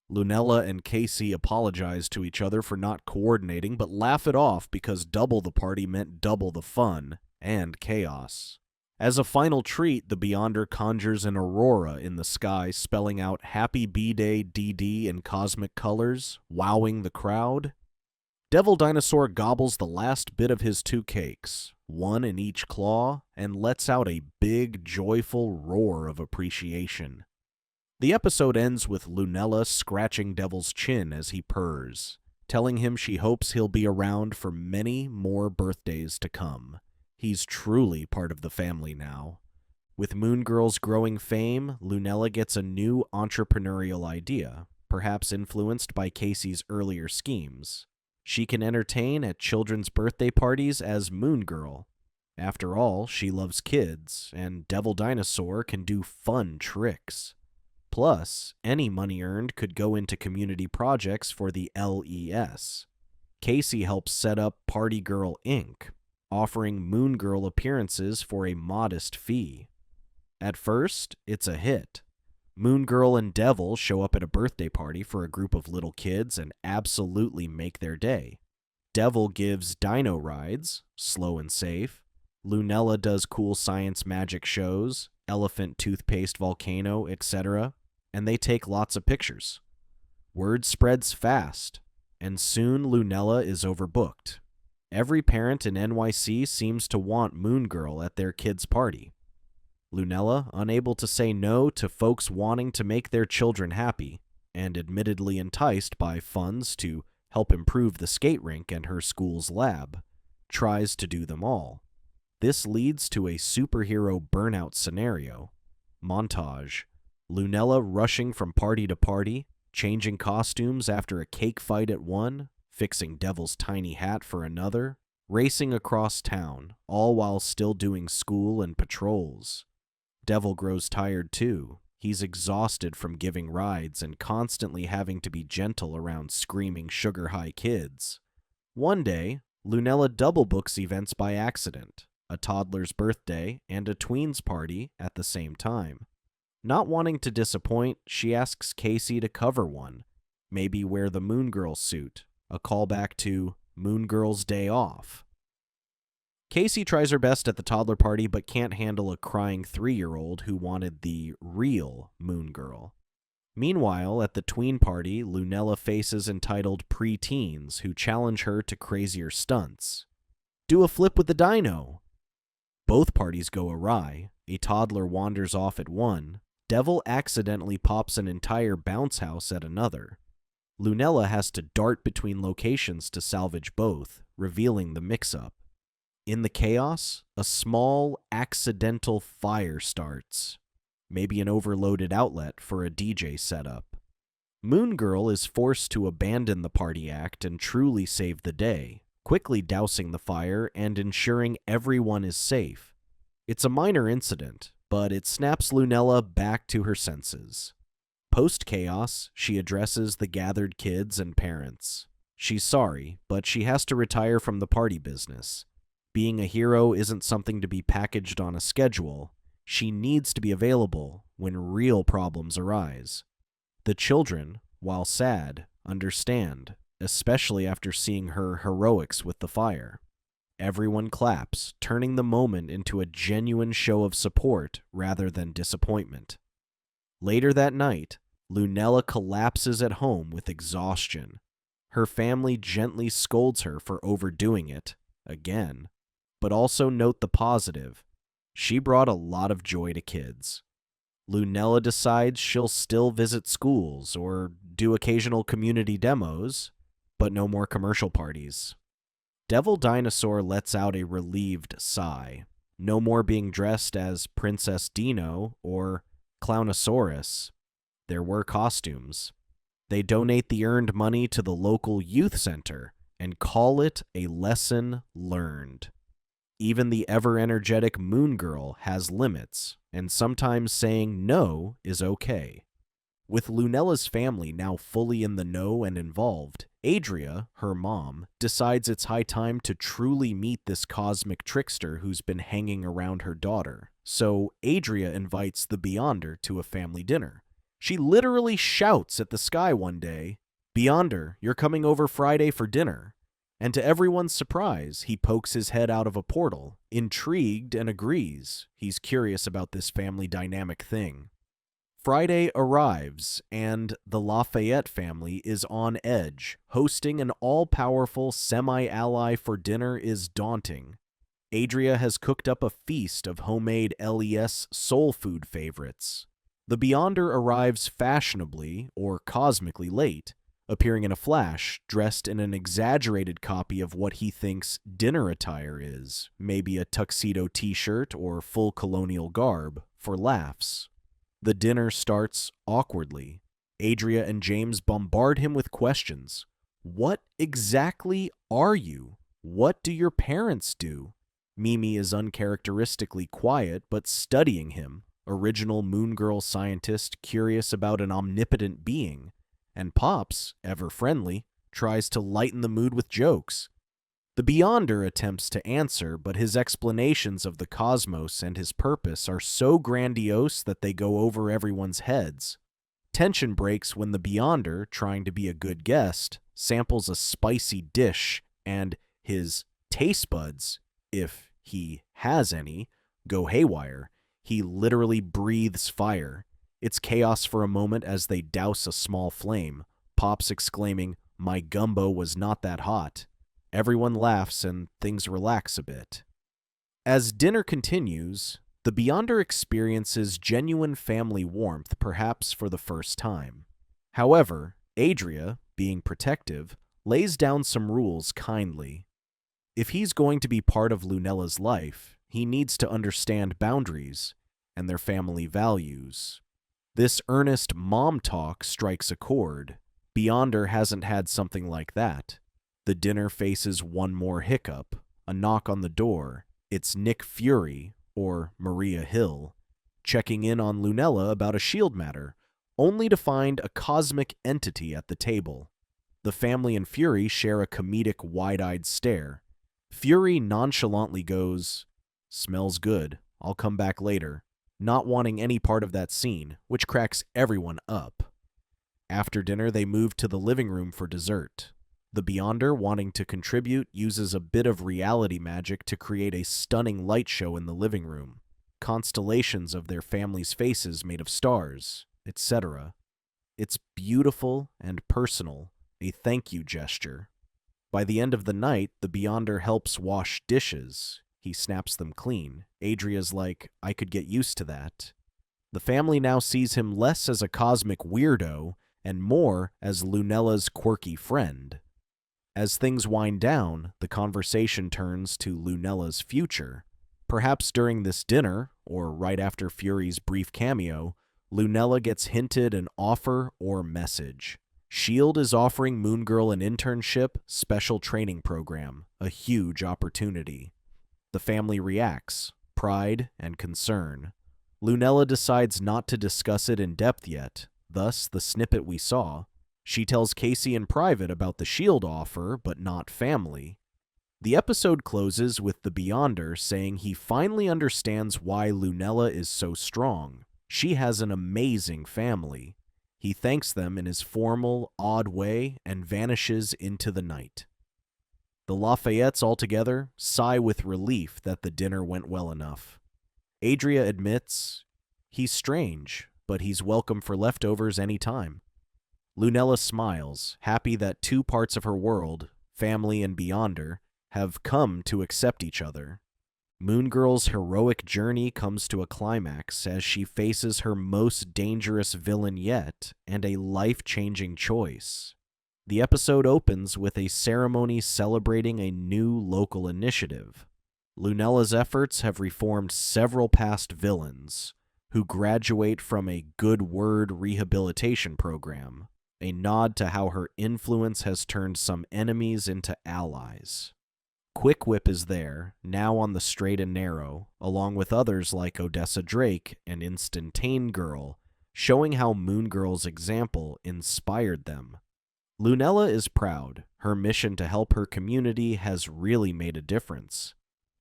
Lunella and Casey apologize to each other for not coordinating, but laugh it off because double the party meant double the fun and chaos. As a final treat, the Beyonder conjures an aurora in the sky, spelling out Happy B-Day DD in cosmic colors, wowing the crowd. Devil Dinosaur gobbles the last bit of his two cakes, one in each claw, and lets out a big, joyful roar of appreciation. The episode ends with Lunella scratching Devil's chin as he purrs, telling him she hopes he'll be around for many more birthdays to come. He's truly part of the family now. With Moon Girl's growing fame, Lunella gets a new entrepreneurial idea, perhaps influenced by Casey's earlier schemes. She can entertain at children's birthday parties as Moon Girl. After all, she loves kids, and Devil Dinosaur can do fun tricks. Plus, any money earned could go into community projects for the LES. Casey helps set up Party Girl Inc., offering Moon Girl appearances for a modest fee. At first, it's a hit. Moon Girl and Devil show up at a birthday party for a group of little kids and absolutely make their day. Devil gives dino rides, slow and safe. Lunella does cool science magic shows, elephant toothpaste volcano, etc., and they take lots of pictures. Word spreads fast, and soon Lunella is overbooked. Every parent in NYC seems to want Moon Girl at their kid's party. Lunella, unable to say no to folks wanting to make their children happy, and admittedly enticed by funds to help improve the skate rink and her school's lab, tries to do them all. This leads to a superhero burnout scenario. Montage. Lunella rushing from party to party, changing costumes after a cake fight at one, fixing Devil's tiny hat for another, racing across town, all while still doing school and patrols. Devil grows tired too. He's exhausted from giving rides and constantly having to be gentle around screaming sugar-high kids. One day, Lunella double books events by accident, a toddler's birthday and a tween's party at the same time. Not wanting to disappoint, she asks Casey to cover one, maybe wear the Moon Girl suit, a callback to Moon Girl's Day Off. Casey tries her best at the toddler party but can't handle a crying 3-year-old who wanted the real Moon Girl. Meanwhile, at the tween party, Lunella faces entitled preteens who challenge her to crazier stunts. Do a flip with the dino! Both parties go awry. A toddler wanders off at one. Devil accidentally pops an entire bounce house at another. Lunella has to dart between locations to salvage both, revealing the mix-up. In the chaos, a small, accidental fire starts. Maybe an overloaded outlet for a DJ setup. Moon Girl is forced to abandon the party act and truly save the day, quickly dousing the fire and ensuring everyone is safe. It's a minor incident, but it snaps Lunella back to her senses. Post-chaos, she addresses the gathered kids and parents. She's sorry, but she has to retire from the party business. Being a hero isn't something to be packaged on a schedule. She needs to be available when real problems arise. The children, while sad, understand, especially after seeing her heroics with the fire. Everyone claps, turning the moment into a genuine show of support rather than disappointment. Later that night, Lunella collapses at home with exhaustion. Her family gently scolds her for overdoing it, again. But also note the positive. She brought a lot of joy to kids. Lunella decides she'll still visit schools or do occasional community demos, but no more commercial parties. Devil Dinosaur lets out a relieved sigh. No more being dressed as Princess Dino or Clownosaurus. There were costumes. They donate the earned money to the local youth center and call it a lesson learned. Even the ever-energetic Moon Girl has limits, and sometimes saying no is okay. With Lunella's family now fully in the know and involved, Adria, her mom, decides it's high time to truly meet this cosmic trickster who's been hanging around her daughter. So Adria invites the Beyonder to a family dinner. She literally shouts at the sky one day, "Beyonder, you're coming over Friday for dinner." And to everyone's surprise, he pokes his head out of a portal, intrigued and agrees. He's curious about this family dynamic thing. Friday arrives, and the Lafayette family is on edge. Hosting an all-powerful semi-ally for dinner is daunting. Adria has cooked up a feast of homemade LES soul food favorites. The Beyonder arrives fashionably or cosmically late, appearing in a flash, dressed in an exaggerated copy of what he thinks dinner attire is, maybe a tuxedo t-shirt or full colonial garb, for laughs. The dinner starts awkwardly. Adria and James bombard him with questions. What exactly are you? What do your parents do? Mimi is uncharacteristically quiet, but studying him, original Moon Girl scientist curious about an omnipotent being. And Pops, ever friendly, tries to lighten the mood with jokes. The Beyonder attempts to answer, but his explanations of the cosmos and his purpose are so grandiose that they go over everyone's heads. Tension breaks when the Beyonder, trying to be a good guest, samples a spicy dish, and his taste buds, if he has any, go haywire. He literally breathes fire. It's chaos for a moment as they douse a small flame, Pops exclaiming, "My gumbo was not that hot." Everyone laughs and things relax a bit. As dinner continues, the Beyonder experiences genuine family warmth perhaps for the first time. However, Adria, being protective, lays down some rules kindly. If he's going to be part of Lunella's life, he needs to understand boundaries and their family values. This earnest mom talk strikes a chord. Beyonder hasn't had something like that. The dinner faces one more hiccup, a knock on the door. It's Nick Fury, or Maria Hill, checking in on Lunella about a shield matter, only to find a cosmic entity at the table. The family and Fury share a comedic wide-eyed stare. Fury nonchalantly goes, "Smells good, I'll come back later," not wanting any part of that scene, which cracks everyone up. After dinner, they move to the living room for dessert. The Beyonder, wanting to contribute, uses a bit of reality magic to create a stunning light show in the living room. Constellations of their family's faces made of stars, etc. It's beautiful and personal, a thank you gesture. By the end of the night, the Beyonder helps wash dishes. He snaps them clean. Adria's like, "I could get used to that." The family now sees him less as a cosmic weirdo and more as Lunella's quirky friend. As things wind down, the conversation turns to Lunella's future. Perhaps during this dinner, or right after Fury's brief cameo, Lunella gets hinted an offer or message. S.H.I.E.L.D. is offering Moon Girl an internship, special training program, a huge opportunity. The family reacts. pride, and concern. Lunella decides not to discuss it in depth yet, thus the snippet we saw. She tells Casey in private about the shield offer, but not family. The episode closes with the Beyonder saying he finally understands why Lunella is so strong. She has an amazing family. He thanks them in his formal, odd way and vanishes into the night. The Lafayettes altogether sigh with relief that the dinner went well enough. Adria admits, he's strange, but he's welcome for leftovers any time. Lunella smiles, happy that two parts of her world, family and Beyonder, have come to accept each other. Moon Girl's heroic journey comes to a climax as she faces her most dangerous villain yet and a life-changing choice. The episode opens with a ceremony celebrating a new local initiative. Lunella's efforts have reformed several past villains, who graduate from a good word rehabilitation program, a nod to how her influence has turned some enemies into allies. Quick Whip is there, now on the straight and narrow, along with others like Odessa Drake and Instantane Girl, showing how Moon Girl's example inspired them. Lunella is proud. Her mission to help her community has really made a difference.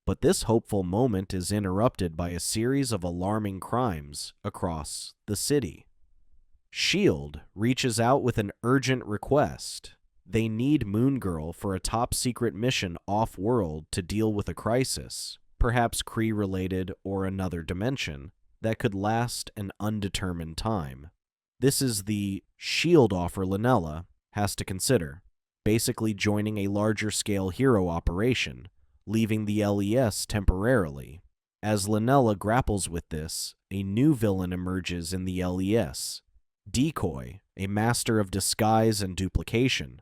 But this hopeful moment is interrupted by a series of alarming crimes across the city. S.H.I.E.L.D. reaches out with an urgent request. They need Moon Girl for a top-secret mission off-world to deal with a crisis, perhaps Kree-related or another dimension, that could last an undetermined time. This is the S.H.I.E.L.D. offer Lunella has to consider, basically joining a larger-scale hero operation, leaving the LES temporarily. As Lunella grapples with this, a new villain emerges in the LES, Decoy, a master of disguise and duplication.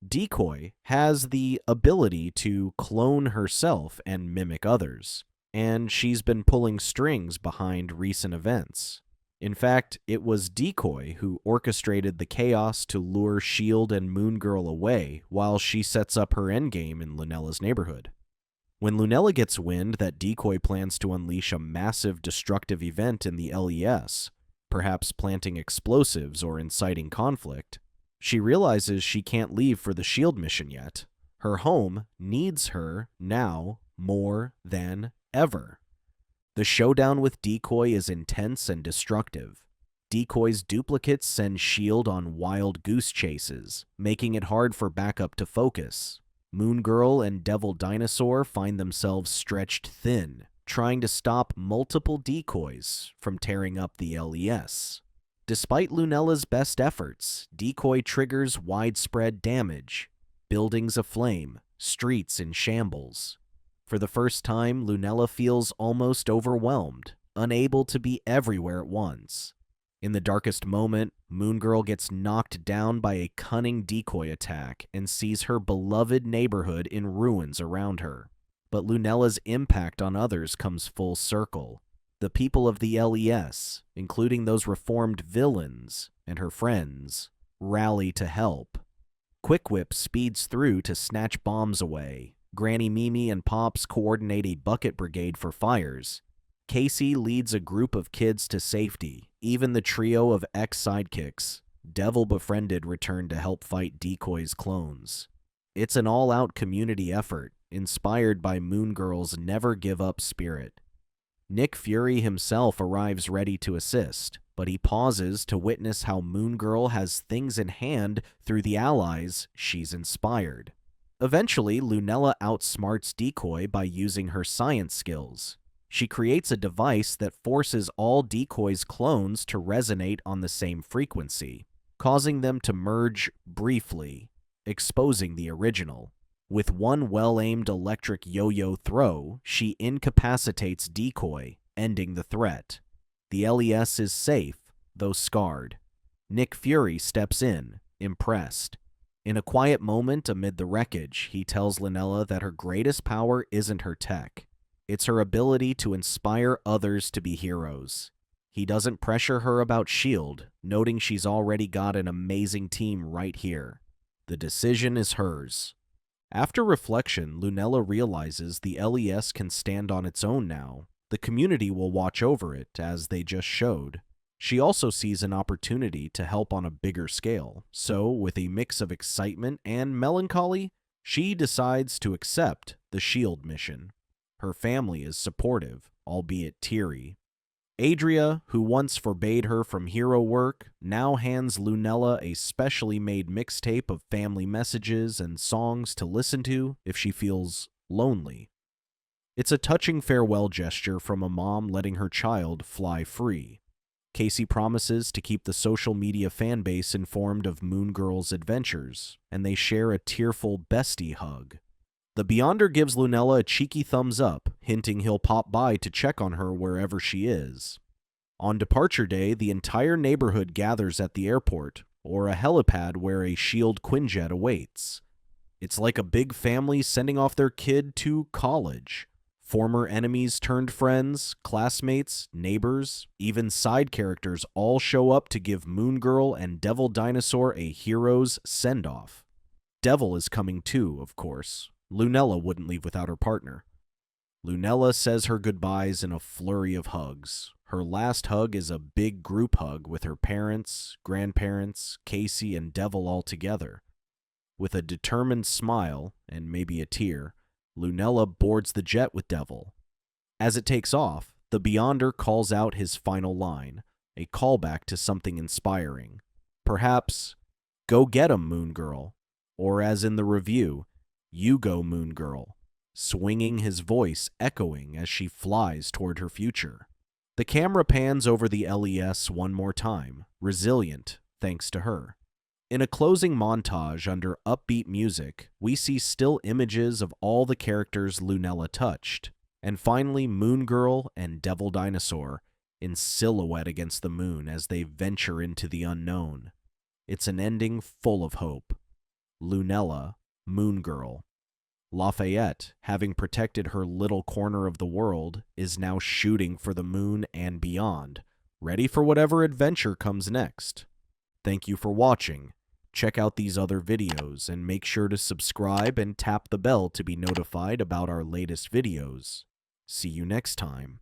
Decoy has the ability to clone herself and mimic others, and she's been pulling strings behind recent events. In fact, it was Decoy who orchestrated the chaos to lure S.H.I.E.L.D. and Moon Girl away while she sets up her endgame in Lunella's neighborhood. When Lunella gets wind that Decoy plans to unleash a massive destructive event in the LES, perhaps planting explosives or inciting conflict, she realizes she can't leave for the S.H.I.E.L.D. mission yet. Her home needs her now more than ever. The showdown with Decoy is intense and destructive. Decoy's duplicates send S.H.I.E.L.D. on wild goose chases, making it hard for backup to focus. Moon Girl and Devil Dinosaur find themselves stretched thin, trying to stop multiple decoys from tearing up the LES. Despite Lunella's best efforts, Decoy triggers widespread damage, buildings aflame, streets in shambles. For the first time, Lunella feels almost overwhelmed, unable to be everywhere at once. In the darkest moment, Moon Girl gets knocked down by a cunning decoy attack and sees her beloved neighborhood in ruins around her. But Lunella's impact on others comes full circle. The people of the LES, including those reformed villains and her friends, rally to help. Quick Whip speeds through to snatch bombs away. Granny Mimi and Pops coordinate a bucket brigade for fires. Casey leads a group of kids to safety. Even the trio of ex-sidekicks, Devil Befriended, return to help fight Decoy's clones. It's an all-out community effort, inspired by Moon Girl's never-give-up spirit. Nick Fury himself arrives ready to assist, but he pauses to witness how Moon Girl has things in hand through the allies she's inspired. Eventually, Lunella outsmarts Decoy by using her science skills. She creates a device that forces all Decoy's clones to resonate on the same frequency, causing them to merge briefly, exposing the original. With one well-aimed electric yo-yo throw, she incapacitates Decoy, ending the threat. The LES is safe, though scarred. Nick Fury steps in, impressed. In a quiet moment amid the wreckage, he tells Lunella that her greatest power isn't her tech. It's her ability to inspire others to be heroes. He doesn't pressure her about S.H.I.E.L.D., noting she's already got an amazing team right here. The decision is hers. After reflection, Lunella realizes the LES can stand on its own now. The community will watch over it, as they just showed. She also sees an opportunity to help on a bigger scale, so with a mix of excitement and melancholy, she decides to accept the SHIELD mission. Her family is supportive, albeit teary. Adria, who once forbade her from hero work, now hands Lunella a specially made mixtape of family messages and songs to listen to if she feels lonely. It's a touching farewell gesture from a mom letting her child fly free. Casey promises to keep the social media fan base informed of Moon Girl's adventures, and they share a tearful bestie hug. The Beyonder gives Lunella a cheeky thumbs up, hinting he'll pop by to check on her wherever she is. On departure day, the entire neighborhood gathers at the airport, or a helipad where a SHIELD Quinjet awaits. It's like a big family sending off their kid to college. Former enemies turned friends, classmates, neighbors, even side characters all show up to give Moon Girl and Devil Dinosaur a hero's send-off. Devil is coming too, of course. Lunella wouldn't leave without her partner. Lunella says her goodbyes in a flurry of hugs. Her last hug is a big group hug with her parents, grandparents, Casey, and Devil all together. With a determined smile, and maybe a tear, Lunella boards the jet with Devil. As it takes off, the Beyonder calls out his final line, a callback to something inspiring. Perhaps, "Go get 'em, Moon Girl," or as in the review, "You go, Moon Girl," swinging his voice echoing as she flies toward her future. The camera pans over the LES one more time, resilient thanks to her. In a closing montage under upbeat music, we see still images of all the characters Lunella touched, and finally Moon Girl and Devil Dinosaur in silhouette against the moon as they venture into the unknown. It's an ending full of hope. Lunella, Moon Girl. Lafayette, having protected her little corner of the world, is now shooting for the moon and beyond, ready for whatever adventure comes next. Thank you for watching. Check out these other videos and make sure to subscribe and tap the bell to be notified about our latest videos. See you next time.